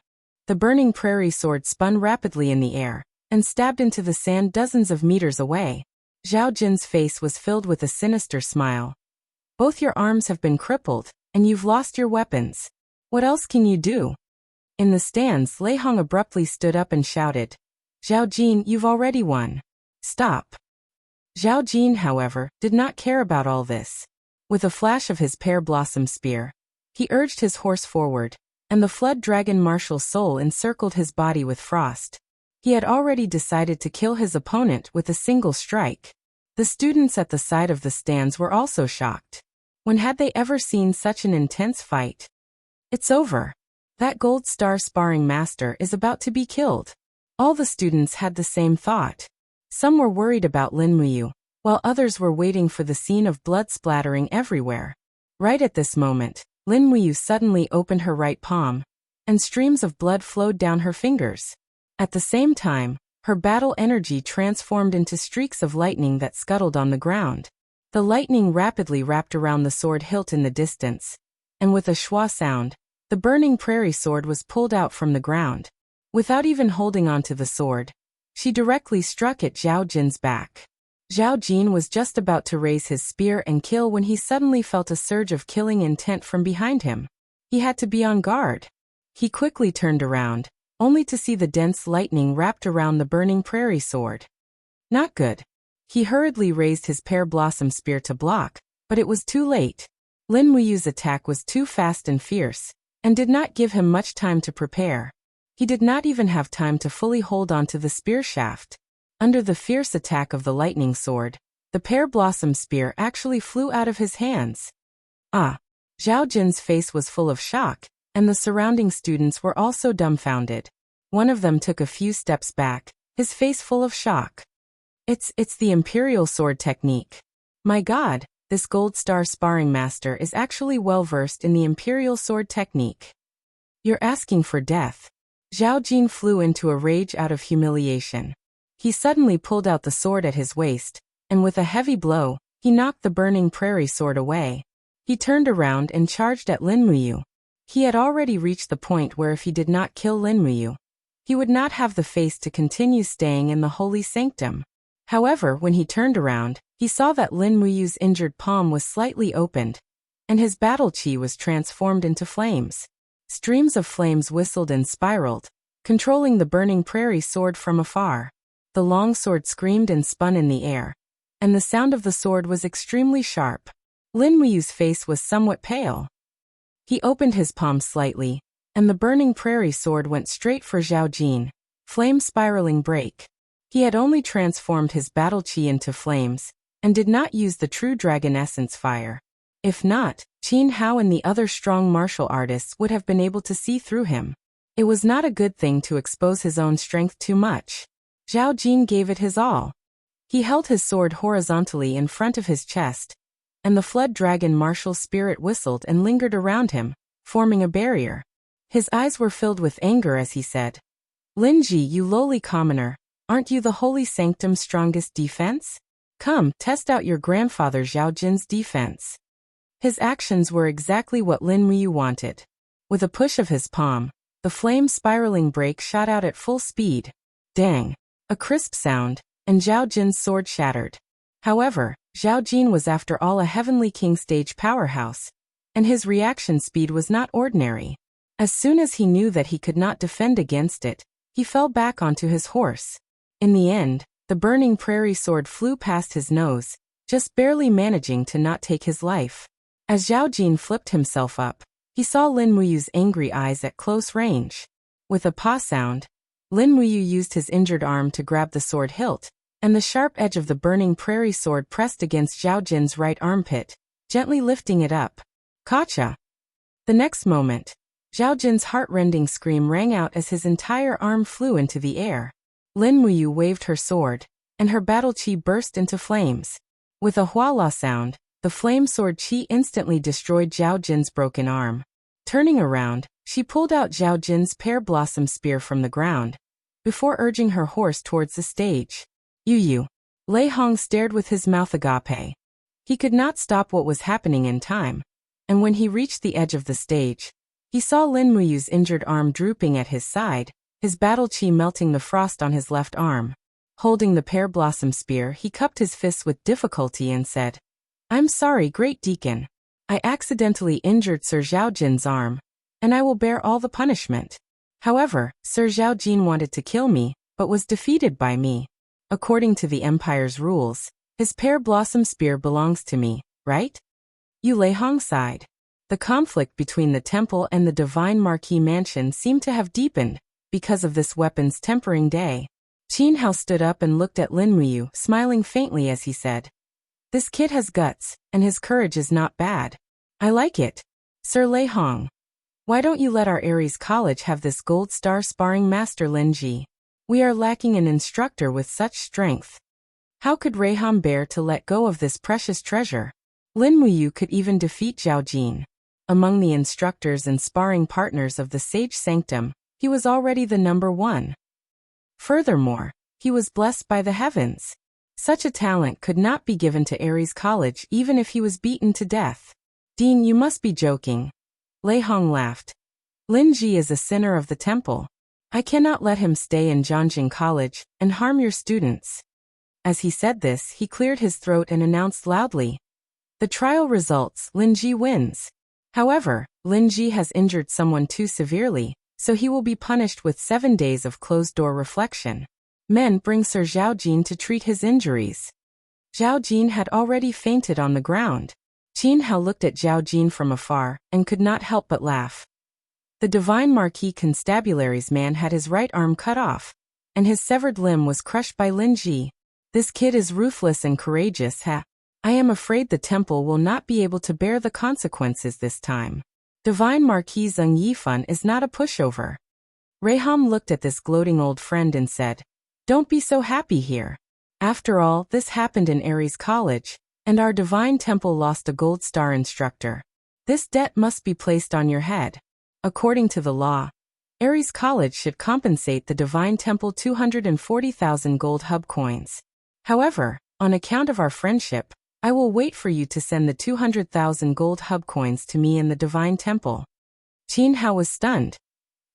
The burning prairie sword spun rapidly in the air and stabbed into the sand dozens of meters away. Zhao Jin's face was filled with a sinister smile. Both your arms have been crippled, and you've lost your weapons. What else can you do? In the stands, Lei Hong abruptly stood up and shouted, Zhao Jin, you've already won. Stop. Zhao Jin, however, did not care about all this. With a flash of his pear blossom spear, he urged his horse forward, and the flood dragon martial soul encircled his body with frost. He had already decided to kill his opponent with a single strike. The students at the side of the stands were also shocked. When had they ever seen such an intense fight? It's over. That gold star sparring master is about to be killed. All the students had the same thought. Some were worried about Lin Muyu, while others were waiting for the scene of blood splattering everywhere. Right at this moment, Lin Muyu suddenly opened her right palm, and streams of blood flowed down her fingers. At the same time, her battle energy transformed into streaks of lightning that scuttled on the ground. The lightning rapidly wrapped around the sword hilt in the distance, and with a schwa sound, the burning prairie sword was pulled out from the ground. Without even holding onto the sword, she directly struck at Zhao Jin's back. Zhao Jin was just about to raise his spear and kill when he suddenly felt a surge of killing intent from behind him. He had to be on guard. He quickly turned around, only to see the dense lightning wrapped around the burning prairie sword. Not good. He hurriedly raised his pear blossom spear to block, but it was too late. Lin Muyu's attack was too fast and fierce, and did not give him much time to prepare. He did not even have time to fully hold onto the spear shaft. Under the fierce attack of the lightning sword, the pear blossom spear actually flew out of his hands. Ah! Zhao Jin's face was full of shock, and the surrounding students were also dumbfounded. One of them took a few steps back, his face full of shock. It's the Imperial Sword technique. My God, this gold star sparring master is actually well versed in the Imperial Sword technique. You're asking for death. Zhao Jin flew into a rage out of humiliation. He suddenly pulled out the sword at his waist, and with a heavy blow, he knocked the burning prairie sword away. He turned around and charged at Lin Muyu. He had already reached the point where if he did not kill Lin Muyu, he would not have the face to continue staying in the holy sanctum. However, when he turned around, he saw that Lin Muyu's injured palm was slightly opened, and his battle chi was transformed into flames. Streams of flames whistled and spiraled, controlling the burning prairie sword from afar. The long sword screamed and spun in the air, and the sound of the sword was extremely sharp. Lin Muyu's face was somewhat pale. He opened his palm slightly, and the burning prairie sword went straight for Zhao Jin. Flame spiraling break. He had only transformed his battle chi into flames, and did not use the true dragon essence fire. If not, Qin Hao and the other strong martial artists would have been able to see through him. It was not a good thing to expose his own strength too much. Zhao Jin gave it his all. He held his sword horizontally in front of his chest, and the flood dragon martial spirit whistled and lingered around him, forming a barrier. His eyes were filled with anger as he said, Lin Ji, you lowly commoner, aren't you the holy sanctum's strongest defense? Come, test out your grandfather Zhao Jin's defense. His actions were exactly what Lin Muyu wanted. With a push of his palm, the flame spiraling break shot out at full speed. Dang! A crisp sound, and Zhao Jin's sword shattered. However, Zhao Jin was after all a Heavenly King stage powerhouse, and his reaction speed was not ordinary. As soon as he knew that he could not defend against it, he fell back onto his horse. In the end, the burning prairie sword flew past his nose, just barely managing to not take his life. As Zhao Jin flipped himself up, he saw Lin Muyu's angry eyes at close range. With a paw sound, Lin Muyu used his injured arm to grab the sword hilt, and the sharp edge of the burning prairie sword pressed against Zhao Jin's right armpit, gently lifting it up. Gotcha! The next moment, Zhao Jin's heart-rending scream rang out as his entire arm flew into the air. Lin Muyu waved her sword, and her battle chi burst into flames. With a huala sound, the flame sword chi instantly destroyed Zhao Jin's broken arm. Turning around, she pulled out Zhao Jin's pear blossom spear from the ground, before urging her horse towards the stage. Yu. Lei Hong stared with his mouth agape. He could not stop what was happening in time, and when he reached the edge of the stage, he saw Lin Muyu's injured arm drooping at his side, his battle chi melting the frost on his left arm. Holding the pear blossom spear, he cupped his fists with difficulty and said, "I'm sorry, Great Deacon. I accidentally injured Sir Zhao Jin's arm, and I will bear all the punishment. However, Sir Zhao Jin wanted to kill me, but was defeated by me. According to the Empire's rules, his pear blossom spear belongs to me, right?" Yu Leihong sighed. The conflict between the temple and the Divine Marquis Mansion seemed to have deepened because of this weapon's tempering day. Qin Hao stood up and looked at Lin Muyu, smiling faintly as he said, "This kid has guts, and his courage is not bad. I like it. Sir Leihong, why don't you let our Ares College have this gold star sparring master Lin Ji? We are lacking an instructor with such strength." How could Reiham bear to let go of this precious treasure? Lin Muyu could even defeat Zhao Jin. Among the instructors and sparring partners of the Sage Sanctum, he was already the number one. Furthermore, he was blessed by the heavens. Such a talent could not be given to Ares College even if he was beaten to death. "Dean, you must be joking." Lei Hong laughed. "Lin Ji is a sinner of the temple. I cannot let him stay in Jianjing College and harm your students." As he said this, he cleared his throat and announced loudly, "The trial results, Lin Ji wins. However, Lin Ji has injured someone too severely, so he will be punished with 7 days of closed-door reflection. Men, bring Sir Zhao Jin to treat his injuries." Zhao Jin had already fainted on the ground. Qin Hao looked at Zhao Jin from afar and could not help but laugh. The Divine Marquis Constabulary's man had his right arm cut off, and his severed limb was crushed by Lin Ji. "This kid is ruthless and courageous, ha. I am afraid the temple will not be able to bear the consequences this time. Divine Marquis Zheng Yifan is not a pushover." Reiham looked at this gloating old friend and said, "Don't be so happy here. After all, this happened in Ares College, and our Divine Temple lost a gold star instructor. This debt must be placed on your head. According to the law, Ares College should compensate the Divine Temple 240,000 gold hub coins. However, on account of our friendship, I will wait for you to send the 200,000 gold hub coins to me in the Divine Temple." Qin Hao was stunned.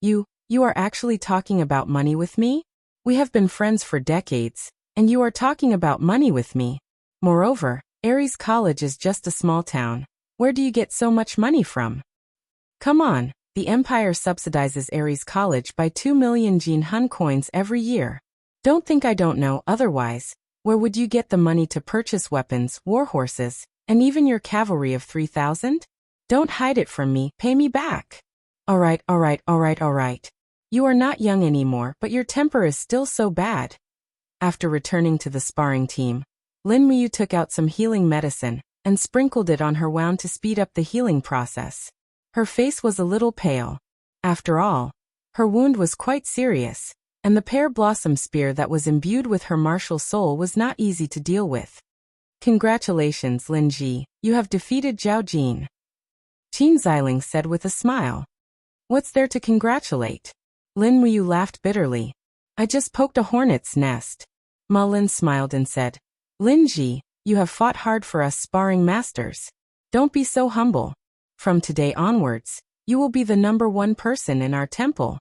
You are actually talking about money with me? We have been friends for decades, and you are talking about money with me. Moreover, Ares College is just a small town. Where do you get so much money from? Come on, the Empire subsidizes Ares College by 2 million Jin Hun coins every year. Don't think I don't know otherwise. Where would you get the money to purchase weapons, war horses, and even your cavalry of 3,000? Don't hide it from me, pay me back. All right. You are not young anymore, but your temper is still so bad. After returning to the sparring team, Lin Muyu took out some healing medicine and sprinkled it on her wound to speed up the healing process. Her face was a little pale. After all, her wound was quite serious, and the pear blossom spear that was imbued with her martial soul was not easy to deal with. "Congratulations, Lin Ji, you have defeated Zhao Jin," Qin Xiling said with a smile. "What's there to congratulate?" Lin Muyu laughed bitterly. "I just poked a hornet's nest." Ma Lin smiled and said, "Lin Ji, you have fought hard for us sparring masters. Don't be so humble. From today onwards, you will be the number one person in our temple."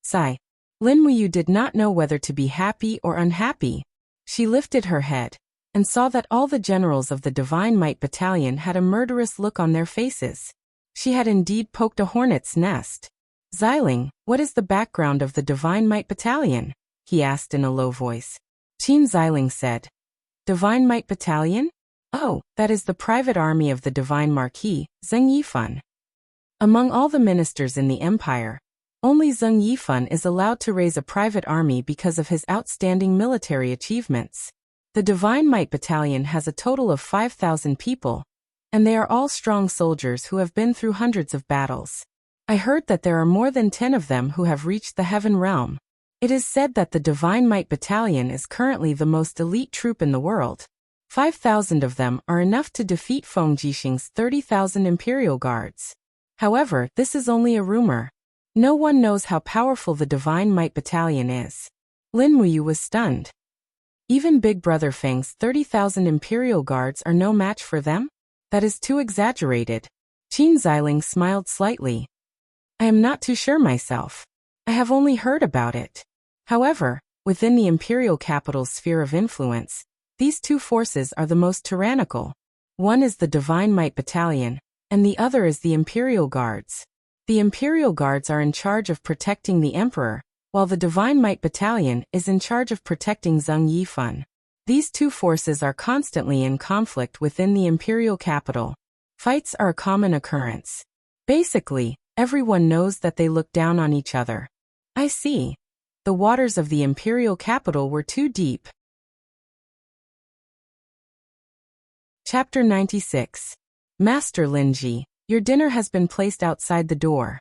Sigh. Lin Muyu did not know whether to be happy or unhappy. She lifted her head, and saw that all the generals of the Divine Might Battalion had a murderous look on their faces. She had indeed poked a hornet's nest. "Xiling, what is the background of the Divine Might Battalion?" he asked in a low voice. Qin Xiling said. "Divine Might Battalion? Oh, that is the private army of the Divine Marquis, Zheng Yifan. Among all the ministers in the empire, only Zheng Yifan is allowed to raise a private army because of his outstanding military achievements. The Divine Might Battalion has a total of 5,000 people, and they are all strong soldiers who have been through hundreds of battles. I heard that there are more than 10 of them who have reached the Heaven Realm. It is said that the Divine Might Battalion is currently the most elite troop in the world. 5,000 of them are enough to defeat Feng Jixing's 30,000 Imperial Guards. However, this is only a rumor. No one knows how powerful the Divine Might Battalion is." Lin Muyu was stunned. Even Big Brother Feng's 30,000 Imperial Guards are no match for them? That is too exaggerated. Qin Xiling smiled slightly. "I am not too sure myself. I have only heard about it. However, within the imperial capital's sphere of influence, these two forces are the most tyrannical. One is the Divine Might Battalion, and the other is the Imperial Guards. The Imperial Guards are in charge of protecting the Emperor, while the Divine Might Battalion is in charge of protecting Zheng Yifan. These two forces are constantly in conflict within the imperial capital. Fights are a common occurrence. Basically, everyone knows that they look down on each other." "I see. The waters of the imperial capital were too deep." Chapter 96. "Master Linji, your dinner has been placed outside the door."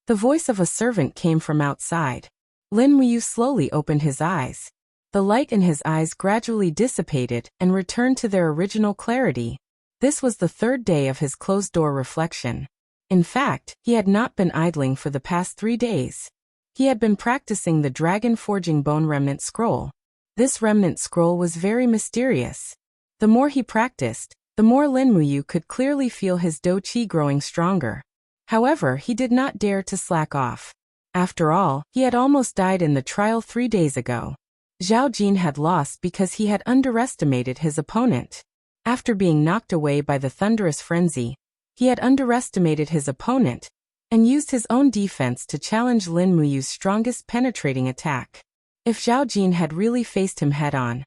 The voice of a servant came from outside. Lin Muyu slowly opened his eyes. The light in his eyes gradually dissipated and returned to their original clarity. This was the third day of his closed-door reflection. In fact, he had not been idling for the past 3 days. He had been practicing the dragon forging bone remnant scroll. This remnant scroll was very mysterious. The more he practiced, the more Lin Muyu could clearly feel his do qi growing stronger. However, he did not dare to slack off. After all, he had almost died in the trial 3 days ago. Zhao Jin had lost because he had underestimated his opponent. After being knocked away by the thunderous frenzy, he had underestimated his opponent and used his own defense to challenge Lin Muyu's strongest penetrating attack. If Zhao Jin had really faced him head-on,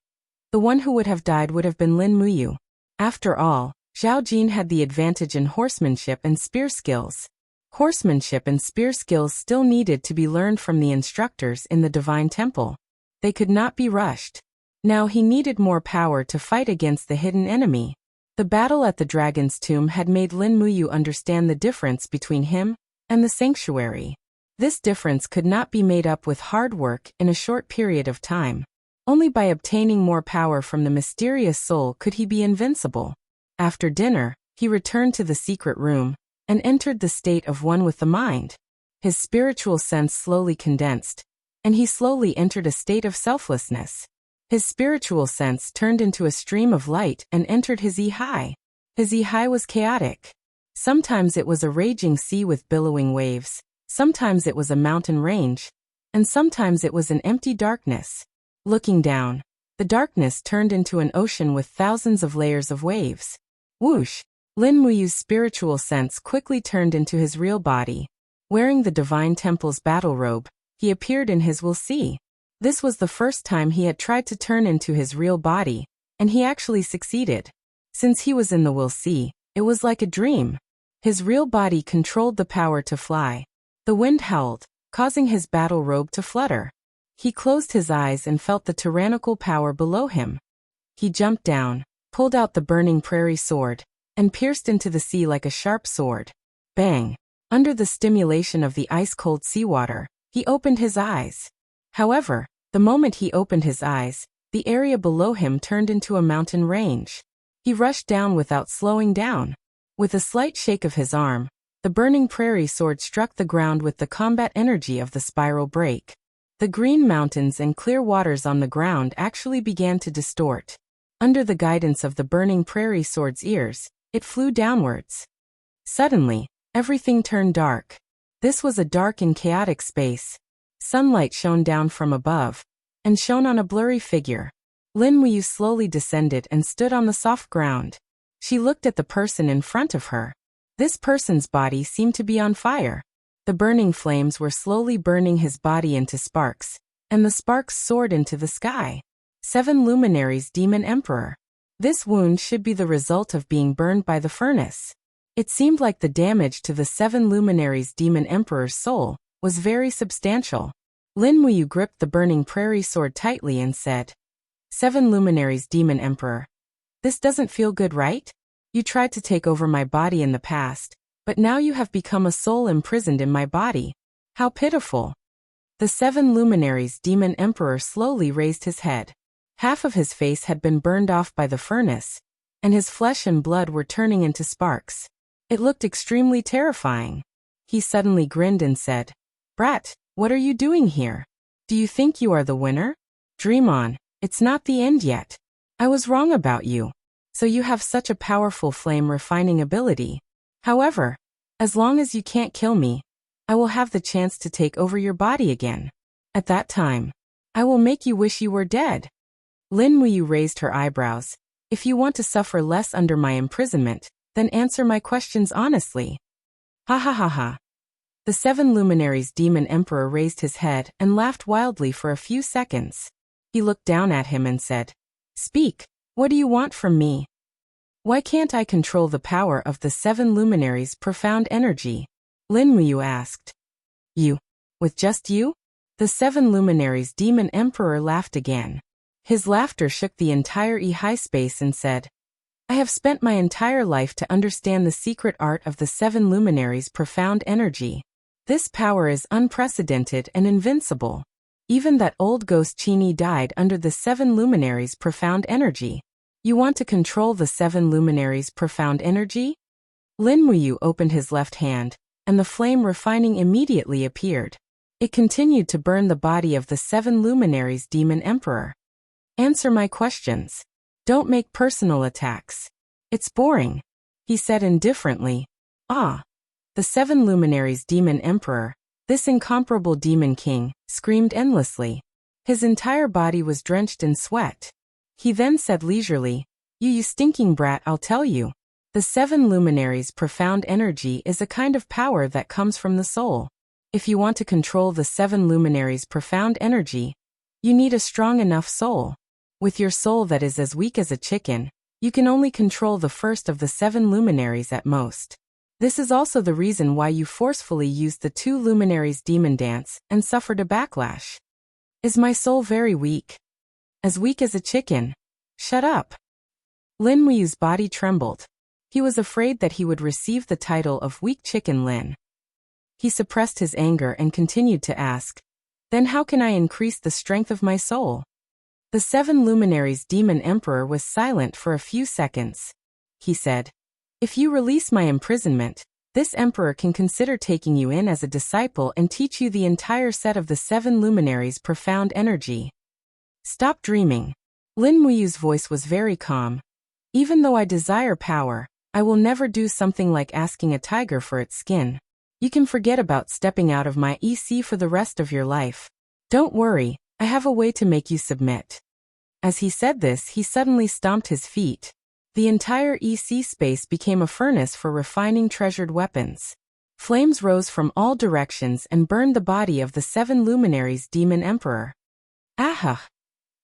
the one who would have died would have been Lin Muyu. After all, Zhao Jin had the advantage in horsemanship and spear skills. Horsemanship and spear skills still needed to be learned from the instructors in the Divine Temple. They could not be rushed. Now he needed more power to fight against the hidden enemy. The battle at the Dragon's Tomb had made Lin Muyu understand the difference between him and the Sanctuary. This difference could not be made up with hard work in a short period of time. Only by obtaining more power from the mysterious soul could he be invincible. After dinner, he returned to the secret room and entered the state of one with the mind. His spiritual sense slowly condensed, and he slowly entered a state of selflessness. His spiritual sense turned into a stream of light and entered his Yi-Hai. His Yi-Hai was chaotic. Sometimes it was a raging sea with billowing waves, sometimes it was a mountain range, and sometimes it was an empty darkness. Looking down, the darkness turned into an ocean with thousands of layers of waves. Whoosh! Lin Muyu's spiritual sense quickly turned into his real body. Wearing the Divine Temple's battle robe, he appeared in his will see. This was the first time he had tried to turn into his real body, and he actually succeeded. Since he was in the will see, it was like a dream. His real body controlled the power to fly. The wind howled, causing his battle robe to flutter. He closed his eyes and felt the tyrannical power below him. He jumped down, pulled out the burning prairie sword, and pierced into the sea like a sharp sword. Bang! Under the stimulation of the ice-cold seawater, he opened his eyes. However, the moment he opened his eyes, the area below him turned into a mountain range. He rushed down without slowing down. With a slight shake of his arm, the burning prairie sword struck the ground with the combat energy of the spiral break. The green mountains and clear waters on the ground actually began to distort. Under the guidance of the burning prairie sword's ears, it flew downwards. Suddenly, everything turned dark. This was a dark and chaotic space. Sunlight shone down from above, and shone on a blurry figure. Lin Muyu slowly descended and stood on the soft ground. She looked at the person in front of her. This person's body seemed to be on fire. The burning flames were slowly burning his body into sparks, and the sparks soared into the sky. 7 luminaries Demon Emperor. This wound should be the result of being burned by the furnace. It seemed like the damage to the 7 luminaries Demon Emperor's soul was very substantial. Lin Muyu gripped the burning prairie sword tightly and said, 7 luminaries Demon Emperor. This doesn't feel good, right? You tried to take over my body in the past, but now you have become a soul imprisoned in my body. How pitiful. The 7 luminaries Demon Emperor slowly raised his head. Half of his face had been burned off by the furnace, and his flesh and blood were turning into sparks. It looked extremely terrifying. He suddenly grinned and said, Brat, what are you doing here? Do you think you are the winner? Dream on, it's not the end yet. I was wrong about you. So you have such a powerful flame refining ability. However, as long as you can't kill me, I will have the chance to take over your body again. At that time, I will make you wish you were dead. Lin Muyu raised her eyebrows. If you want to suffer less under my imprisonment, then answer my questions honestly. Ha ha ha ha. The 7 luminaries Demon Emperor raised his head and laughed wildly for a few seconds. He looked down at him and said, Speak, what do you want from me? Why can't I control the power of the 7 luminaries' profound energy? Lin Muyu asked. You? With just you? The 7 luminaries Demon Emperor laughed again. His laughter shook the entire high space and said, I have spent my entire life to understand the secret art of the 7 luminaries' profound energy. This power is unprecedented and invincible. Even that old ghost Chini died under the 7 luminaries' profound energy. You want to control the 7 luminaries' profound energy? Lin Muyu opened his left hand, and the flame refining immediately appeared. It continued to burn the body of the 7 luminaries Demon Emperor. Answer my questions. Don't make personal attacks. It's boring, he said indifferently. Ah. The 7 luminaries Demon Emperor, this incomparable demon king, screamed endlessly. His entire body was drenched in sweat. He then said leisurely, You stinking brat, I'll tell you. The 7 luminaries' profound energy is a kind of power that comes from the soul. If you want to control the 7 luminaries' profound energy, you need a strong enough soul. With your soul that is as weak as a chicken, you can only control the first of the 7 luminaries at most. This is also the reason why you forcefully used the 2 luminaries demon dance and suffered a backlash. Is my soul very weak? As weak as a chicken? Shut up. Lin Muyu's body trembled. He was afraid that he would receive the title of Weak Chicken Lin. He suppressed his anger and continued to ask, Then how can I increase the strength of my soul? The 7 luminaries Demon Emperor was silent for a few seconds. He said, If you release my imprisonment, this emperor can consider taking you in as a disciple and teach you the entire set of the 7 luminaries' profound energy. Stop dreaming. Lin Muyu's voice was very calm. Even though I desire power, I will never do something like asking a tiger for its skin. You can forget about stepping out of my EC for the rest of your life. Don't worry, I have a way to make you submit. As he said this, he suddenly stomped his feet. The entire EC space became a furnace for refining treasured weapons. Flames rose from all directions and burned the body of the 7 luminaries Demon Emperor. Aha!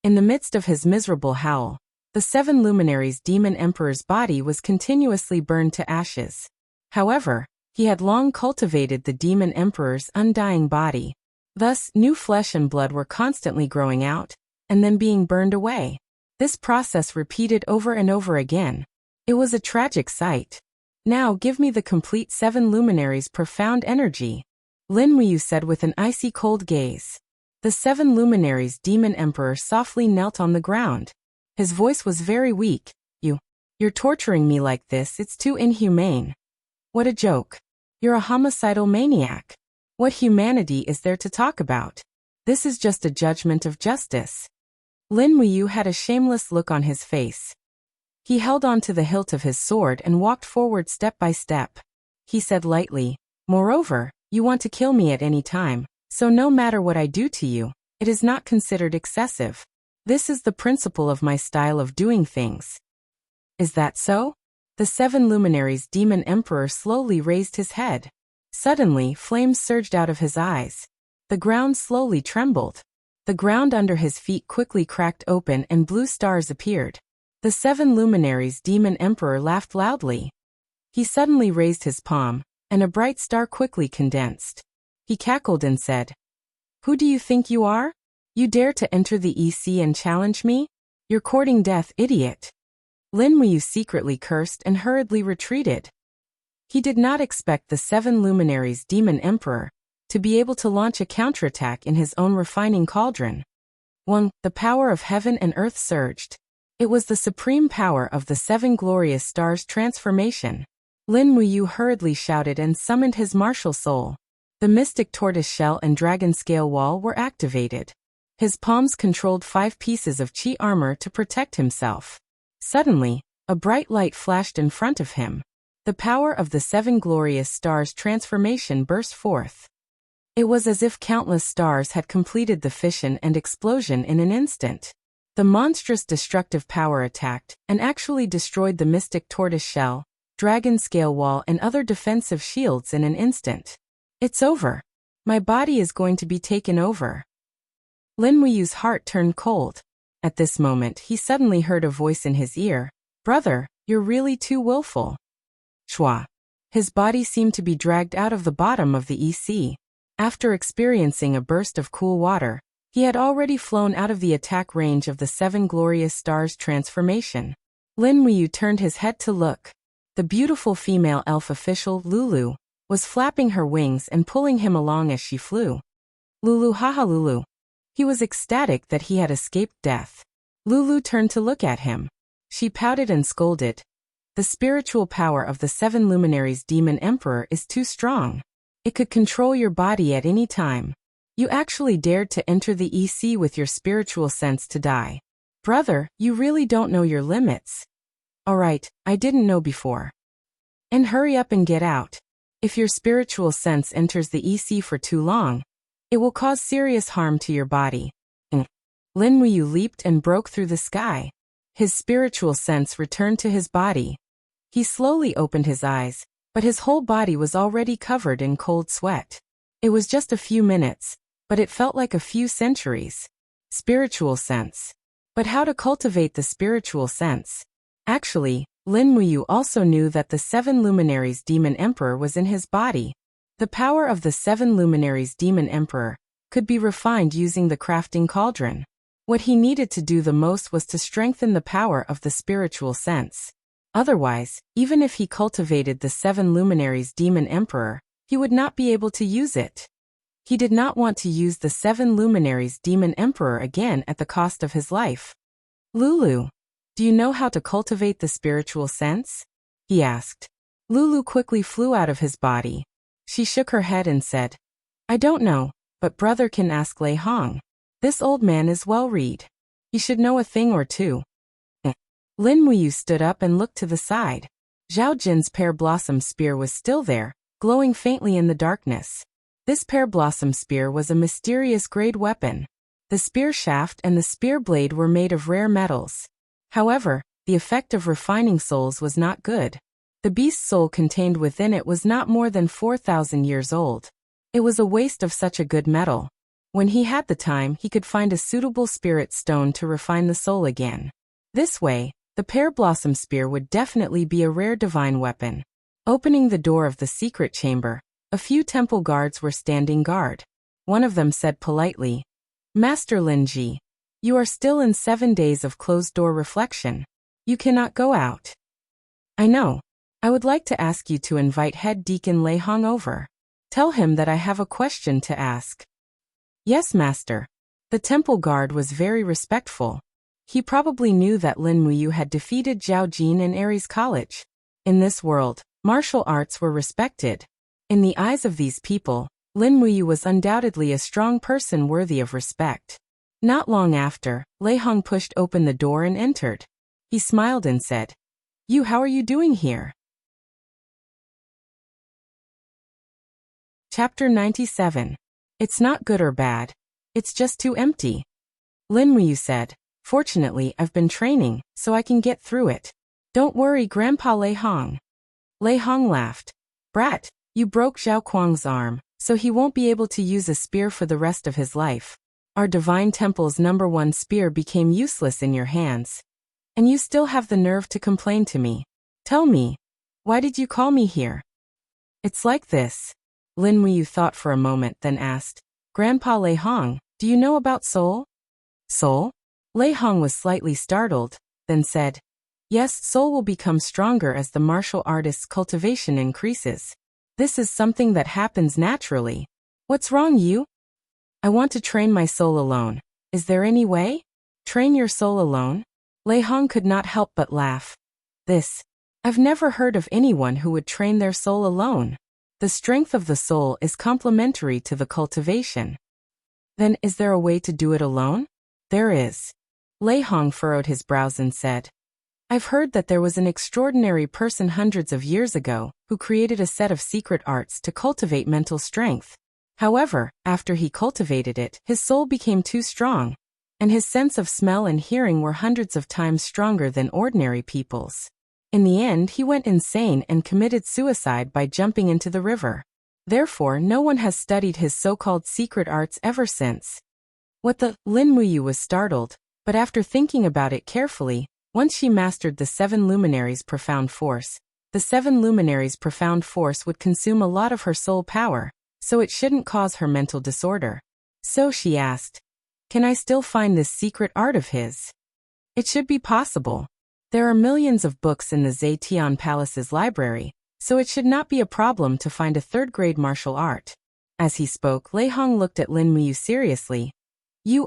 In the midst of his miserable howl, the 7 luminaries Demon Emperor's body was continuously burned to ashes. However, he had long cultivated the Demon Emperor's undying body. Thus, new flesh and blood were constantly growing out, and then being burned away. This process repeated over and over again. It was a tragic sight. Now give me the complete 7 luminaries' profound energy, Lin Muyu said with an icy cold gaze. The 7 luminaries Demon Emperor softly knelt on the ground. His voice was very weak. You're torturing me like this, it's too inhumane. What a joke. You're a homicidal maniac. What humanity is there to talk about? This is just a judgment of justice. Lin Muyu had a shameless look on his face. He held on to the hilt of his sword and walked forward step by step. He said lightly, Moreover, you want to kill me at any time, so no matter what I do to you, it is not considered excessive. This is the principle of my style of doing things. Is that so? The 7 luminaries' demon emperor slowly raised his head. Suddenly, flames surged out of his eyes. The ground slowly trembled. The ground under his feet quickly cracked open and blue stars appeared. The 7 luminaries' demon emperor laughed loudly. He suddenly raised his palm, and a bright star quickly condensed. He cackled and said, "Who do you think you are? You dare to enter the EC and challenge me? You're courting death, idiot." Lin Muyu secretly cursed and hurriedly retreated. He did not expect the 7 luminaries' demon emperor to be able to launch a counterattack in his own refining cauldron. 1. The power of heaven and earth surged. It was the supreme power of the 7 glorious stars' transformation. Lin Muyu hurriedly shouted and summoned his martial soul. The mystic tortoise shell and dragon scale wall were activated. His palms controlled 5 pieces of chi armor to protect himself. Suddenly, a bright light flashed in front of him. The power of the 7 glorious stars' transformation burst forth. It was as if countless stars had completed the fission and explosion in an instant. The monstrous destructive power attacked and actually destroyed the mystic tortoise shell, dragon scale wall and other defensive shields in an instant. It's over. My body is going to be taken over. Lin Muyu's heart turned cold. At this moment he suddenly heard a voice in his ear. "Brother, you're really too willful." Shwa. His body seemed to be dragged out of the bottom of the EC. After experiencing a burst of cool water, he had already flown out of the attack range of the 7 glorious stars' transformation. Lin Muyu turned his head to look. The beautiful female elf official, Lulu, was flapping her wings and pulling him along as she flew. Lulu, haha Lulu. He was ecstatic that he had escaped death. Lulu turned to look at him. She pouted and scolded. The spiritual power of the 7 luminaries' demon emperor is too strong. It could control your body at any time. You actually dared to enter the EC with your spiritual sense to die. Brother, you really don't know your limits. Alright, I didn't know before. And hurry up and get out. If your spiritual sense enters the EC for too long, it will cause serious harm to your body. Lin Muyu leaped and broke through the sky. His spiritual sense returned to his body. He slowly opened his eyes, but his whole body was already covered in cold sweat. It was just a few minutes, but it felt like a few centuries. Spiritual sense. But how to cultivate the spiritual sense? Actually, Lin Muyu also knew that the 7 luminaries' demon emperor was in his body. The power of the 7 luminaries' demon emperor could be refined using the crafting cauldron. What he needed to do the most was to strengthen the power of the spiritual sense. Otherwise, even if he cultivated the 7 luminaries' demon emperor, he would not be able to use it. He did not want to use the 7 luminaries' demon emperor again at the cost of his life. Lulu, do you know how to cultivate the spiritual sense? He asked. Lulu quickly flew out of his body. She shook her head and said, I don't know, but brother can ask Lei Hong. This old man is well-read. He should know a thing or two. Lin Muyu stood up and looked to the side. Zhao Jin's pear blossom spear was still there, glowing faintly in the darkness. This pear blossom spear was a mysterious grade weapon. The spear shaft and the spear blade were made of rare metals. However, the effect of refining souls was not good. The beast's soul contained within it was not more than 4,000 years old. It was a waste of such a good metal. When he had the time, he could find a suitable spirit stone to refine the soul again. This way, the pear blossom spear would definitely be a rare divine weapon. Opening the door of the secret chamber, a few temple guards were standing guard. One of them said politely, Master Lin Ji, you are still in 7 days of closed-door reflection. You cannot go out. I know. I would like to ask you to invite head deacon Lei Hong over. Tell him that I have a question to ask. Yes, master. The temple guard was very respectful. He probably knew that Lin Muyu had defeated Zhao Jin in Aries College. In this world, martial arts were respected. In the eyes of these people, Lin Muyu was undoubtedly a strong person worthy of respect. Not long after, Lei Hong pushed open the door and entered. He smiled and said, how are you doing here? Chapter 97. It's not good or bad. It's just too empty. Lin Muyu said, Fortunately, I've been training, so I can get through it. Don't worry, Grandpa Lei Hong. Lei Hong laughed. Brat, you broke Zhao Kuang's arm, so he won't be able to use a spear for the rest of his life. Our Divine Temple's #1 spear became useless in your hands. And you still have the nerve to complain to me. Tell me, why did you call me here? It's like this. Lin Muyu thought for a moment, then asked, Grandpa Lei Hong, do you know about soul? Soul? Lei Hong was slightly startled, then said, yes, soul will become stronger as the martial artist's cultivation increases. This is something that happens naturally. What's wrong, you? I want to train my soul alone. Is there any way? Train your soul alone? Lei Hong could not help but laugh. I've never heard of anyone who would train their soul alone. The strength of the soul is complementary to the cultivation. Then, is there a way to do it alone? There is. Lei Hong furrowed his brows and said, I've heard that there was an extraordinary person hundreds of years ago who created a set of secret arts to cultivate mental strength. However, after he cultivated it, his soul became too strong, and his sense of smell and hearing were hundreds of times stronger than ordinary people's. In the end, he went insane and committed suicide by jumping into the river. Therefore, no one has studied his so-called secret arts ever since. What the? Lin Muyu was startled, but after thinking about it carefully, once she mastered the 7 luminaries' profound force, the 7 luminaries' profound force would consume a lot of her soul power, so it shouldn't cause her mental disorder. So she asked, can I still find this secret art of his? It should be possible. There are millions of books in the Zetian Palace's library, so it should not be a problem to find a third-grade martial art. As he spoke, Lei Hong looked at Lin Muyu seriously.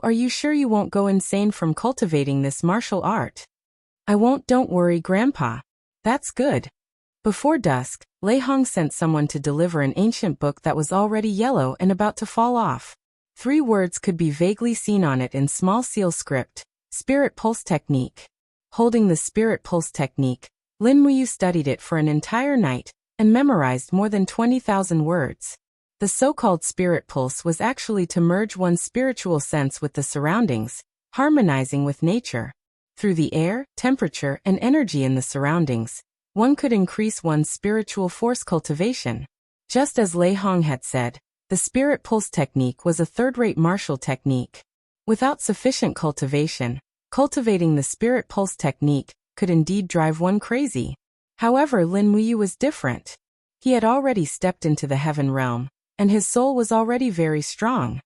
Are you sure you won't go insane from cultivating this martial art? I won't, don't worry, Grandpa. That's good. Before dusk, Lei Hong sent someone to deliver an ancient book that was already yellow and about to fall off. 3 words could be vaguely seen on it in small seal script: Spirit Pulse Technique. Holding the Spirit Pulse Technique, Lin Muyu studied it for an entire night and memorized more than 20,000 words. The so-called Spirit Pulse was actually to merge one's spiritual sense with the surroundings, harmonizing with nature. Through the air, temperature, and energy in the surroundings, one could increase one's spiritual force cultivation. Just as Lei Hong had said, the Spirit Pulse Technique was a third-rate martial technique. Without sufficient cultivation, cultivating the Spirit Pulse Technique could indeed drive one crazy. However, Lin Muyu was different. He had already stepped into the heaven realm, and his soul was already very strong.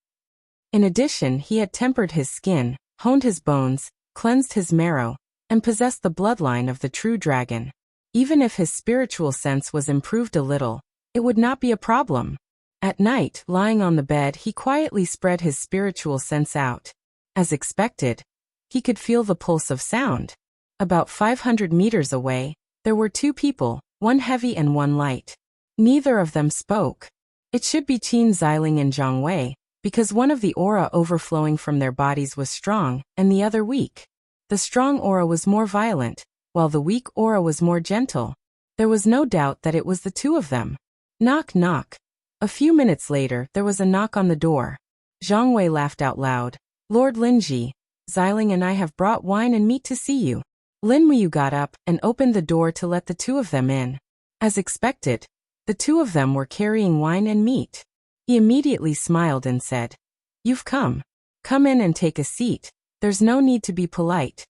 In addition, he had tempered his skin, honed his bones, cleansed his marrow, and possessed the bloodline of the true dragon. Even if his spiritual sense was improved a little, it would not be a problem. At night, lying on the bed, he quietly spread his spiritual sense out. As expected, he could feel the pulse of sound. About 500 meters away, there were 2 people, one heavy and one light. Neither of them spoke. It should be Qin Xiling and Zhang Wei, because one of the aura overflowing from their bodies was strong, and the other weak. The strong aura was more violent, while the weak aura was more gentle. There was no doubt that it was the 2 of them. Knock, knock. A few minutes later, there was a knock on the door. Zhang Wei laughed out loud. Lord Linji, Xiling and I have brought wine and meat to see you. Lin Muyu got up and opened the door to let the 2 of them in. As expected, the 2 of them were carrying wine and meat. He immediately smiled and said, You've come. Come in and take a seat. There's no need to be polite.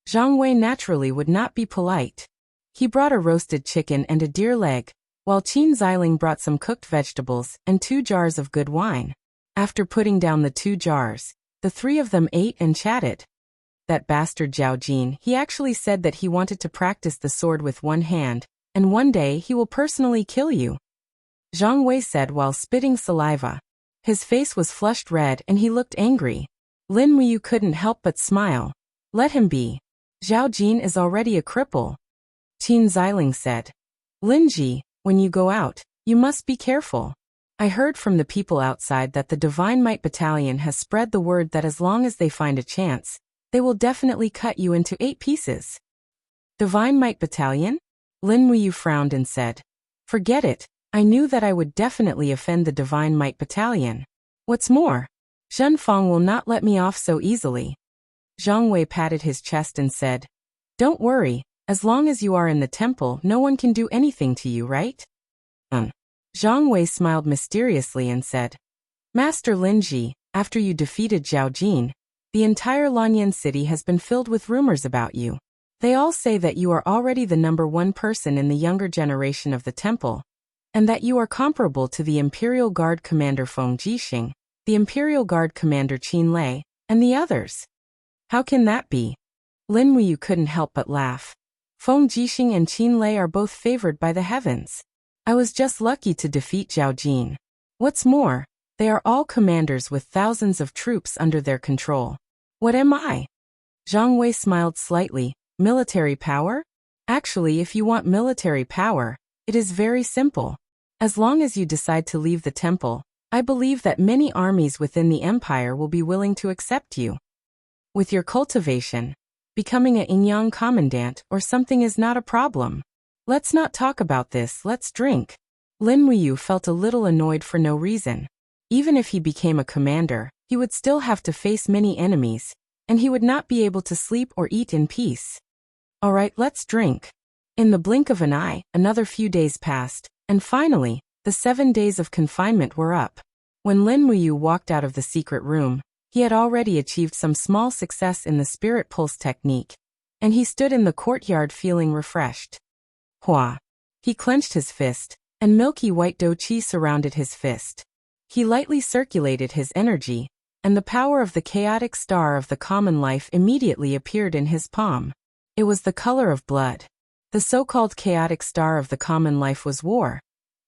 Zhang Wei naturally would not be polite. He brought a roasted chicken and a deer leg, while Qin Xiling brought some cooked vegetables and 2 jars of good wine. After putting down the 2 jars, the 3 of them ate and chatted. That bastard Zhao Jin, he actually said that he wanted to practice the sword with one hand, and one day he will personally kill you. Zhang Wei said while spitting saliva. His face was flushed red and he looked angry. Lin Muyu couldn't help but smile. Let him be. Zhao Jin is already a cripple. Qin Xiling said. Linji, when you go out, you must be careful. I heard from the people outside that the Divine Might Battalion has spread the word that as long as they find a chance, they will definitely cut you into 8 pieces. Divine Might Battalion? Lin Muyu frowned and said. Forget it, I knew that I would definitely offend the Divine Might Battalion. What's more, Zhen Fang will not let me off so easily. Zhang Wei patted his chest and said, "Don't worry, as long as you are in the temple, no one can do anything to you, right?" Zhang Wei smiled mysteriously and said, "Master Linji, after you defeated Zhao Jin, the entire Lanyan city has been filled with rumors about you. They all say that you are already the #1 person in the younger generation of the temple, and that you are comparable to the Imperial Guard Commander Feng Jixing, the Imperial Guard Commander Qin Lei, and the others." "How can that be?" Lin Muyu couldn't help but laugh. "Feng Jixing and Qin Lei are both favored by the heavens. I was just lucky to defeat Zhao Jin. What's more, they are all commanders with thousands of troops under their control. What am I?" Zhang Wei smiled slightly. "Military power? Actually, if you want military power, it is very simple. As long as you decide to leave the temple, I believe that many armies within the empire will be willing to accept you. With your cultivation, becoming a Yinyang commandant or something is not a problem. Let's not talk about this, let's drink." Lin Muyu felt a little annoyed for no reason. Even if he became a commander, he would still have to face many enemies, and he would not be able to sleep or eat in peace. "All right, let's drink." In the blink of an eye, another few days passed, and finally, the 7 days of confinement were up. When Lin Muyu walked out of the secret room, he had already achieved some small success in the spirit pulse technique, and he stood in the courtyard feeling refreshed. Hua! He clenched his fist, and milky white doqi surrounded his fist. He lightly circulated his energy, and the power of the chaotic star of the common life immediately appeared in his palm. It was the color of blood. The so-called chaotic star of the common life was war,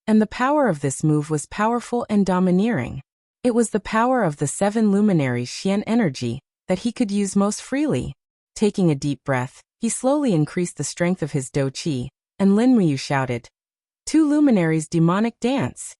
and the power of this move was powerful and domineering. It was the power of the 7 luminaries' Xian energy that he could use most freely. Taking a deep breath, he slowly increased the strength of his doqi, and Lin Muyu shouted, "2 luminaries demonic dance!"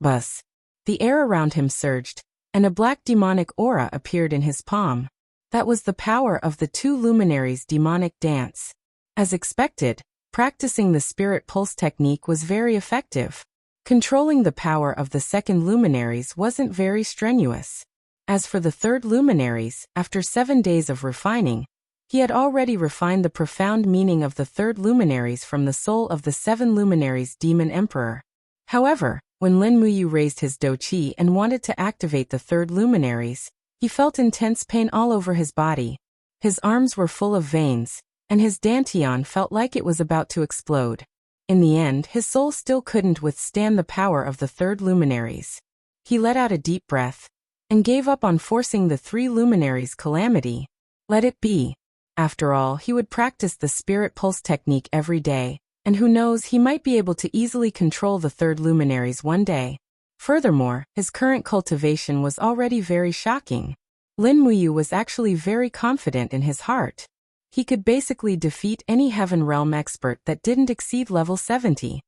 Buzz! The air around him surged, and a black demonic aura appeared in his palm. That was the power of the 2 luminaries' demonic dance. As expected, practicing the spirit pulse technique was very effective. Controlling the power of the 2nd luminaries wasn't very strenuous. As for the 3rd luminaries, after 7 days of refining, he had already refined the profound meaning of the 3rd luminaries from the soul of the 7 luminaries' demon emperor. However, when Lin Muyu raised his doqi and wanted to activate the 3rd luminaries, he felt intense pain all over his body. His arms were full of veins, and his dantian felt like it was about to explode. In the end, his soul still couldn't withstand the power of the 3rd luminaries. He let out a deep breath, and gave up on forcing the 3 luminaries' calamity. Let it be. After all, he would practice the spirit pulse technique every day, and who knows, he might be able to easily control the 3rd luminaries one day. Furthermore, his current cultivation was already very shocking. Lin Muyu was actually very confident in his heart. He could basically defeat any Heaven Realm expert that didn't exceed level 70.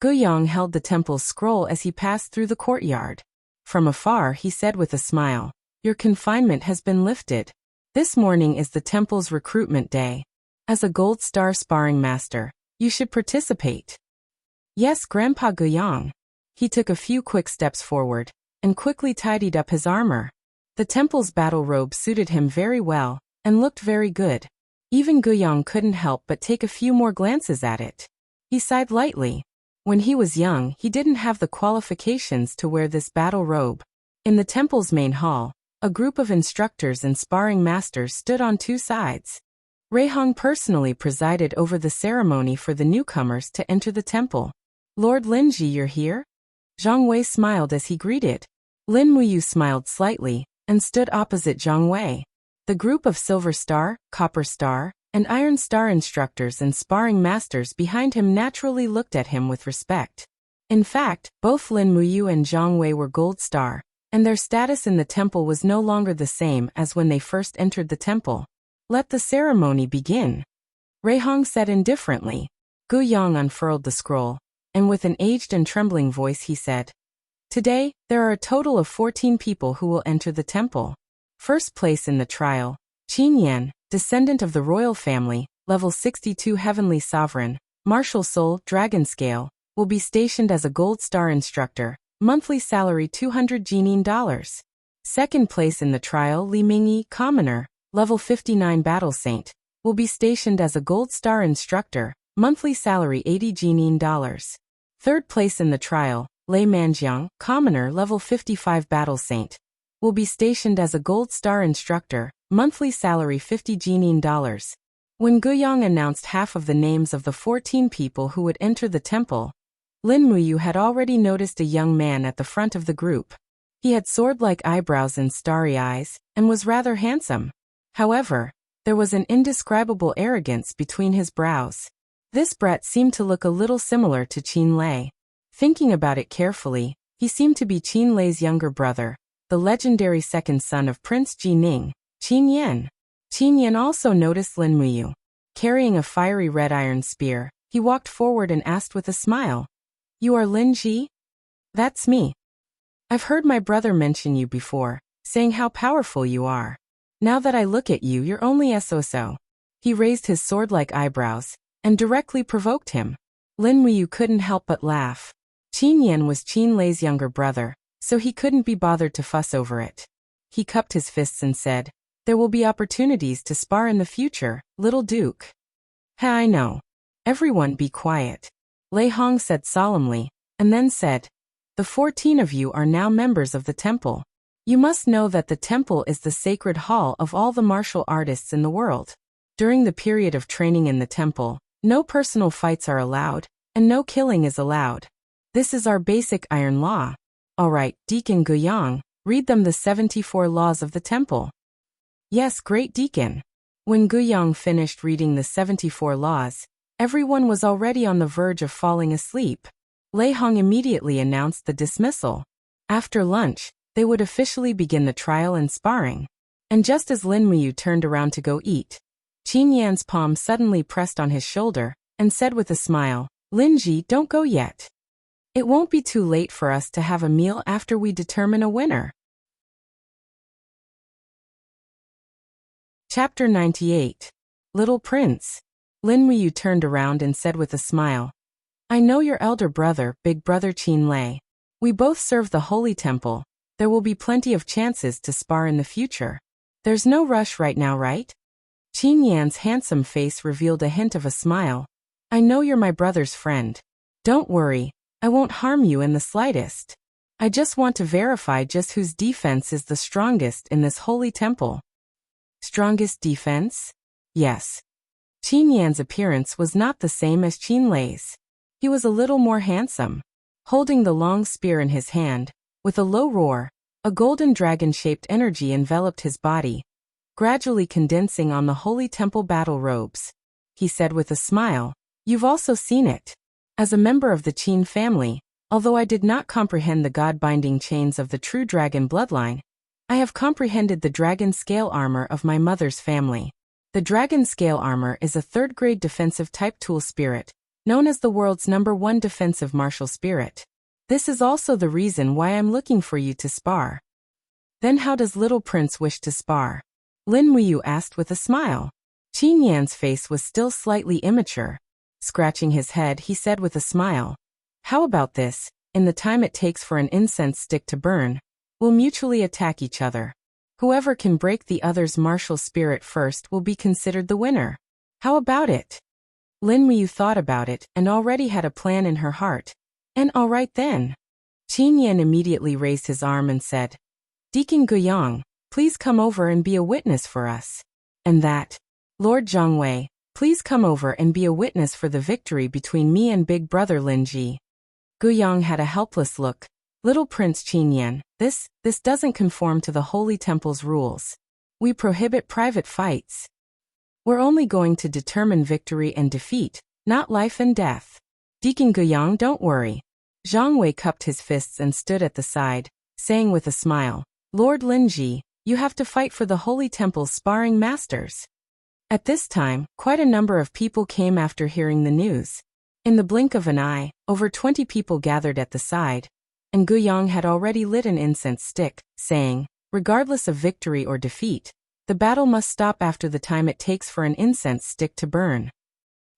Guyang held the temple's scroll as he passed through the courtyard. From afar, he said with a smile, "Your confinement has been lifted. This morning is the temple's recruitment day. As a gold star sparring master, you should participate." "Yes, Grandpa Guyang." He took a few quick steps forward, and quickly tidied up his armor. The temple's battle robe suited him very well, and looked very good. Even Guyang couldn't help but take a few more glances at it. He sighed lightly. When he was young, he didn't have the qualifications to wear this battle robe. In the temple's main hall, a group of instructors and sparring masters stood on 2 sides. Rui Hong personally presided over the ceremony for the newcomers to enter the temple. "Lord Linji, you're here?" Zhang Wei smiled as he greeted. Lin Muyu smiled slightly, and stood opposite Zhang Wei. The group of Silver Star, Copper Star, and Iron Star instructors and sparring masters behind him naturally looked at him with respect. In fact, both Lin Muyu and Zhang Wei were Gold Star, and their status in the temple was no longer the same as when they first entered the temple. "Let the ceremony begin," Rui Hong said indifferently. Guyang unfurled the scroll, and with an aged and trembling voice he said, "Today, there are a total of 14 people who will enter the temple. First place in the trial, Qin Yan, descendant of the royal family, level 62 heavenly sovereign, martial soul, dragon scale, will be stationed as a gold star instructor, monthly salary $200 genin. Second place in the trial, Li Mingyi, commoner, level 59 battle saint, will be stationed as a gold star instructor, monthly salary 80 Guinean dollars. Third place in the trial, Lei Manjiang, commoner level 55 battle saint, will be stationed as a gold star instructor, monthly salary 50 Guinean dollars. When Guyang announced half of the names of the 14 people who would enter the temple, Lin Muyu had already noticed a young man at the front of the group. He had sword-like eyebrows and starry eyes, and was rather handsome. However, there was an indescribable arrogance between his brows. This brat seemed to look a little similar to Qin Lei. Thinking about it carefully, he seemed to be Qin Lei's younger brother, the legendary second son of Prince Jining, Qin Yan. Qin Yan also noticed Lin Muyu. Carrying a fiery red iron spear, he walked forward and asked with a smile, "You are Lin Ji?" "That's me. I've heard my brother mention you before, saying how powerful you are. Now that I look at you, you're only so-so." He raised his sword-like eyebrows, and directly provoked him. Lin Muyu couldn't help but laugh. Qin Yan was Qin Lei's younger brother, so he couldn't be bothered to fuss over it. He cupped his fists and said, "There will be opportunities to spar in the future, little Duke." "I know. Everyone be quiet," Lei Hong said solemnly, and then said, "The 14 of you are now members of the temple. You must know that the temple is the sacred hall of all the martial artists in the world. During the period of training in the temple, no personal fights are allowed, and no killing is allowed. This is our basic iron law. Alright, Deacon Guyang, read them the 74 laws of the temple." "Yes, great Deacon." When Guyang finished reading the 74 laws, everyone was already on the verge of falling asleep. Lei Hong immediately announced the dismissal. After lunch, they would officially begin the trial and sparring. And just as Lin Muyu turned around to go eat, Qin Yan's palm suddenly pressed on his shoulder, and said with a smile, "Lin Ji, don't go yet. It won't be too late for us to have a meal after we determine a winner." Chapter 98. Little Prince. Lin Muyu turned around and said with a smile, "I know your elder brother, big brother Qin Lei. We both serve the Holy Temple. There will be plenty of chances to spar in the future. There's no rush right now, right?" Qin Yan's handsome face revealed a hint of a smile. "I know you're my brother's friend. Don't worry, I won't harm you in the slightest. I just want to verify just whose defense is the strongest in this holy temple." Strongest defense? Yes. Qin Yan's appearance was not the same as Qin Lei's. He was a little more handsome. Holding the long spear in his hand, with a low roar, a golden dragon-shaped energy enveloped his body, gradually condensing on the holy temple battle robes. He said with a smile, "You've also seen it. As a member of the Qin family, although I did not comprehend the god-binding chains of the true dragon bloodline, I have comprehended the dragon scale armor of my mother's family. The dragon scale armor is a third-grade defensive type tool spirit, known as the world's #1 defensive martial spirit. This is also the reason why I'm looking for you to spar." "Then how does little Prince wish to spar?" Lin Muyu asked with a smile. Qin Yan's face was still slightly immature. Scratching his head, he said with a smile, "How about this? In the time it takes for an incense stick to burn, we'll mutually attack each other. Whoever can break the other's martial spirit first will be considered the winner. How about it?" Lin Muyu thought about it and already had a plan in her heart. "And all right then." Qin Yan immediately raised his arm and said, "Deacon Guyang, please come over and be a witness for us. And that, Lord Zhongwei, please come over and be a witness for the victory between me and big brother Lin Ji." Guyang had a helpless look. "Little Prince Qin Yan, this doesn't conform to the Holy Temple's rules. We prohibit private fights. We're only going to determine victory and defeat, not life and death." "Deacon Guyang, don't worry." Zhang Wei cupped his fists and stood at the side, saying with a smile, "Lord Lin Ji, you have to fight for the Holy Temple's sparring masters." At this time, quite a number of people came after hearing the news. In the blink of an eye, over 20 people gathered at the side, and Guyang had already lit an incense stick, saying, "Regardless of victory or defeat, the battle must stop after the time it takes for an incense stick to burn."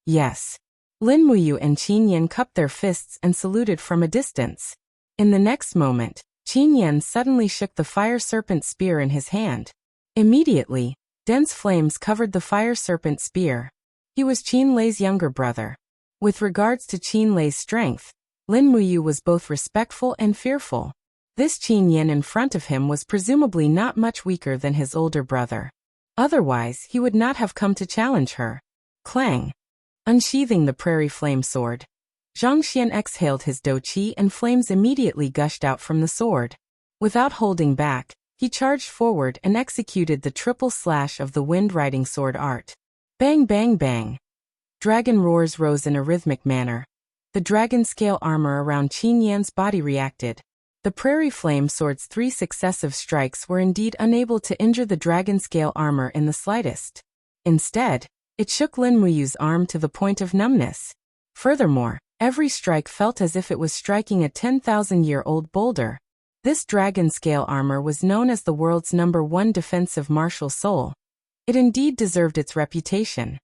"Yes." Lin Muyu and Qin Yan cupped their fists and saluted from a distance. In the next moment, Qin Yan suddenly shook the fire serpent spear in his hand. Immediately, Dense flames covered the fire serpent spear. He was Qin Lei's younger brother. With regards to Qin Lei's strength, Lin Muyu was both respectful and fearful. This Qin Yan in front of him was presumably not much weaker than his older brother. Otherwise, he would not have come to challenge her. Clang! Unsheathing the prairie flame sword, Zhang Xian exhaled his dou qi and flames immediately gushed out from the sword. Without holding back, he charged forward and executed the triple slash of the wind-riding sword art. Bang bang bang! Dragon roars rose in a rhythmic manner. The dragon scale armor around Qin Yan's body reacted. The prairie flame sword's 3 successive strikes were indeed unable to injure the dragon scale armor in the slightest. Instead, it shook Lin Muyu's arm to the point of numbness. Furthermore, every strike felt as if it was striking a 10,000-year-old boulder. This dragon scale armor was known as the world's #1 defensive martial soul. It indeed deserved its reputation.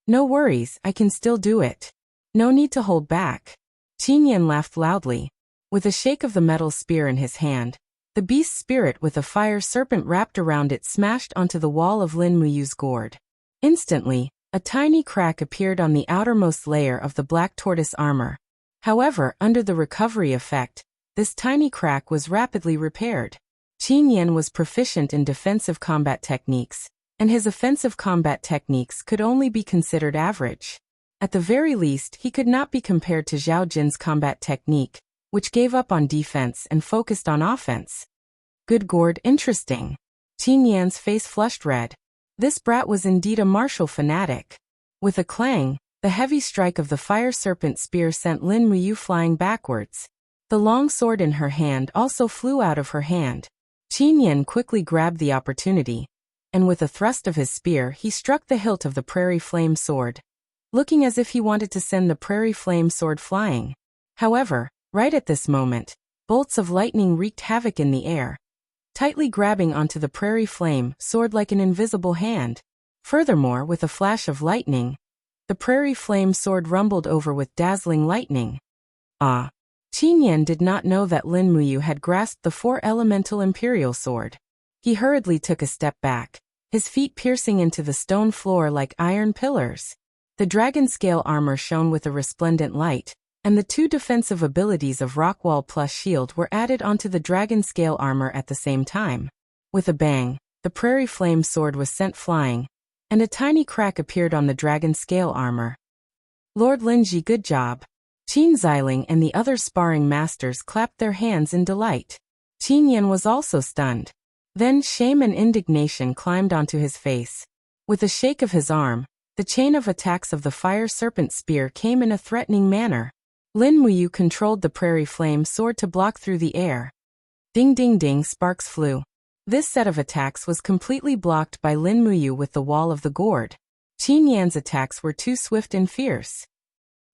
No worries, I can still do it. No need to hold back. Qin Yan laughed loudly. With a shake of the metal spear in his hand, the beast's spirit with a fire serpent wrapped around it smashed onto the wall of Lin Muyu's gourd. Instantly, a tiny crack appeared on the outermost layer of the black tortoise armor. However, under the recovery effect, this tiny crack was rapidly repaired. Qin Yan was proficient in defensive combat techniques, and his offensive combat techniques could only be considered average. At the very least, he could not be compared to Zhao Jin's combat technique, which gave up on defense and focused on offense. Good gourd, interesting. Qin Yan's face flushed red. This brat was indeed a martial fanatic. With a clang, the heavy strike of the fire serpent spear sent Lin Muyu flying backwards. The long sword in her hand also flew out of her hand. Qin Yan quickly grabbed the opportunity, and with a thrust of his spear he struck the hilt of the prairie flame sword, looking as if he wanted to send the prairie flame sword flying. However, right at this moment, bolts of lightning wreaked havoc in the air, tightly grabbing onto the prairie flame sword like an invisible hand. Furthermore, with a flash of lightning, the prairie flame sword rumbled over with dazzling lightning. Ah! Qin Yan did not know that Lin Muyu had grasped the 4-elemental imperial sword. He hurriedly took a step back, his feet piercing into the stone floor like iron pillars. The dragon scale armor shone with a resplendent light, and the 2 defensive abilities of Rockwall plus Shield were added onto the dragon scale armor at the same time. With a bang, the prairie flame sword was sent flying, and a tiny crack appeared on the dragon scale armor. Lord Linji, good job. Qin Xiling and the other sparring masters clapped their hands in delight. Qin Yan was also stunned. Then shame and indignation climbed onto his face. With a shake of his arm, the chain of attacks of the fire serpent spear came in a threatening manner. Lin Muyu controlled the prairie flame sword to block through the air. Ding ding ding, sparks flew. This set of attacks was completely blocked by Lin Muyu with the wall of the gourd. Qin Yan's attacks were too swift and fierce.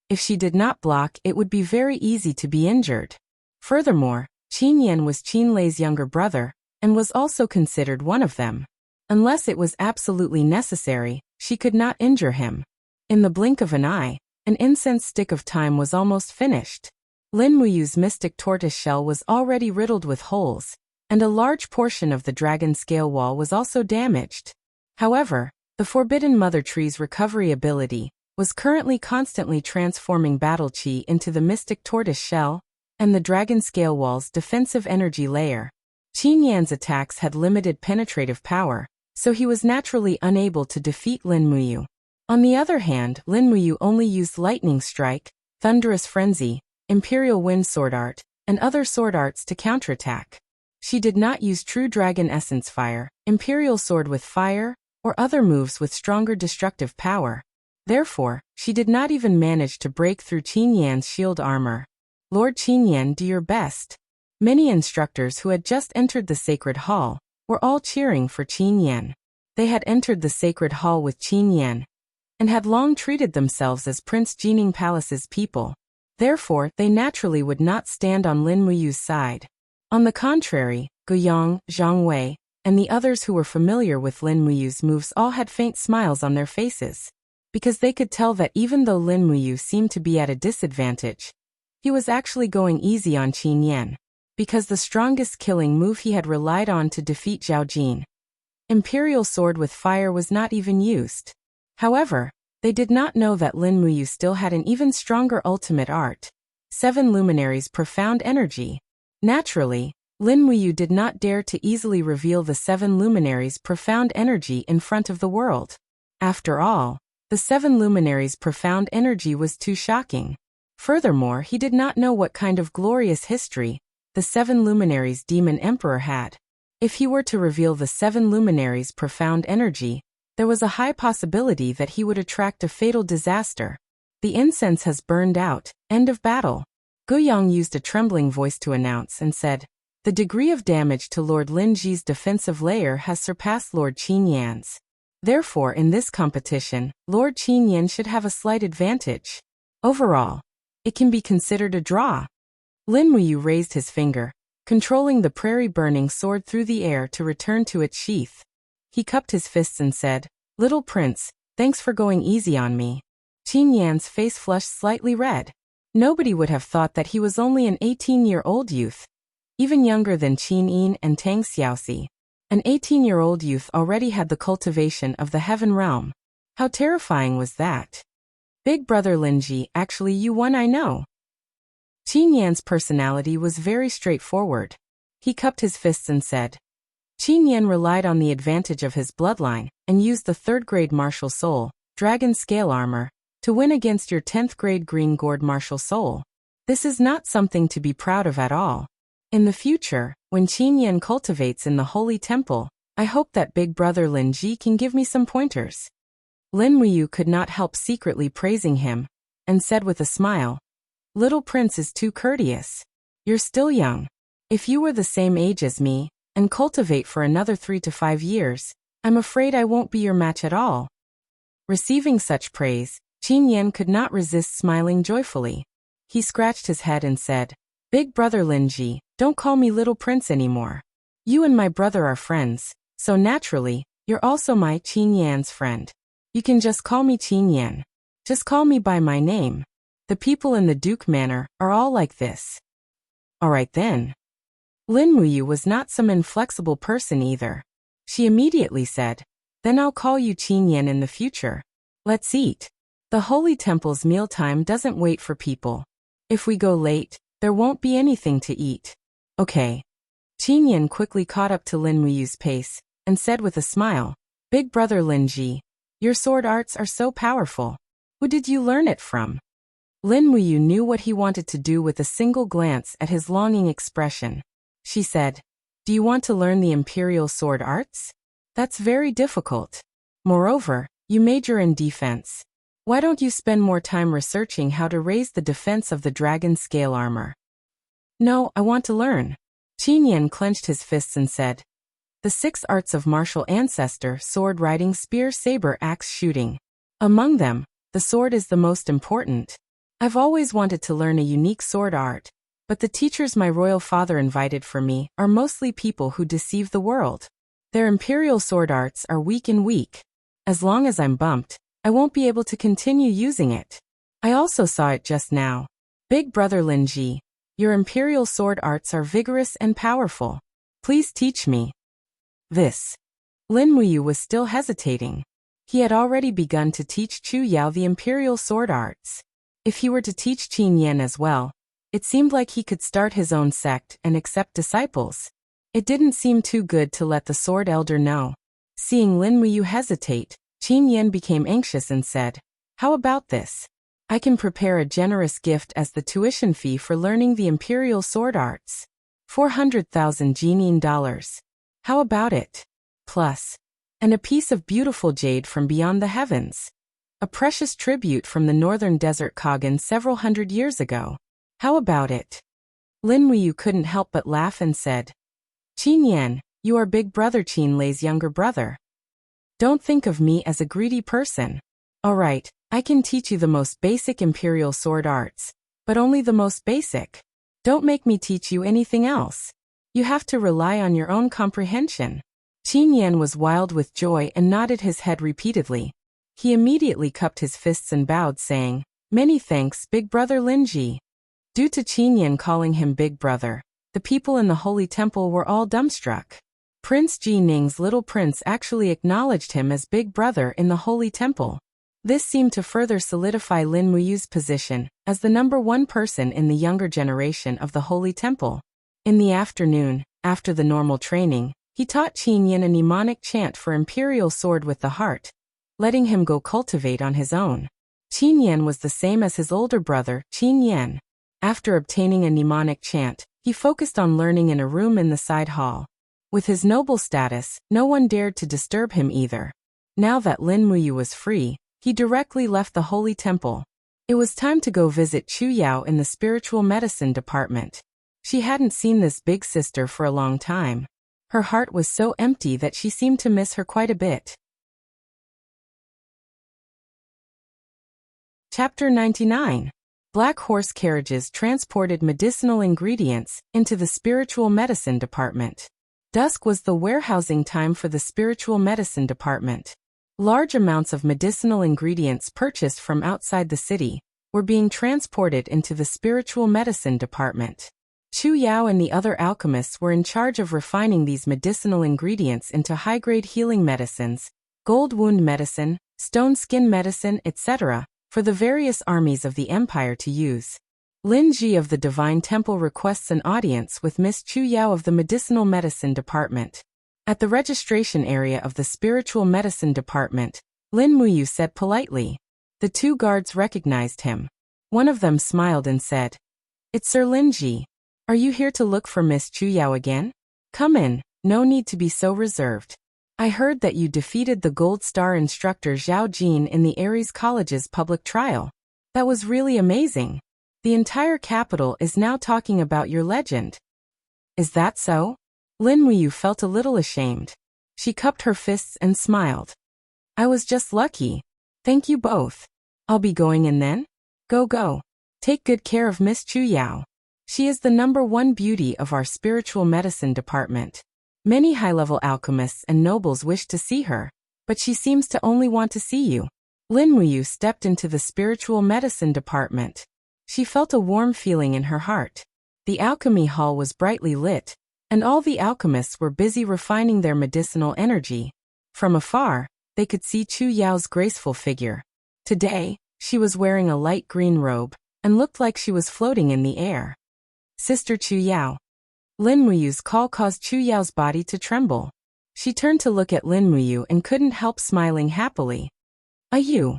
If she did not block, it would be very easy to be injured. Furthermore, Qin Yan was Qin Lei's younger brother, and was also considered one of them. Unless it was absolutely necessary, she could not injure him. In the blink of an eye, an incense stick of time was almost finished. Lin Muyu's mystic tortoise shell was already riddled with holes, and a large portion of the dragon scale wall was also damaged. However, the Forbidden Mother Tree's recovery ability was currently constantly transforming battle chi into the mystic tortoise shell and the dragon scale wall's defensive energy layer. Qin Yan's attacks had limited penetrative power, so he was naturally unable to defeat Lin Muyu. On the other hand, Lin Muyu only used Lightning Strike, Thunderous Frenzy, Imperial Wind Sword Art, and other sword arts to counterattack. She did not use True Dragon Essence Fire, Imperial Sword with Fire, or other moves with stronger destructive power. Therefore, she did not even manage to break through Qin Yan's shield armor. Lord Qin Yan, do your best. Many instructors who had just entered the Sacred Hall were all cheering for Qin Yan. They had entered the Sacred Hall with Qin Yan, and had long treated themselves as Prince Jining Palace's people. Therefore, they naturally would not stand on Lin Muyu's side. On the contrary, Guiyang, Zhang Wei, and the others who were familiar with Lin Muyu's moves all had faint smiles on their faces, because they could tell that even though Lin Muyu seemed to be at a disadvantage, he was actually going easy on Qin Yan, because the strongest killing move he had relied on to defeat Zhao Jin Imperial sword with fire was not even used. However, they did not know that Lin Muyu still had an even stronger ultimate art. 7 luminaries profound energy. Naturally, Lin Muyu did not dare to easily reveal the 7 luminaries profound energy in front of the world. After all, the 7 luminaries profound energy was too shocking. Furthermore, he did not know what kind of glorious history the 7 luminaries demon emperor had. If he were to reveal the 7 luminaries profound energy, there was a high possibility that he would attract a fatal disaster. The incense has burned out. End of battle. Guiyang used a trembling voice to announce and said, "The degree of damage to Lord Lin Ji's defensive layer has surpassed Lord Qin Yan's. Therefore, in this competition, Lord Qin Yan should have a slight advantage. Overall, it can be considered a draw." Lin Muyu raised his finger, controlling the prairie-burning sword through the air to return to its sheath. He cupped his fists and said, "Little prince, thanks for going easy on me." Qin Yan's face flushed slightly red. Nobody would have thought that he was only an 18-year-old youth, even younger than Qin Yin and Tang Xiaoxi. An 18-year-old youth already had the cultivation of the heaven realm. How terrifying was that? Big brother Linji, actually you won, I know. Qin Yan's personality was very straightforward. He cupped his fists and said, Qin Yan relied on the advantage of his bloodline and used the 3rd-grade martial soul, dragon scale armor, to win against your 10th-grade green gourd martial soul. This is not something to be proud of at all. In the future, when Qin Yan cultivates in the holy temple, I hope that big brother Lin Ji can give me some pointers. Lin Muyu could not help secretly praising him, and said with a smile, "Little prince is too courteous. You're still young. If you were the same age as me, and cultivate for another 3 to 5 years, I'm afraid I won't be your match at all." Receiving such praise, Qin Yan could not resist smiling joyfully. He scratched his head and said, "Big brother Lin Ji, don't call me little prince anymore. You and my brother are friends, so naturally, you're also my Qin Yan's friend. You can just call me Qin Yan. Just call me by my name. The people in the Duke Manor are all like this." Alright then. Lin Muyu was not some inflexible person either. She immediately said, "Then I'll call you Qin Yan in the future. Let's eat. The holy temple's mealtime doesn't wait for people. If we go late, there won't be anything to eat." Okay. Qin Yan quickly caught up to Lin Muyu's pace, and said with a smile, "Big brother Lin Ji, your sword arts are so powerful. Who did you learn it from?" Lin Muyu knew what he wanted to do with a single glance at his longing expression. She said, "Do you want to learn the imperial sword arts? That's very difficult. Moreover, you major in defense. Why don't you spend more time researching how to raise the defense of the dragon scale armor?" "No, I want to learn." Qin Yan clenched his fists and said, "The 6 arts of martial ancestor, sword riding, spear, saber, axe shooting. Among them, the sword is the most important. I've always wanted to learn a unique sword art, but the teachers my royal father invited for me are mostly people who deceive the world. Their imperial sword arts are weak and weak. As long as I'm bumped, I won't be able to continue using it. I also saw it just now. Big brother Lin Ji, your imperial sword arts are vigorous and powerful. Please teach me." This. Lin Muyu was still hesitating. He had already begun to teach Chu Yao the imperial sword arts. If he were to teach Qin Yan as well, it seemed like he could start his own sect and accept disciples. It didn't seem too good to let the sword elder know. Seeing Lin Muyu hesitate, Qin Yan became anxious and said, "How about this? I can prepare a generous gift as the tuition fee for learning the imperial sword arts. 400,000 Jinin dollars. How about it? Plus, and a piece of beautiful jade from beyond the heavens. A precious tribute from the northern desert Kagan several hundred years ago. How about it?" Lin Muyu couldn't help but laugh and said, "Qin Yan, you are big brother Qin Lei's younger brother. Don't think of me as a greedy person. Alright, I can teach you the most basic imperial sword arts, but only the most basic. Don't make me teach you anything else. You have to rely on your own comprehension." Qin Yan was wild with joy and nodded his head repeatedly. He immediately cupped his fists and bowed, saying, "Many thanks, big brother Lin Ji." Due to Qin Yan calling him big brother, the people in the holy temple were all dumbstruck. Prince Ji Ning's little prince actually acknowledged him as big brother in the Holy Temple. This seemed to further solidify Lin Muyu's position as the #1 person in the younger generation of the Holy Temple. In the afternoon, after the normal training, he taught Qin Yin a mnemonic chant for Imperial Sword with the Heart, letting him go cultivate on his own. Qin Yin was the same as his older brother, Qin Yan. After obtaining a mnemonic chant, he focused on learning in a room in the side hall. With his noble status, no one dared to disturb him either. Now that Lin Muyu was free, he directly left the Holy Temple. It was time to go visit Chu Yao in the spiritual medicine department. She hadn't seen this big sister for a long time. Her heart was so empty that she seemed to miss her quite a bit. Chapter 99. Black horse carriages transported medicinal ingredients into the spiritual medicine department. Dusk was the warehousing time for the spiritual medicine department. Large amounts of medicinal ingredients purchased from outside the city were being transported into the spiritual medicine department. Chu Yao and the other alchemists were in charge of refining these medicinal ingredients into high-grade healing medicines, gold wound medicine, stone skin medicine, etc., for the various armies of the empire to use. Lin Ji of the Divine Temple requests an audience with Miss Chu Yao of the Medicinal Medicine Department. At the registration area of the Spiritual Medicine Department, Lin Muyu said politely. The 2 guards recognized him. One of them smiled and said, "It's Sir Lin Ji. Are you here to look for Miss Chu Yao again? Come in, no need to be so reserved. I heard that you defeated the Gold Star instructor Zhao Jin in the Ares College's public trial. That was really amazing. The entire capital is now talking about your legend." "Is that so?" Lin Muyu felt a little ashamed. She cupped her fists and smiled. "I was just lucky. Thank you both. I'll be going in then? Go. Take good care of Miss Chu Yao. She is the #1 beauty of our spiritual medicine department. Many high-level alchemists and nobles wish to see her, but she seems to only want to see you." Lin Muyu stepped into the spiritual medicine department. She felt a warm feeling in her heart. The alchemy hall was brightly lit, and all the alchemists were busy refining their medicinal energy. From afar, they could see Chu Yao's graceful figure. Today, she was wearing a light green robe, and looked like she was floating in the air. "Sister Chu Yao." Lin Muyu's call caused Chu Yao's body to tremble. She turned to look at Lin Muyu and couldn't help smiling happily. "You?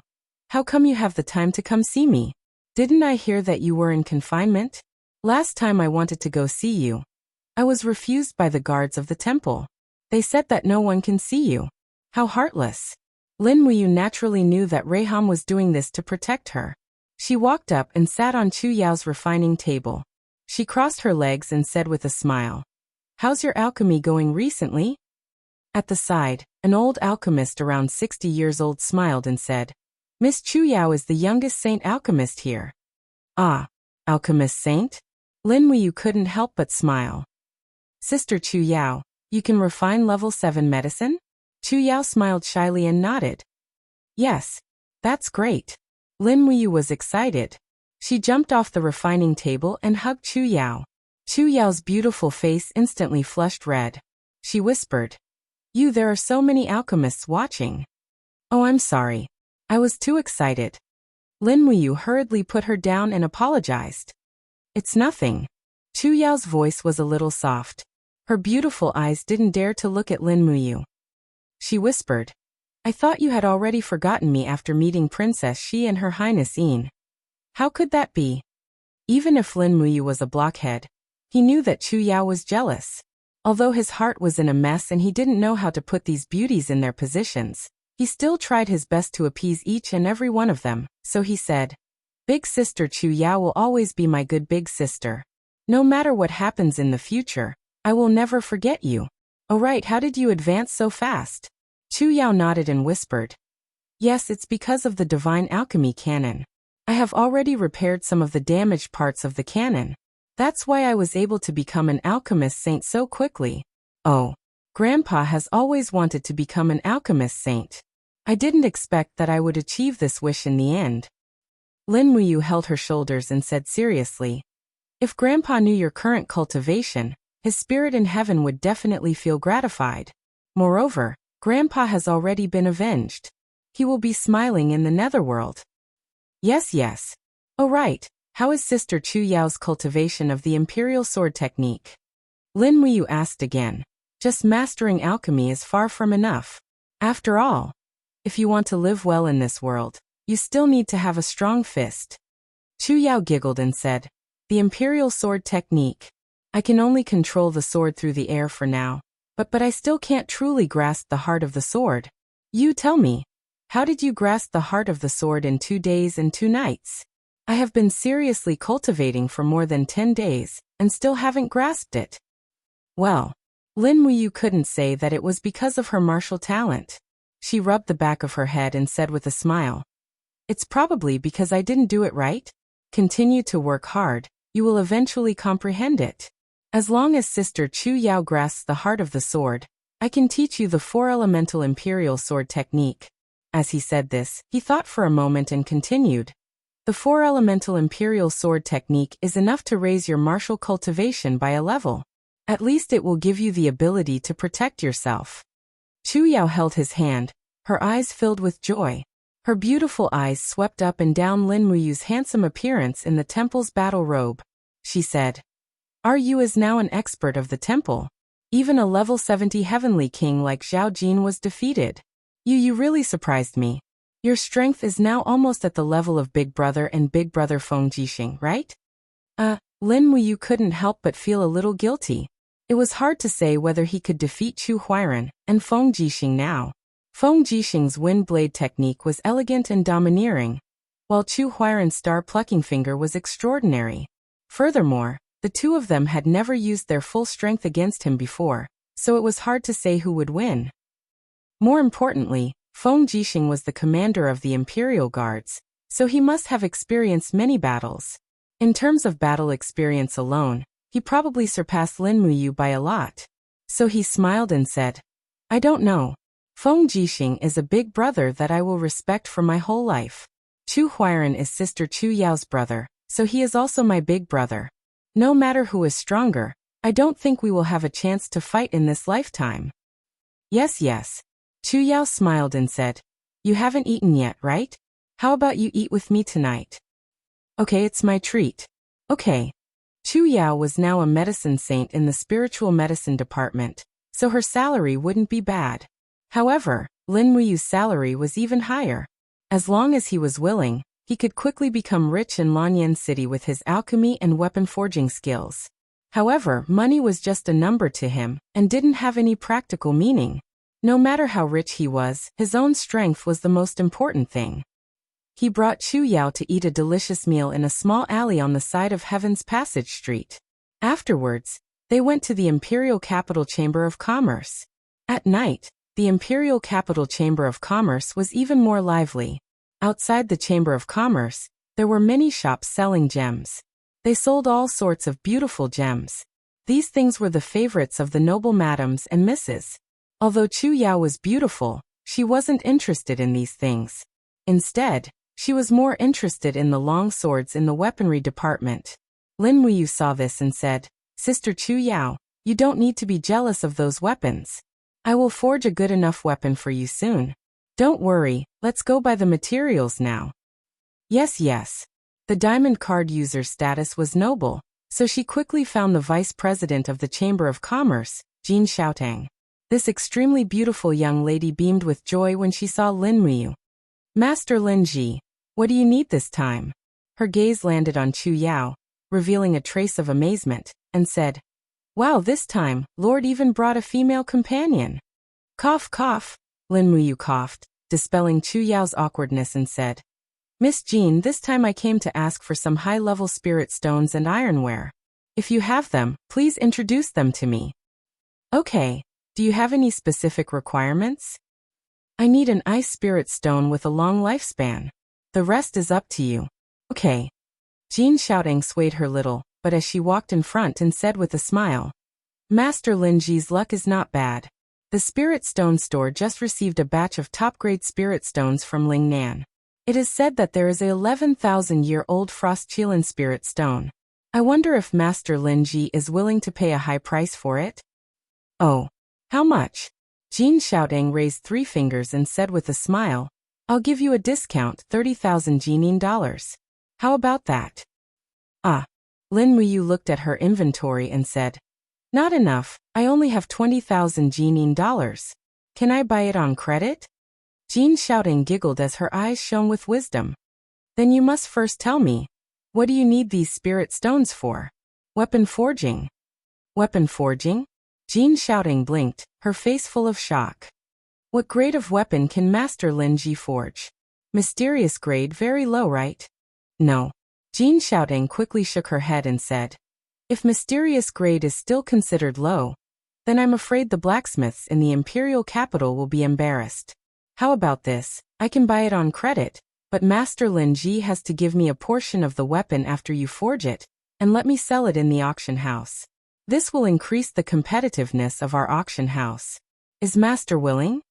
How come you have the time to come see me? Didn't I hear that you were in confinement? Last time I wanted to go see you, I was refused by the guards of the temple. They said that no one can see you. How heartless." Lin Muyu naturally knew that Reiham was doing this to protect her. She walked up and sat on Chu Yao's refining table. She crossed her legs and said with a smile, "How's your alchemy going recently?" At the side, an old alchemist around 60 years old smiled and said, "Miss Chu Yao is the youngest saint alchemist here." "Ah, alchemist saint?" Lin Muyu couldn't help but smile. "Sister Chu Yao, you can refine level 7 medicine?" Chu Yao smiled shyly and nodded. "Yes, that's great." Lin Muyu was excited. She jumped off the refining table and hugged Chu Yao. Chu Yao's beautiful face instantly flushed red. She whispered, There are so many alchemists watching." "Oh, I'm sorry. I was too excited." Lin Muyu hurriedly put her down and apologized. "It's nothing." Chu Yao's voice was a little soft. Her beautiful eyes didn't dare to look at Lin Muyu. She whispered, "I thought you had already forgotten me after meeting Princess Shi and Her Highness Yin." How could that be? Even if Lin Muyu was a blockhead, he knew that Chu Yao was jealous. Although his heart was in a mess and he didn't know how to put these beauties in their positions, he still tried his best to appease each and every one of them, so he said, "Big sister Chu Yao will always be my good big sister. No matter what happens in the future, I will never forget you." "Oh right, how did you advance so fast?" Chu Yao nodded and whispered, "Yes, it's because of the divine alchemy cannon. I have already repaired some of the damaged parts of the cannon. That's why I was able to become an alchemist saint so quickly." "Oh, Grandpa has always wanted to become an alchemist saint. I didn't expect that I would achieve this wish in the end." Lin Muyu held her shoulders and said seriously, "If Grandpa knew your current cultivation, His spirit in heaven would definitely feel gratified. Moreover, Grandpa has already been avenged. He will be smiling in the netherworld. Yes, yes. Oh right, how is Sister Chu Yao's cultivation of the imperial sword technique? Lin Muyu asked again. Just mastering alchemy is far from enough. After all, if you want to live well in this world, you still need to have a strong fist. Chu Yao giggled and said, the imperial sword technique. I can only control the sword through the air for now, but I still can't truly grasp the heart of the sword. You tell me, how did you grasp the heart of the sword in 2 days and 2 nights? I have been seriously cultivating for more than 10 days, and still haven't grasped it. Well, Lin Muyu couldn't say that it was because of her martial talent. She rubbed the back of her head and said with a smile, it's probably because I didn't do it right. Continue to work hard, you will eventually comprehend it. As long as Sister Chu Yao grasps the heart of the sword, I can teach you the 4 elemental imperial sword technique. As he said this, he thought for a moment and continued. The 4 elemental imperial sword technique is enough to raise your martial cultivation by a level. At least it will give you the ability to protect yourself. Chu Yao held his hand, her eyes filled with joy. Her beautiful eyes swept up and down Lin Muyu's handsome appearance in the temple's battle robe. She said, are you as now an expert of the temple? Even a level 70 heavenly king like Zhao Jin was defeated. You really surprised me. Your strength is now almost at the level of Big Brother and Big Brother Feng Jixing, right? Lin Muyu couldn't help but feel a little guilty. It was hard to say whether he could defeat Chu Huiran and Feng Jixing now. Feng Jixing's wind blade technique was elegant and domineering, while Chu Huiran's star-plucking finger was extraordinary. Furthermore, the two of them had never used their full strength against him before, so it was hard to say who would win. More importantly, Feng Jixing was the commander of the Imperial Guards, so he must have experienced many battles. In terms of battle experience alone, he probably surpassed Lin Muyu by a lot. So he smiled and said, I don't know. Feng Jixing is a big brother that I will respect for my whole life. Chu Huiran is Sister Chu Yao's brother, so he is also my big brother. No matter who is stronger, I don't think we will have a chance to fight in this lifetime. Yes, yes. Chu Yao smiled and said, you haven't eaten yet, right? How about you eat with me tonight? Okay, it's my treat. Okay. Chu Yao was now a medicine saint in the spiritual medicine department, so her salary wouldn't be bad. However, Lin Muyu's salary was even higher. As long as he was willing, he could quickly become rich in Lanyan City with his alchemy and weapon forging skills. However, money was just a number to him, and didn't have any practical meaning. No matter how rich he was, his own strength was the most important thing. He brought Chu Yao to eat a delicious meal in a small alley on the side of Heaven's Passage Street. Afterwards, they went to the Imperial Capital Chamber of Commerce. At night, the Imperial Capital Chamber of Commerce was even more lively. Outside the Chamber of Commerce, there were many shops selling gems. They sold all sorts of beautiful gems. These things were the favorites of the noble madams and misses. Although Chu Yao was beautiful, she wasn't interested in these things. Instead, she was more interested in the long swords in the weaponry department. Lin Muyu saw this and said, Sister Chu Yao, you don't need to be jealous of those weapons. I will forge a good enough weapon for you soon. Don't worry, let's go buy the materials now. Yes, yes. The diamond card user's status was noble, so she quickly found the vice president of the Chamber of Commerce, Jin Xiaotang. This extremely beautiful young lady beamed with joy when she saw Lin Muyu. Master Lin Ji, what do you need this time? Her gaze landed on Chu Yao, revealing a trace of amazement, and said, wow, this time, Lord even brought a female companion. Cough, cough, Lin Muyu coughed, dispelling Chu Yao's awkwardness and said, Miss Jean, this time I came to ask for some high-level spirit stones and ironware. If you have them, please introduce them to me. Okay, do you have any specific requirements? I need an ice spirit stone with a long lifespan. The rest is up to you. Okay. Jin Xiaotang swayed her little, but as she walked in front and said with a smile, Master Lin Ji's luck is not bad. The Spirit Stone store just received a batch of top-grade spirit stones from Lingnan. It is said that there is a 11,000-year-old Frost Qilin spirit stone. I wonder if Master Lin Ji is willing to pay a high price for it? Oh, how much? Jin Xiaoting raised 3 fingers and said with a smile, I'll give you a discount, 30,000 Jining dollars. How about that? Ah. Lin Muyu looked at her inventory and said, Not enough, I only have 20,000 Jining dollars. Can I buy it on credit? Jin Xiaoting giggled as her eyes shone with wisdom. Then you must first tell me, what do you need these spirit stones for? Weapon forging. Weapon forging? Jin Xiaoting blinked, her face full of shock. What grade of weapon can Master Lin Ji forge? Mysterious grade, very low, right? No. Jin Xiaoting quickly shook her head and said, If mysterious grade is still considered low, then I'm afraid the blacksmiths in the imperial capital will be embarrassed. How about this? I can buy it on credit, but Master Lin Ji has to give me a portion of the weapon after you forge it, and let me sell it in the auction house. This will increase the competitiveness of our auction house. Is Master willing?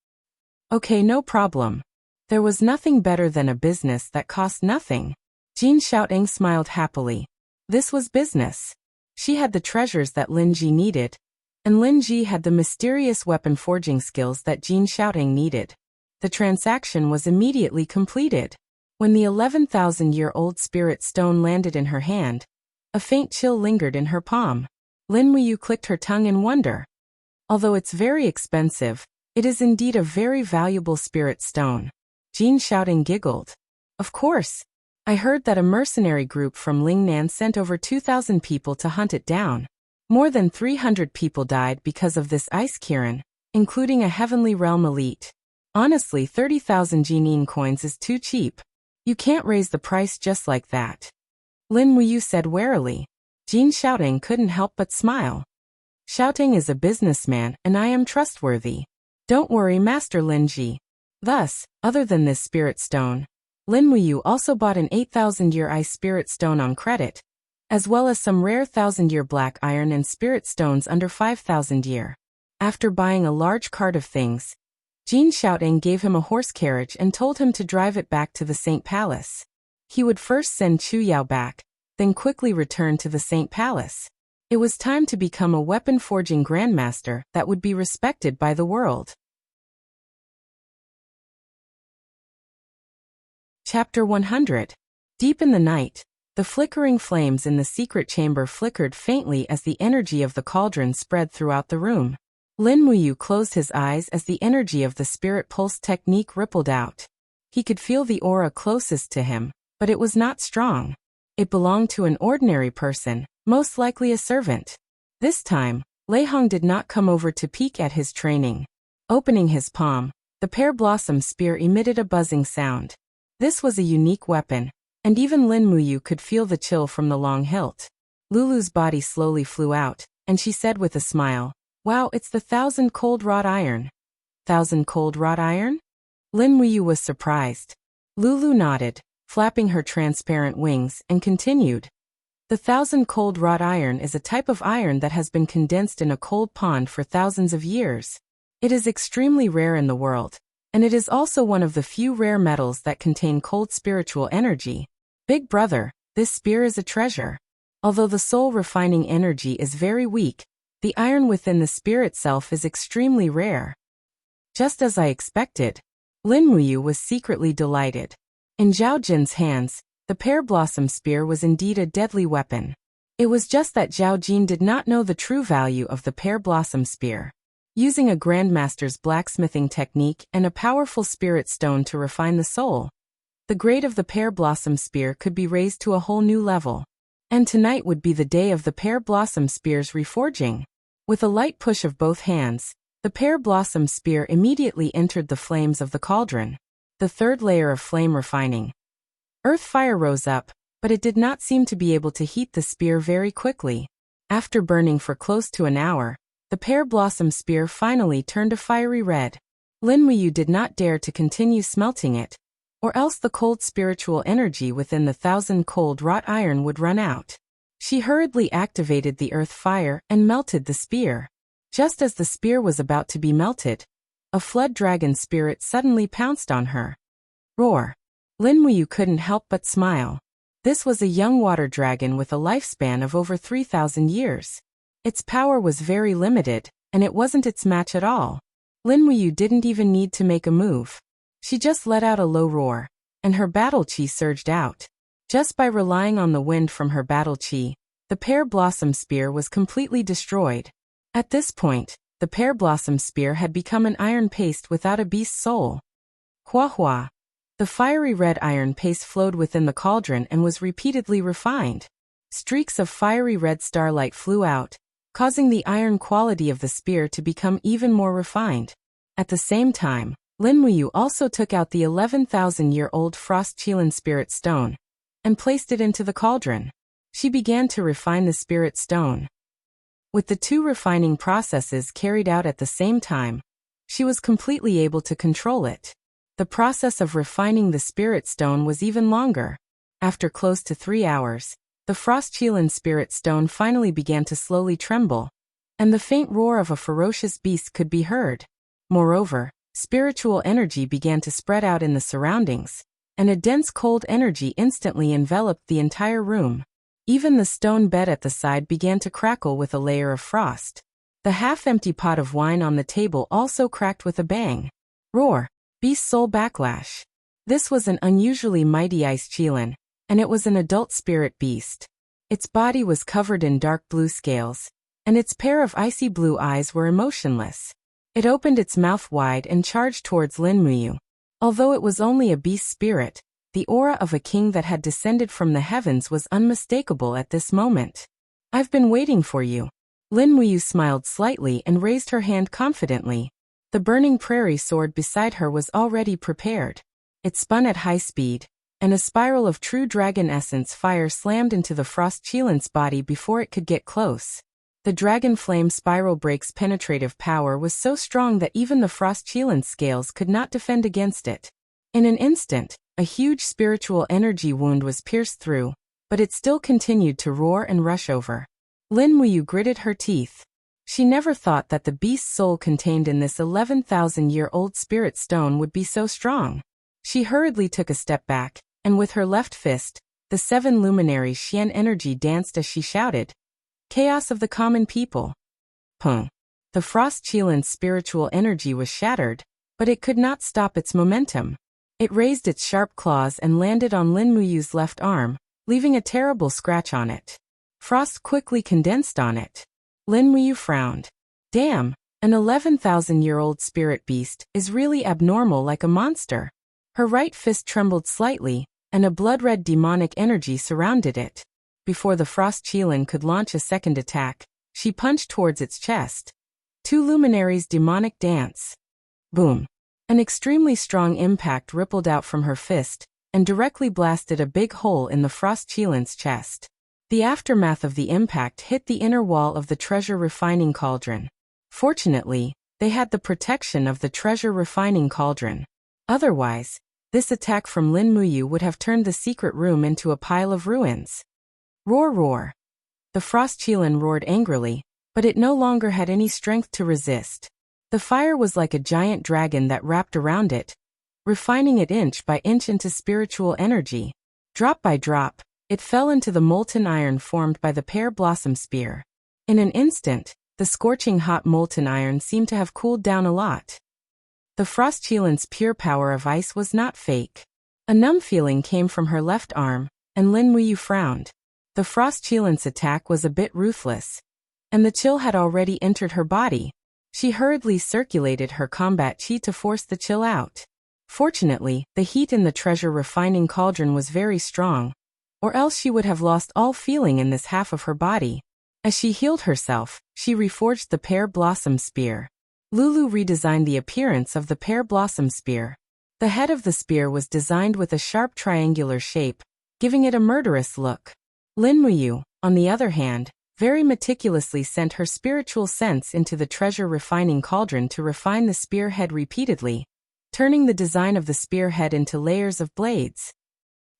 Okay, no problem. There was nothing better than a business that cost nothing. Jin Xiaoting smiled happily. This was business. She had the treasures that Lin Ji needed, and Lin Ji had the mysterious weapon forging skills that Jin Xiaoting needed. The transaction was immediately completed. When the 11,000-year-old spirit stone landed in her hand, a faint chill lingered in her palm. Lin Muyu clicked her tongue in wonder. Although it's very expensive, it is indeed a very valuable spirit stone. Jin Xiaoting giggled. Of course. I heard that a mercenary group from Lingnan sent over 2,000 people to hunt it down. More than 300 people died because of this ice kirin, including a heavenly realm elite. Honestly, 30,000 Jining coins is too cheap. You can't raise the price just like that. Lin Muyu said warily. Jin Xiaoting couldn't help but smile. Xiaoting is a businessman and I am trustworthy. Don't worry, Master Lin Ji. Thus, other than this spirit stone, Lin Muyu also bought an 8,000-year ice spirit stone on credit, as well as some rare 1,000-year black iron and spirit stones under 5,000-year. After buying a large cart of things, Jin Xiaoting gave him a horse carriage and told him to drive it back to the Saint Palace. He would first send Chu Yao back, then quickly return to the Saint Palace. It was time to become a weapon-forging grandmaster that would be respected by the world. Chapter 100. Deep in the night, the flickering flames in the secret chamber flickered faintly as the energy of the cauldron spread throughout the room. Lin Muyu closed his eyes as the energy of the spirit pulse technique rippled out. He could feel the aura closest to him, but it was not strong. It belonged to an ordinary person, most likely a servant. This time, Lei Hong did not come over to peek at his training. Opening his palm, the pear blossom spear emitted a buzzing sound. This was a unique weapon, and even Lin Muyu could feel the chill from the long hilt. Lulu's body slowly flew out, and she said with a smile, Wow, it's the 1,000 cold wrought iron. 1,000 cold wrought iron? Lin Muyu was surprised. Lulu nodded, flapping her transparent wings, and continued. The 1,000 cold wrought iron is a type of iron that has been condensed in a cold pond for thousands of years. It is extremely rare in the world, and it is also one of the few rare metals that contain cold spiritual energy. Big brother, this spear is a treasure. Although the soul refining energy is very weak, the iron within the spear itself is extremely rare. Just as I expected, Lin Muyu was secretly delighted. In Zhao Jin's hands, the pear blossom spear was indeed a deadly weapon. It was just that Zhao Jin did not know the true value of the pear blossom spear. Using a grandmaster's blacksmithing technique and a powerful spirit stone to refine the soul, the grade of the pear blossom spear could be raised to a whole new level. And tonight would be the day of the pear blossom spear's reforging. With a light push of both hands, the pear blossom spear immediately entered the flames of the cauldron. The third layer of flame refining. Earth fire rose up, but it did not seem to be able to heat the spear very quickly. After burning for close to an hour, the pear blossom spear finally turned a fiery red. Lin Muyu did not dare to continue smelting it, or else the cold spiritual energy within the 1,000 cold wrought iron would run out. She hurriedly activated the earth fire and melted the spear. Just as the spear was about to be melted, a flood dragon spirit suddenly pounced on her. Roar! Lin Muyu couldn't help but smile. This was a young water dragon with a lifespan of over 3,000 years. Its power was very limited, and it wasn't its match at all. Lin Muyu didn't even need to make a move. She just let out a low roar, and her battle chi surged out. Just by relying on the wind from her battle chi, the pear blossom spear was completely destroyed. At this point, the pear blossom spear had become an iron paste without a beast's soul. Hua hua. The fiery red iron paste flowed within the cauldron and was repeatedly refined. Streaks of fiery red starlight flew out, causing the iron quality of the spear to become even more refined. At the same time, Lin Muyu also took out the 11,000-year-old frost qilin spirit stone and placed it into the cauldron. She began to refine the spirit stone. With the two refining processes carried out at the same time, she was completely able to control it. The process of refining the spirit stone was even longer. After close to 3 hours, the frost qilin spirit stone finally began to slowly tremble, and the faint roar of a ferocious beast could be heard. Moreover, spiritual energy began to spread out in the surroundings, and a dense cold energy instantly enveloped the entire room. Even the stone bed at the side began to crackle with a layer of frost. The half-empty pot of wine on the table also cracked with a bang. Roar! Beast Soul Backlash. This was an unusually mighty ice qilin, and it was an adult spirit beast. Its body was covered in dark blue scales, and its pair of icy blue eyes were emotionless. It opened its mouth wide and charged towards Lin Muyu. Although it was only a beast spirit, the aura of a king that had descended from the heavens was unmistakable at this moment. I've been waiting for you. Lin Muyu smiled slightly and raised her hand confidently. The burning prairie sword beside her was already prepared. It spun at high speed, and a spiral of true dragon essence fire slammed into the frost qilin's body before it could get close. The dragon flame spiral break's penetrative power was so strong that even the frost qilin's scales could not defend against it. In an instant, a huge spiritual energy wound was pierced through, but it still continued to roar and rush over. Lin Muyu gritted her teeth. She never thought that the beast's soul contained in this 11,000-year-old spirit stone would be so strong. She hurriedly took a step back, and with her left fist, the 7 luminaries Xian energy danced as she shouted, "Chaos of the common people." Pung. The frost qilin's spiritual energy was shattered, but it could not stop its momentum. It raised its sharp claws and landed on Lin Muyu's left arm, leaving a terrible scratch on it. Frost quickly condensed on it. Lin Muyu frowned. Damn, an 11,000-year-old spirit beast is really abnormal like a monster. Her right fist trembled slightly, and a blood-red demonic energy surrounded it. Before the frost qilin could launch a second attack, she punched towards its chest. 2 luminaries demonic dance. Boom. An extremely strong impact rippled out from her fist, and directly blasted a big hole in the frost qilin's chest. The aftermath of the impact hit the inner wall of the treasure refining cauldron. Fortunately, they had the protection of the treasure refining cauldron. Otherwise, this attack from Lin Muyu would have turned the secret room into a pile of ruins. Roar roar. The frost qilin roared angrily, but it no longer had any strength to resist. The fire was like a giant dragon that wrapped around it, refining it inch by inch into spiritual energy. Drop by drop, it fell into the molten iron formed by the pear blossom spear. In an instant, the scorching hot molten iron seemed to have cooled down a lot. The frost qilin's pure power of ice was not fake. A numb feeling came from her left arm, and Lin Muyu frowned. The frost qilin's attack was a bit ruthless, and the chill had already entered her body. She hurriedly circulated her combat chi to force the chill out. Fortunately, the heat in the treasure refining cauldron was very strong, or else she would have lost all feeling in this half of her body. As she healed herself, she reforged the pear blossom spear. Lulu redesigned the appearance of the pear blossom spear. The head of the spear was designed with a sharp triangular shape, giving it a murderous look. Lin Muyu, on the other hand, very meticulously sent her spiritual sense into the treasure refining cauldron to refine the spearhead repeatedly, turning the design of the spearhead into layers of blades.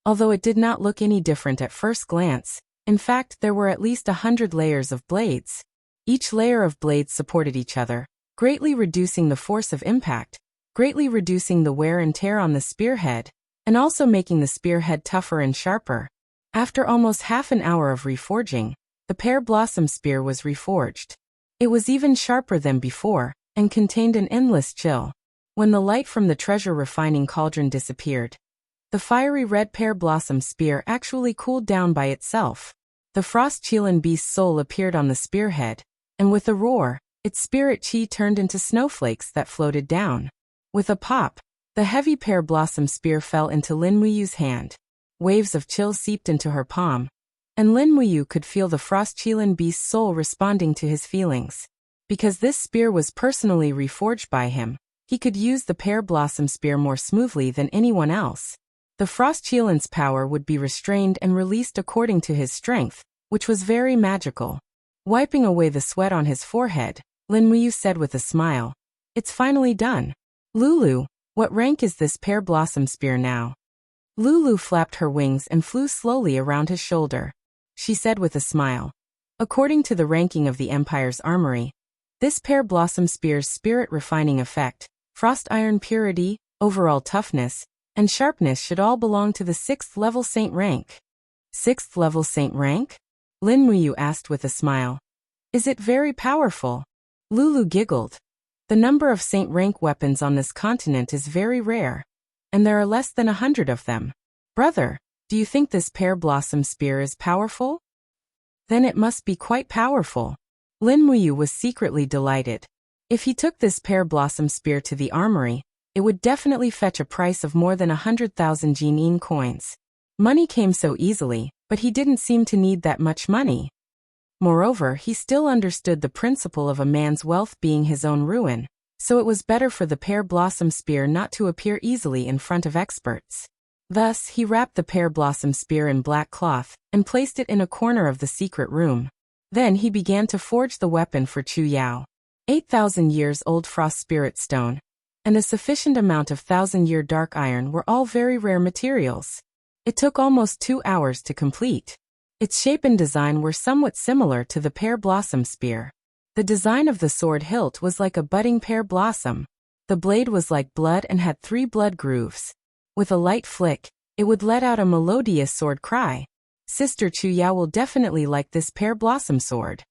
Although it did not look any different at first glance, in fact there were at least 100 layers of blades. Each layer of blades supported each other, greatly reducing the force of impact, greatly reducing the wear and tear on the spearhead, and also making the spearhead tougher and sharper. After almost half an hour of reforging, the pear blossom spear was reforged. It was even sharper than before, and contained an endless chill. When the light from the treasure refining cauldron disappeared, the fiery red pear blossom spear actually cooled down by itself. The frost-chillen beast's soul appeared on the spearhead, and with a roar, its spirit chi turned into snowflakes that floated down. With a pop, the heavy pear blossom spear fell into Lin Muyu's hand. Waves of chill seeped into her palm, and Lin Muyu could feel the frost-chillen beast's soul responding to his feelings. Because this spear was personally reforged by him, he could use the pear blossom spear more smoothly than anyone else. The frost-chillen's power would be restrained and released according to his strength, which was very magical. Wiping away the sweat on his forehead, Lin Muyu said with a smile, "It's finally done. Lulu, what rank is this pear blossom spear now?" Lulu flapped her wings and flew slowly around his shoulder. She said with a smile, "According to the ranking of the Empire's armory, this pear blossom spear's spirit refining effect, frost iron purity, overall toughness, and sharpness should all belong to the 6th level saint rank." 6th level saint rank? Lin Muyu asked with a smile. "Is it very powerful?" Lulu giggled. "The number of saint rank weapons on this continent is very rare, and there are less than 100 of them. Brother, do you think this pear blossom spear is powerful?" "Then it must be quite powerful." Lin Muyu was secretly delighted. If he took this pear blossom spear to the armory, it would definitely fetch a price of more than 100,000 Jinin coins. Money came so easily, but he didn't seem to need that much money. Moreover, he still understood the principle of a man's wealth being his own ruin, so it was better for the pear blossom spear not to appear easily in front of experts. Thus, he wrapped the pear blossom spear in black cloth and placed it in a corner of the secret room. Then he began to forge the weapon for Chu Yao. 8,000 years old frost spirit stone and a sufficient amount of 1,000-year dark iron were all very rare materials. It took almost 2 hours to complete. Its shape and design were somewhat similar to the pear blossom spear. The design of the sword hilt was like a budding pear blossom. The blade was like blood and had 3 blood grooves. With a light flick, it would let out a melodious sword cry. "Sister Chu Yao will definitely like this pear blossom sword,"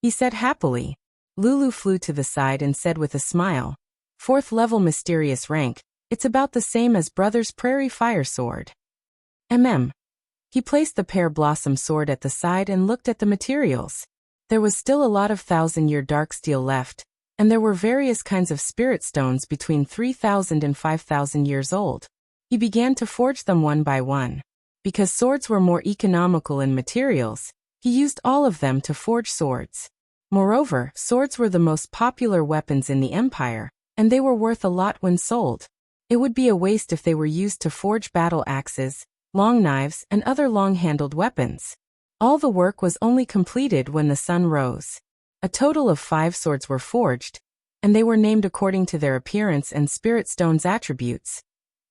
he said happily. Lulu flew to the side and said with a smile, "4th level mysterious rank, it's about the same as brother's prairie fire sword." He placed the pear blossom sword at the side and looked at the materials. There was still a lot of 1,000-year dark steel left, and there were various kinds of spirit stones between 3,000 and 5,000 years old. He began to forge them one by one. Because swords were more economical in materials, he used all of them to forge swords. Moreover, swords were the most popular weapons in the Empire, and they were worth a lot when sold. It would be a waste if they were used to forge battle axes, long knives, and other long-handled weapons. All the work was only completed when the sun rose. A total of 5 swords were forged, and they were named according to their appearance and spirit stone's attributes.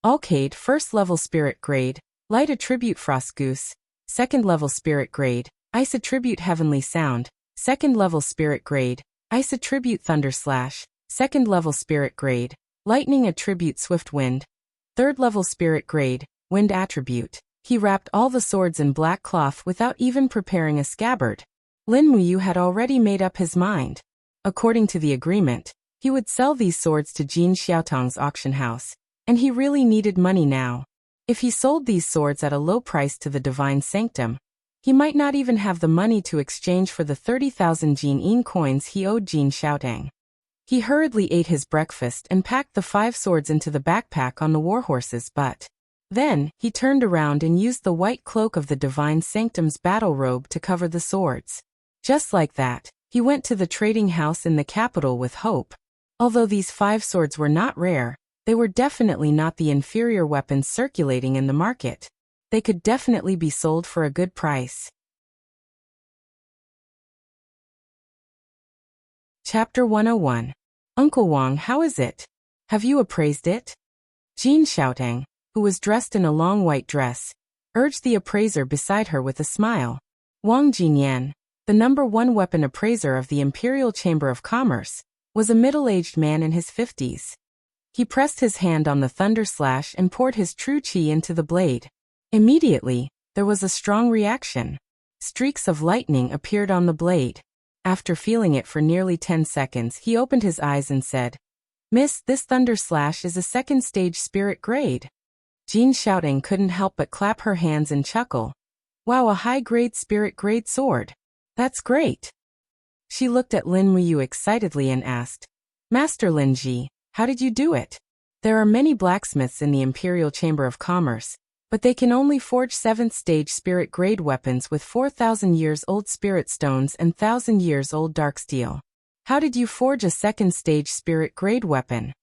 Alcade, 1st level spirit grade, light attribute frost goose, 2nd level spirit grade, ice attribute heavenly sound, 2nd level spirit grade, ice attribute thunder slash, 2nd level spirit grade, lightning attribute swift wind, 3rd level spirit grade, wind attribute. He wrapped all the swords in black cloth without even preparing a scabbard. Lin Muyu had already made up his mind. According to the agreement, he would sell these swords to Jin Xiaotong's auction house, and he really needed money now. If he sold these swords at a low price to the Divine Sanctum, he might not even have the money to exchange for the 30,000 Jinin coins he owed Jin Xiaotong. He hurriedly ate his breakfast and packed the 5 swords into the backpack on the warhorse's butt. Then, he turned around and used the white cloak of the Divine Sanctum's battle robe to cover the swords. Just like that, he went to the trading house in the capital with hope. Although these 5 swords were not rare, they were definitely not the inferior weapons circulating in the market. They could definitely be sold for a good price. Chapter 101. Uncle Wang, how is it? Have you appraised it? Jin Xiaotong, who was dressed in a long white dress, urged the appraiser beside her with a smile. Wang Jinyan, the #1 weapon appraiser of the Imperial Chamber of Commerce, was a middle-aged man in his 50s. He pressed his hand on the thunder slash and poured his true qi into the blade. Immediately, There was a strong reaction. Streaks of lightning appeared on the blade. After feeling it for nearly 10 seconds, he opened his eyes and said, "Miss, this thunder slash is a second stage spirit grade." Jean Shouting couldn't help but clap her hands and chuckle. "Wow, a high-grade spirit grade sword. That's great." She looked at Lin Muyu excitedly and asked, "Master Lin Ji, how did you do it?" There are many blacksmiths in the Imperial Chamber of Commerce, but they can only forge 7th stage spirit grade weapons with 4,000 years old spirit stones and 1,000 years old dark steel. How did you forge a 2nd stage spirit grade weapon?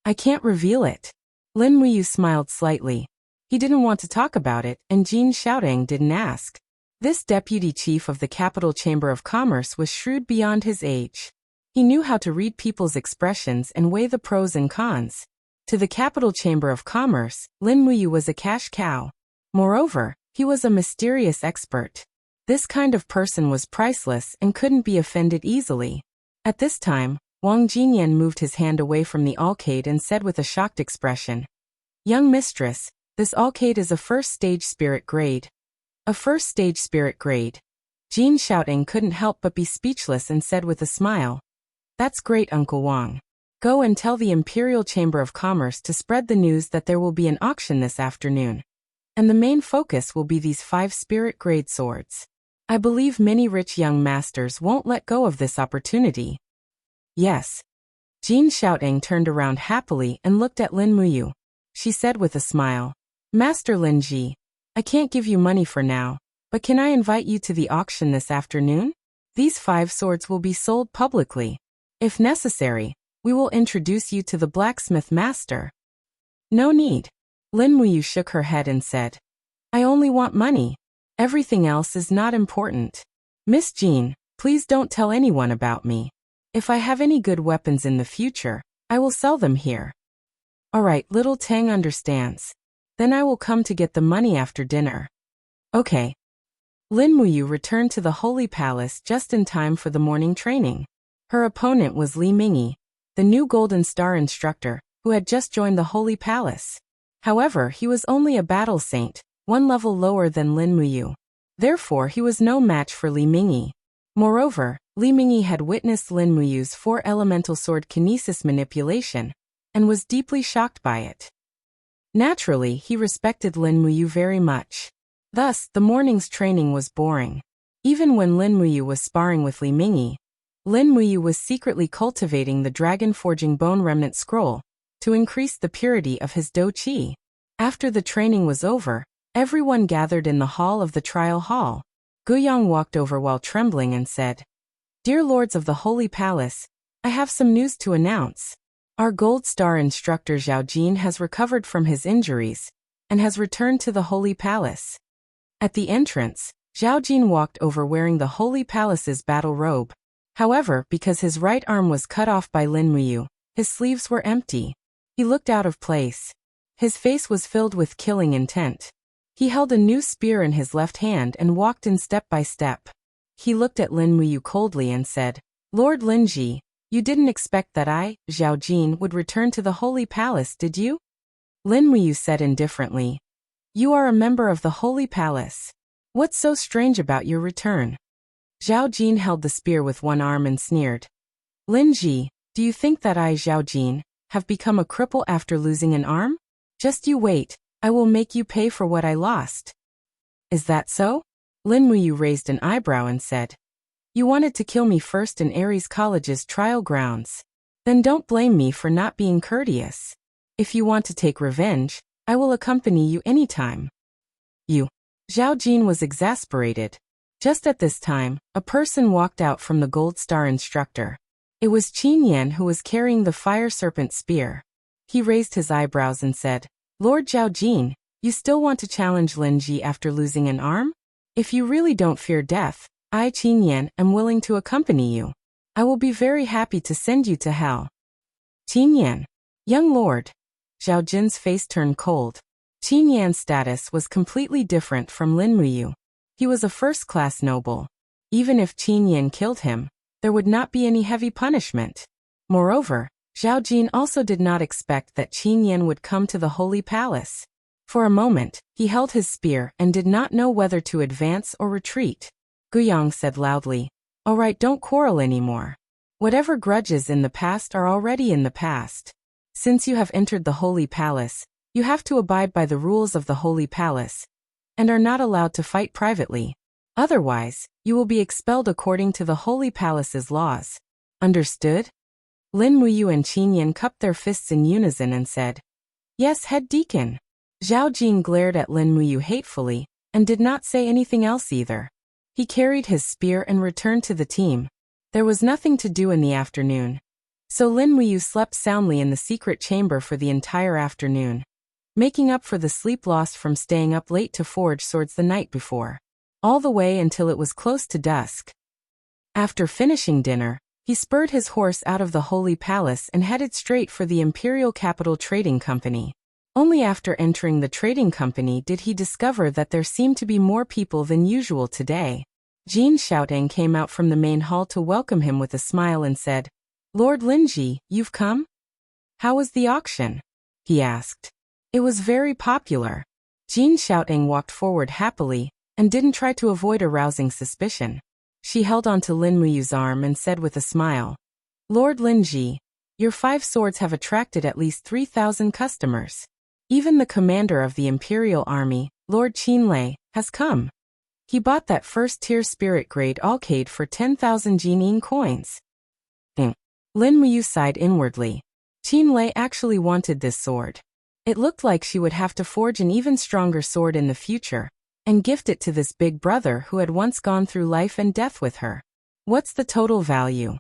I can't reveal it. Lin Muyu smiled slightly. He didn't want to talk about it, and Jean Shouting didn't ask. This deputy chief of the Capital Chamber of Commerce was shrewd beyond his age. He knew how to read people's expressions and weigh the pros and cons. To the Capital Chamber of Commerce, Lin Muyu was a cash cow. Moreover, he was a mysterious expert. This kind of person was priceless and couldn't be offended easily. At this time, Wang Jinyan moved his hand away from the alcade and said with a shocked expression, "Young mistress, this alcade is a 1st stage spirit grade." A 1st stage spirit grade. Jean Shouting couldn't help but be speechless and said with a smile, "That's great, Uncle Wang. Go and tell the Imperial Chamber of Commerce to spread the news that there will be an auction this afternoon. And the main focus will be these 5 spirit grade swords. I believe many rich young masters won't let go of this opportunity." "Yes." Jean Shouting turned around happily and looked at Lin Muyu. She said with a smile, "Master Lin Ji, I can't give you money for now, but can I invite you to the auction this afternoon? These 5 swords will be sold publicly. If necessary, we will introduce you to the blacksmith master." "No need." Lin Muyu shook her head and said, "I only want money. Everything else is not important. Miss Jean, please don't tell anyone about me. If I have any good weapons in the future, I will sell them here." "All right, little Tang understands. Then I will come to get the money after dinner." "Okay." Lin Muyu returned to the Holy Palace just in time for the morning training. Her opponent was Li Mingyi, the new Golden Star instructor, who had just joined the Holy Palace. However, he was only a battle saint, 1 level lower than Lin Muyu. Therefore, he was no match for Li Mingyi. Moreover, Li Mingyi had witnessed Lin Muyu's 4 elemental sword kinesis manipulation, and was deeply shocked by it. Naturally, he respected Lin Muyu very much. Thus, the morning's training was boring. Even when Lin Muyu was sparring with Li Mingyi, Lin Muyu was secretly cultivating the dragon-forging bone remnant scroll to increase the purity of his do qi. After the training was over, everyone gathered in the hall of the trial hall. Guiyang walked over while trembling and said, "Dear lords of the Holy Palace, I have some news to announce. Our Gold Star instructor Zhao Jin has recovered from his injuries and has returned to the Holy Palace." At the entrance, Zhao Jin walked over wearing the Holy Palace's battle robe. However, because his right arm was cut off by Lin Muyu, his sleeves were empty. He looked out of place. His face was filled with killing intent. He held a new spear in his left hand and walked in step by step. He looked at Lin Muyu coldly and said, "Lord Lin Ji, you didn't expect that I, Zhao Jin, would return to the Holy Palace, did you?" Lin Muyu said indifferently, "You are a member of the Holy Palace. What's so strange about your return?" Zhao Jin held the spear with one arm and sneered, "Lin Ji, do you think that I, Zhao Jin, have become a cripple after losing an arm? Just you wait, I will make you pay for what I lost." "Is that so?" Lin Muyu raised an eyebrow and said, "You wanted to kill me first in Ares College's trial grounds. Then don't blame me for not being courteous. If you want to take revenge, I will accompany you anytime." "You." Zhao Jin was exasperated. Just at this time, a person walked out from the Gold Star instructor. It was Qin Yan who was carrying the fire serpent spear. He raised his eyebrows and said, "Lord Zhao Jin, you still want to challenge Lin Ji after losing an arm? If you really don't fear death, I, Qin Yan, am willing to accompany you. I will be very happy to send you to hell." "Qin Yan, young lord." Zhao Jin's face turned cold. Qin Yan's status was completely different from Lin Muyu. He was a first-class noble. Even if Qin Yan killed him, there would not be any heavy punishment. Moreover, Zhao Jin also did not expect that Qin Yan would come to the Holy Palace. For a moment, he held his spear and did not know whether to advance or retreat. Guyang said loudly, "All right, don't quarrel anymore. Whatever grudges in the past are already in the past. Since you have entered the Holy Palace, you have to abide by the rules of the Holy Palace, and are not allowed to fight privately. Otherwise, you will be expelled according to the Holy Palace's laws. Understood?" Lin Muyu and Qin Yan cupped their fists in unison and said, "Yes, head deacon." Zhao Jing glared at Lin Muyu hatefully, and did not say anything else either. He carried his spear and returned to the team. There was nothing to do in the afternoon, so Lin Muyu slept soundly in the secret chamber for the entire afternoon, making up for the sleep lost from staying up late to forge swords the night before, all the way until it was close to dusk. After finishing dinner, he spurred his horse out of the Holy Palace and headed straight for the Imperial Capital Trading Company. Only after entering the trading company did he discover that there seemed to be more people than usual today. Jin Xiaoteng came out from the main hall to welcome him with a smile and said, "Lord Linji, you've come? How was the auction?" he asked. "It was very popular." Jin Xiaoteng walked forward happily and didn't try to avoid arousing suspicion. She held onto Lin Muyu's arm and said with a smile, "Lord Linji, your 5 swords have attracted at least 3,000 customers. Even the commander of the Imperial Army, Lord Qinlei, has come. He bought that first-tier spirit-grade alcade for 10,000 Jining coins." Lin Muyu sighed inwardly. Qinlei actually wanted this sword. It looked like she would have to forge an even stronger sword in the future, and gift it to this big brother who had once gone through life and death with her. "What's the total value?"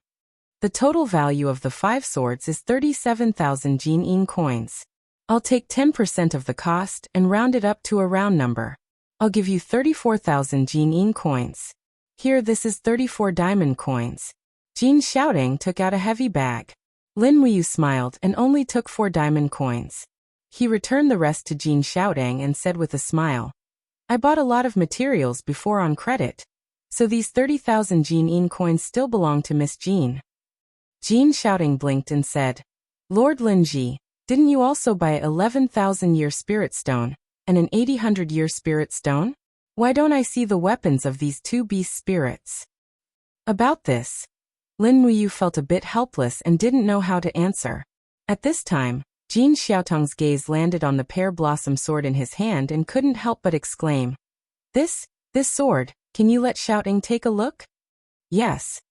"The total value of the 5 swords is 37,000 Jining coins. I'll take 10% of the cost and round it up to a round number. I'll give you 34,000 Jining coins. Here, this is 34 diamond coins." Jin Xiaoteng took out a heavy bag. Lin Muyu smiled and only took 4 diamond coins. He returned the rest to Jin Xiaoteng and said with a smile, "I bought a lot of materials before on credit, so these 30,000 Jining coins still belong to Miss Jin." Jin Xiaoteng blinked and said, "Lord Linji, didn't you also buy a 11,000-year spirit stone and an 800-year spirit stone? Why don't I see the weapons of these 2 beast spirits?" About this, Lin Muyu felt a bit helpless and didn't know how to answer. At this time, Jin Xiaoteng's gaze landed on the pear blossom sword in his hand and couldn't help but exclaim, This sword, can you let Xiaoteng take a look?" "Yes."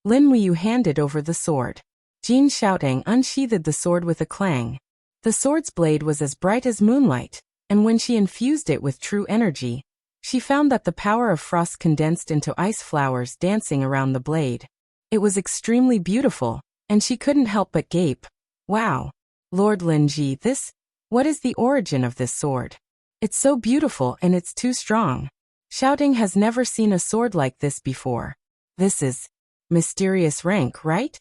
Lin Muyu handed over the sword. Jin Xiaoteng unsheathed the sword with a clang. The sword's blade was as bright as moonlight, and when she infused it with true energy, she found that the power of frost condensed into ice flowers dancing around the blade. It was extremely beautiful, and she couldn't help but gape, "Wow! Lord Linji, what is the origin of this sword? It's so beautiful and it's too strong. Xiaoteng has never seen a sword like this before. This is mysterious rank, right?"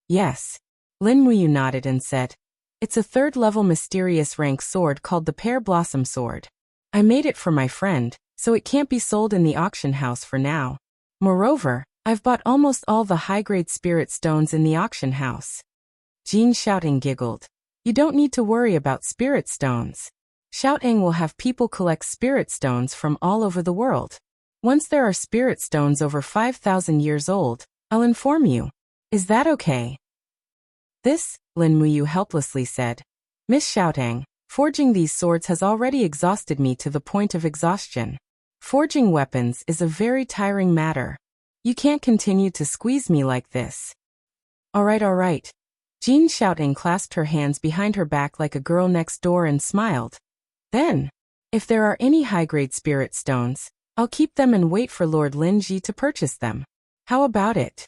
"Yes." Lin Muyu nodded and said, "It's a 3rd-level mysterious rank sword called the Pear Blossom Sword. I made it for my friend, so it can't be sold in the auction house for now. Moreover, I've bought almost all the high-grade spirit stones in the auction house." Jin Xiaoteng giggled. "You don't need to worry about spirit stones. Xiaoteng will have people collect spirit stones from all over the world. Once there are spirit stones over 5,000 years old, I'll inform you. Is that okay?" Lin Muyu helplessly said, "Miss Xiaoteng, forging these swords has already exhausted me to the point of exhaustion. Forging weapons is a very tiring matter. You can't continue to squeeze me like this." All right. Jin Xiaoteng clasped her hands behind her back like a girl next door and smiled. "Then, if there are any high-grade spirit stones, I'll keep them and wait for Lord Linji to purchase them. How about it?"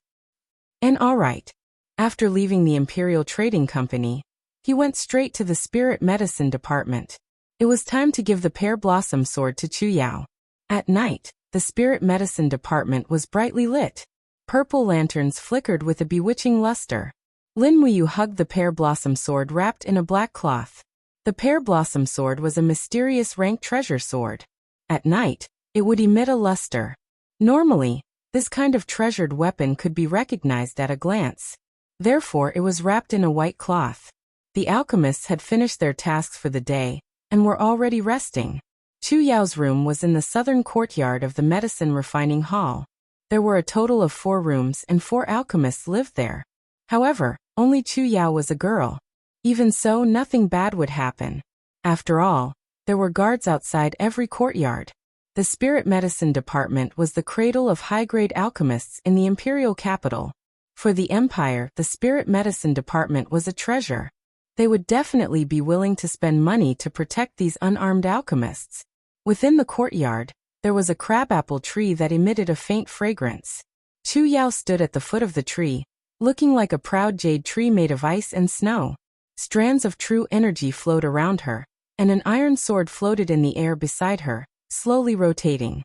And all right. After leaving the Imperial Trading Company, he went straight to the Spirit Medicine Department. It was time to give the Pear Blossom Sword to Chu Yao. At night, the Spirit Medicine Department was brightly lit. Purple lanterns flickered with a bewitching luster. Lin Muyu hugged the Pear Blossom Sword wrapped in a black cloth. The Pear Blossom Sword was a mysterious rank treasure sword. At night, it would emit a luster. Normally, this kind of treasured weapon could be recognized at a glance. Therefore, it was wrapped in a white cloth. The alchemists had finished their tasks for the day, and were already resting. Chu Yao's room was in the southern courtyard of the medicine refining hall. There were a total of 4 rooms and 4 alchemists lived there. However, only Chu Yao was a girl. Even so, nothing bad would happen. After all, there were guards outside every courtyard. The spirit medicine department was the cradle of high-grade alchemists in the imperial capital. For the empire, the spirit medicine department was a treasure. They would definitely be willing to spend money to protect these unarmed alchemists. Within the courtyard, there was a crabapple tree that emitted a faint fragrance. Chu Yao stood at the foot of the tree, looking like a proud jade tree made of ice and snow. Strands of true energy flowed around her, and an iron sword floated in the air beside her, slowly rotating.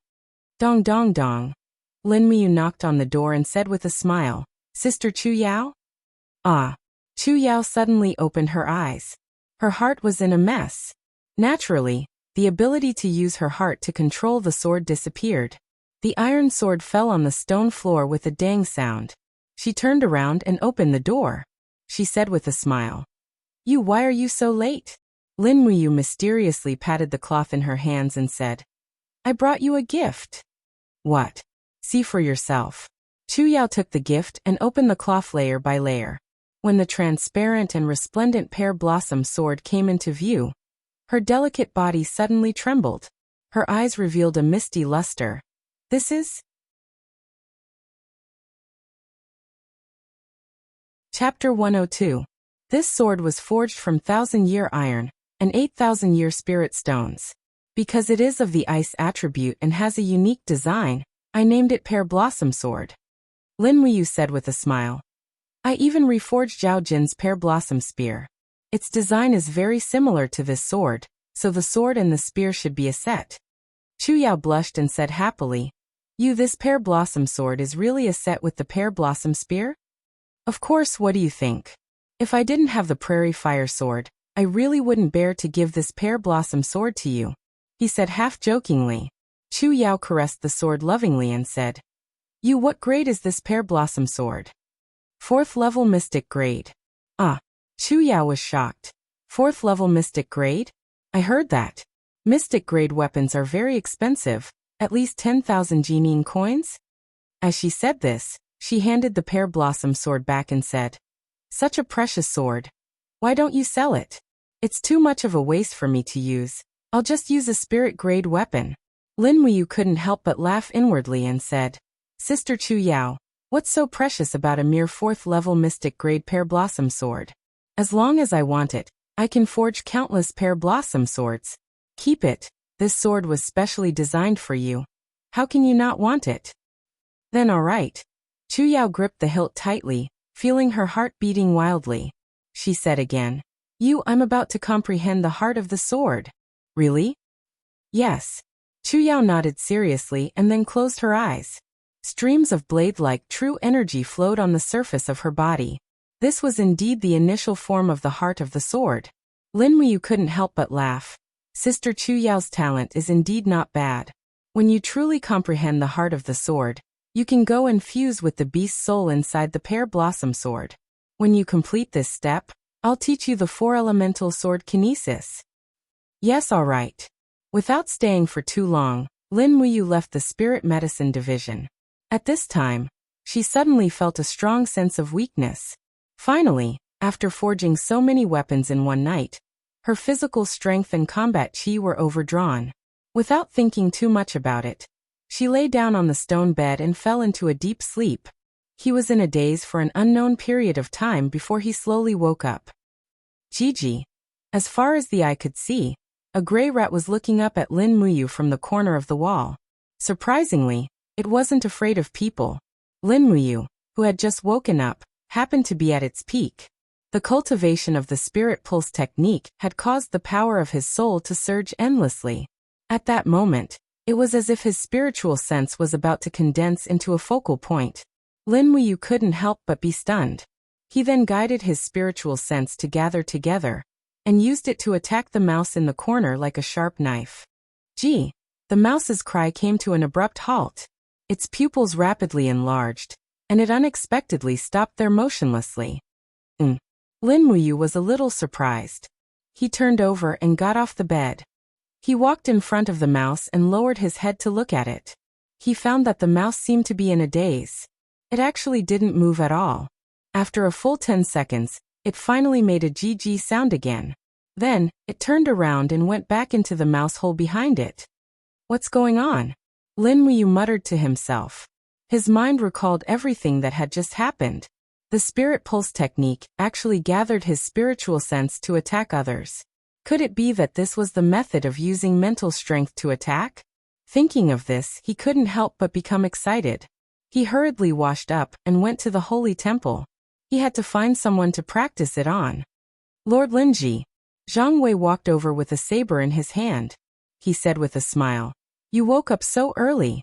Dong dong dong. Lin Muyu knocked on the door and said with a smile, "Sister Chu Yao?" Ah. Chu Yao suddenly opened her eyes. Her heart was in a mess. Naturally, the ability to use her heart to control the sword disappeared. The iron sword fell on the stone floor with a dang sound. She turned around and opened the door. She said with a smile, Why are you so late?" Lin Muyu mysteriously patted the cloth in her hands and said, "I brought you a gift." "What?" "See for yourself." Chu Yao took the gift and opened the cloth layer by layer. When the transparent and resplendent pear blossom sword came into view, her delicate body suddenly trembled. Her eyes revealed a misty luster. "This is..." Chapter 102. This sword was forged from 1,000-year iron and 8,000-year spirit stones. Because it is of the ice attribute and has a unique design, I named it Pear Blossom Sword. Lin Muyu said with a smile. I even reforged Zhao Jin's Pear Blossom Spear. Its design is very similar to this sword, so the sword and the spear should be a set. Chu Yao blushed and said happily, This Pear Blossom Sword is really a set with the Pear Blossom Spear? Of course, what do you think? If I didn't have the Prairie Fire Sword, I really wouldn't bear to give this Pear Blossom Sword to you, he said half-jokingly. Chu Yao caressed the sword lovingly and said, What grade is this Pear Blossom Sword? 4th level Mystic Grade. Ah. Chu Yao was shocked. 4th level Mystic Grade? I heard that. Mystic Grade weapons are very expensive, at least 10,000 Jinyin coins? As she said this, she handed the Pear Blossom Sword back and said, Such a precious sword. Why don't you sell it? It's too much of a waste for me to use. I'll just use a spirit grade weapon. Lin Muyu couldn't help but laugh inwardly and said, Sister Chu Yao, what's so precious about a mere 4th level Mystic Grade Pear Blossom Sword? As long as I want it, I can forge countless Pear Blossom Swords. Keep it. This sword was specially designed for you. How can you not want it? Then all right. Chu Yao gripped the hilt tightly, feeling her heart beating wildly. She said again, I'm about to comprehend the heart of the sword. Really? Yes. Chu Yao nodded seriously and then closed her eyes. Streams of blade-like true energy flowed on the surface of her body. This was indeed the initial form of the heart of the sword. Lin Muyu couldn't help but laugh. Sister Chu Yao's talent is indeed not bad. When you truly comprehend the heart of the sword, you can go and fuse with the beast's soul inside the Pear Blossom Sword. When you complete this step, I'll teach you the 4-elemental sword kinesis. Yes, all right. Without staying for too long, Lin Muyu left the spirit medicine division. At this time, she suddenly felt a strong sense of weakness. Finally, after forging so many weapons in one night, her physical strength and combat chi were overdrawn. Without thinking too much about it, she lay down on the stone bed and fell into a deep sleep. He was in a daze for an unknown period of time before he slowly woke up. Gigi. As far as the eye could see, a gray rat was looking up at Lin Muyu from the corner of the wall. Surprisingly, it wasn't afraid of people. Lin Muyu, who had just woken up, happened to be at its peak. The cultivation of the spirit pulse technique had caused the power of his soul to surge endlessly. At that moment, it was as if his spiritual sense was about to condense into a focal point. Lin Muyu couldn't help but be stunned. He then guided his spiritual sense to gather together, and used it to attack the mouse in the corner like a sharp knife. Gee! The mouse's cry came to an abrupt halt. Its pupils rapidly enlarged, and it unexpectedly stopped there motionlessly. Lin Muyu was a little surprised. He turned over and got off the bed. He walked in front of the mouse and lowered his head to look at it. He found that the mouse seemed to be in a daze. It actually didn't move at all. After a full 10 seconds, it finally made a GG sound again. Then, it turned around and went back into the mouse hole behind it. What's going on? Lin Muyu muttered to himself. His mind recalled everything that had just happened. The spirit pulse technique actually gathered his spiritual sense to attack others. Could it be that this was the method of using mental strength to attack? Thinking of this, he couldn't help but become excited. He hurriedly washed up and went to the holy temple. He had to find someone to practice it on. Lord Linji. Zhang Wei walked over with a saber in his hand. He said with a smile, "You woke up so early."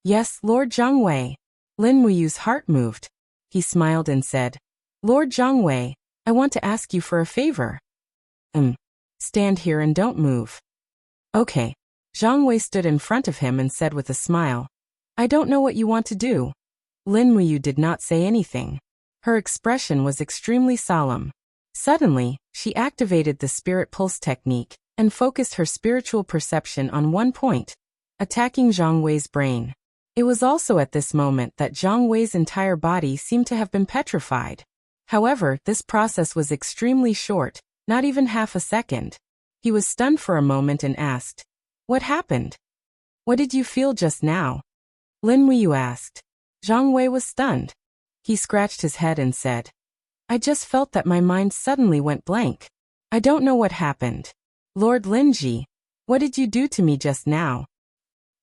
"Yes, Lord Zhang Wei." Lin Muyu's heart moved. He smiled and said, "Lord Zhang Wei, I want to ask you for a favor." Stand here and don't move." "Okay." Zhang Wei stood in front of him and said with a smile, "I don't know what you want to do." Lin Muyu did not say anything. Her expression was extremely solemn. Suddenly, she activated the spirit pulse technique and focused her spiritual perception on one point, attacking Zhang Wei's brain. It was also at this moment that Zhang Wei's entire body seemed to have been petrified. However, this process was extremely short, not even half a second. He was stunned for a moment and asked, "What happened? What did you feel just now?" Lin Muyu asked. Zhang Wei was stunned. He scratched his head and said, "I just felt that my mind suddenly went blank. I don't know what happened." "Lord Linji, what did you do to me just now?"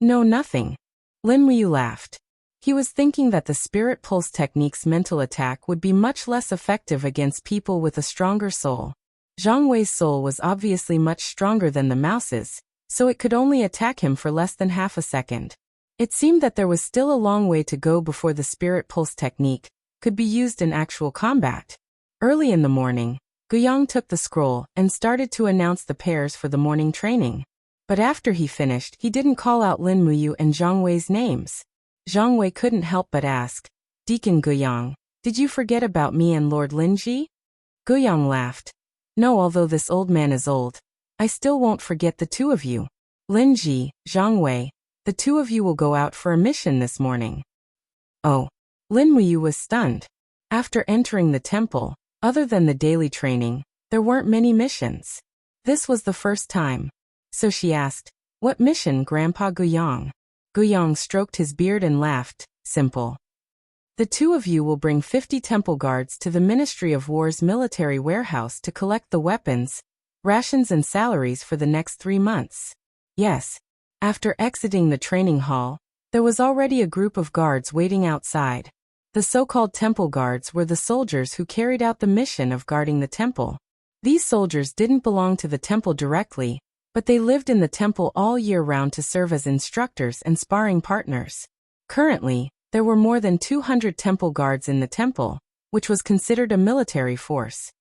"No, nothing." Lin Muyu laughed. He was thinking that the spirit pulse technique's mental attack would be much less effective against people with a stronger soul. Zhang Wei's soul was obviously much stronger than the mouse's, so it could only attack him for less than half a second. It seemed that there was still a long way to go before the spirit pulse technique could be used in actual combat. Early in the morning, Guyang took the scroll and started to announce the pairs for the morning training. But after he finished, he didn't call out Lin Muyu and Zhang Wei's names. Zhang Wei couldn't help but ask, "Deacon Guyang, did you forget about me and Lord Linji?" Guyang laughed. "No, although this old man is old, I still won't forget the two of you. Linji, Zhang Wei, the two of you will go out for a mission this morning." Oh. Lin Muyu was stunned. After entering the temple, other than the daily training, there weren't many missions. This was the first time. So she asked, "What mission, Grandpa Guyang?" Guyang stroked his beard and laughed, "Simple. The two of you will bring 50 temple guards to the Ministry of War's military warehouse to collect the weapons, rations and salaries for the next 3 months." Yes. After exiting the training hall, there was already a group of guards waiting outside. The so-called temple guards were the soldiers who carried out the mission of guarding the temple. These soldiers didn't belong to the temple directly, but they lived in the temple all year round to serve as instructors and sparring partners. Currently, there were more than 200 temple guards in the temple, which was considered a military force.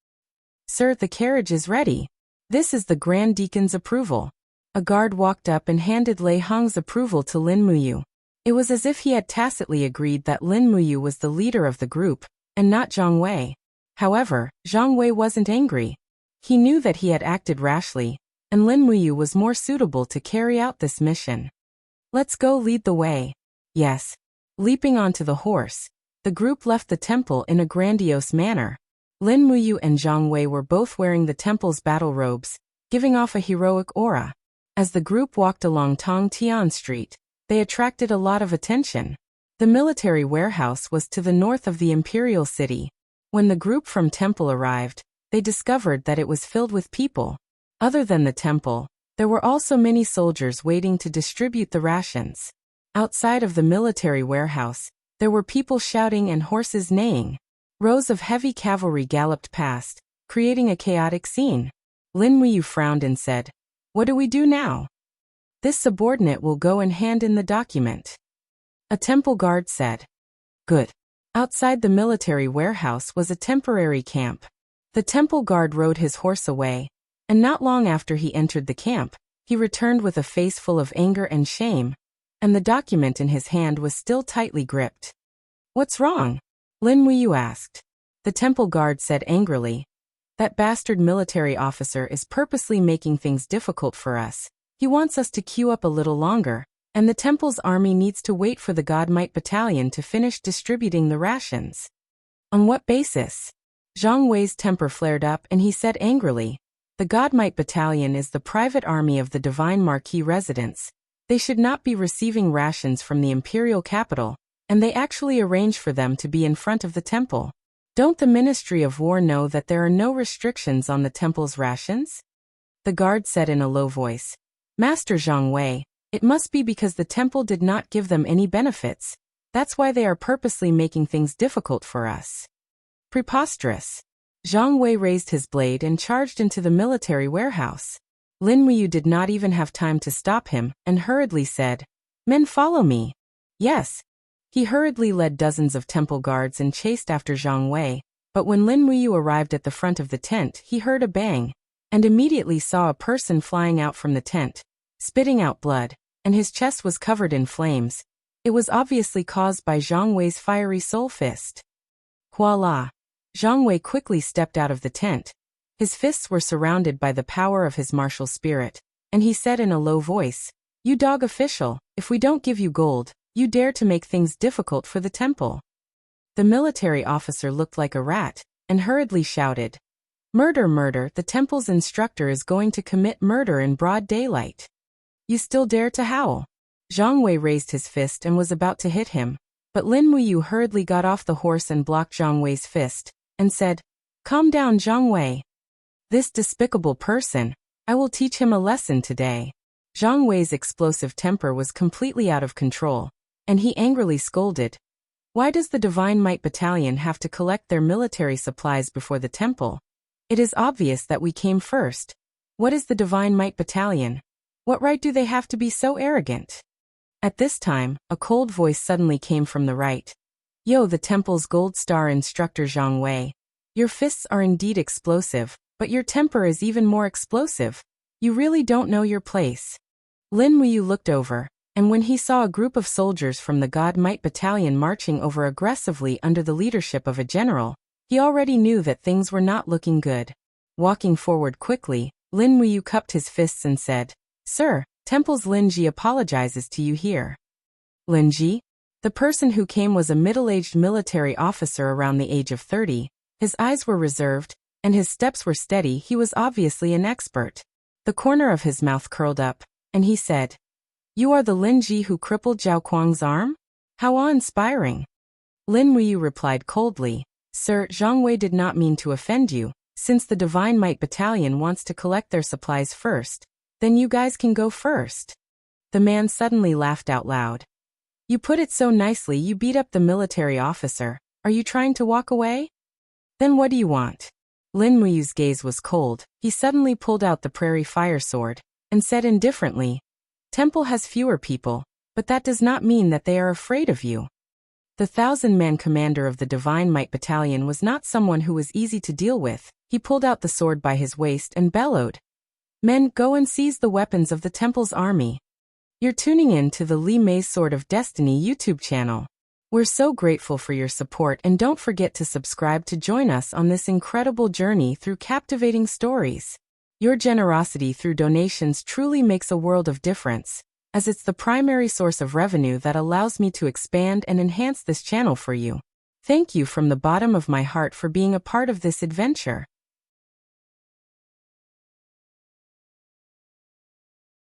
"Sir, the carriage is ready. This is the Grand Deacon's approval." A guard walked up and handed Lei Hong's approval to Lin Muyu. It was as if he had tacitly agreed that Lin Muyu was the leader of the group, and not Zhang Wei. However, Zhang Wei wasn't angry. He knew that he had acted rashly, and Lin Muyu was more suitable to carry out this mission. "Let's go, lead the way." Yes. Leaping onto the horse, the group left the temple in a grandiose manner. Lin Muyu and Zhang Wei were both wearing the temple's battle robes, giving off a heroic aura. As the group walked along Tong Tian Street, they attracted a lot of attention. The military warehouse was to the north of the imperial city. When the group from temple arrived, they discovered that it was filled with people. Other than the temple, there were also many soldiers waiting to distribute the rations. Outside of the military warehouse, there were people shouting and horses neighing. Rows of heavy cavalry galloped past, creating a chaotic scene. Lin Muyu frowned and said, "What do we do now?" "This subordinate will go and hand in the document." A temple guard said. "Good." Outside the military warehouse was a temporary camp. The temple guard rode his horse away, and not long after he entered the camp, he returned with a face full of anger and shame, and the document in his hand was still tightly gripped. "What's wrong?" Lin Muyu asked. The temple guard said angrily, That bastard military officer is purposely making things difficult for us. He wants us to queue up a little longer, and the temple's army needs to wait for the God Might Battalion to finish distributing the rations. On what basis? Zhang Wei's temper flared up and he said angrily, the God Might Battalion is the private army of the Divine Marquis residents. They should not be receiving rations from the imperial capital, and they actually arrange for them to be in front of the temple. Don't the Ministry of War know that there are no restrictions on the temple's rations? The guard said in a low voice, Master Zhang Wei, it must be because the temple did not give them any benefits. That's why they are purposely making things difficult for us. Preposterous. Zhang Wei raised his blade and charged into the military warehouse. Lin Muyu did not even have time to stop him and hurriedly said, Men, follow me. Yes. He hurriedly led dozens of temple guards and chased after Zhang Wei, but when Lin Muyu arrived at the front of the tent, he heard a bang, and immediately saw a person flying out from the tent, spitting out blood, and his chest was covered in flames. It was obviously caused by Zhang Wei's fiery soul fist. Voila! Zhang Wei quickly stepped out of the tent. His fists were surrounded by the power of his martial spirit, and he said in a low voice, You dog official, if we don't give you gold, you dare to make things difficult for the temple. The military officer looked like a rat, and hurriedly shouted, Murder, murder, the temple's instructor is going to commit murder in broad daylight. You still dare to howl? Zhang Wei raised his fist and was about to hit him, but Lin Muyu hurriedly got off the horse and blocked Zhang Wei's fist, and said, Calm down, Zhang Wei. This despicable person, I will teach him a lesson today. Zhang Wei's explosive temper was completely out of control, and he angrily scolded, Why does the Divine Might Battalion have to collect their military supplies before the temple? It is obvious that we came first. What is the Divine Might Battalion? What right do they have to be so arrogant? At this time, a cold voice suddenly came from the right. Yo, the temple's gold star instructor Zhang Wei. Your fists are indeed explosive, but your temper is even more explosive. You really don't know your place. Lin Muyu looked over, and when he saw a group of soldiers from the God Might Battalion marching over aggressively under the leadership of a general, he already knew that things were not looking good. Walking forward quickly, Lin Muyu cupped his fists and said, Sir, Temple's Lin Ji apologizes to you here. Lin Ji? The person who came was a middle-aged military officer around the age of 30. His eyes were reserved, and his steps were steady. He was obviously an expert. The corner of his mouth curled up, and he said, You are the Lin Ji who crippled Zhao Kuang's arm? How awe-inspiring. Lin Muyu replied coldly, Sir, Zhang Wei did not mean to offend you. Since the Divine Might Battalion wants to collect their supplies first, then you guys can go first. The man suddenly laughed out loud. You put it so nicely, you beat up the military officer. Are you trying to walk away? Then what do you want? Lin Muyu's gaze was cold. He suddenly pulled out the prairie fire sword, and said indifferently, Temple has fewer people, but that does not mean that they are afraid of you. The 1,000-man commander of the Divine Might Battalion was not someone who was easy to deal with. He pulled out the sword by his waist and bellowed, Men, go and seize the weapons of the Temple's army. You're tuning in to the Li Mei's Sword of Destiny YouTube channel. We're so grateful for your support, and don't forget to subscribe to join us on this incredible journey through captivating stories. Your generosity through donations truly makes a world of difference, as it's the primary source of revenue that allows me to expand and enhance this channel for you. Thank you from the bottom of my heart for being a part of this adventure.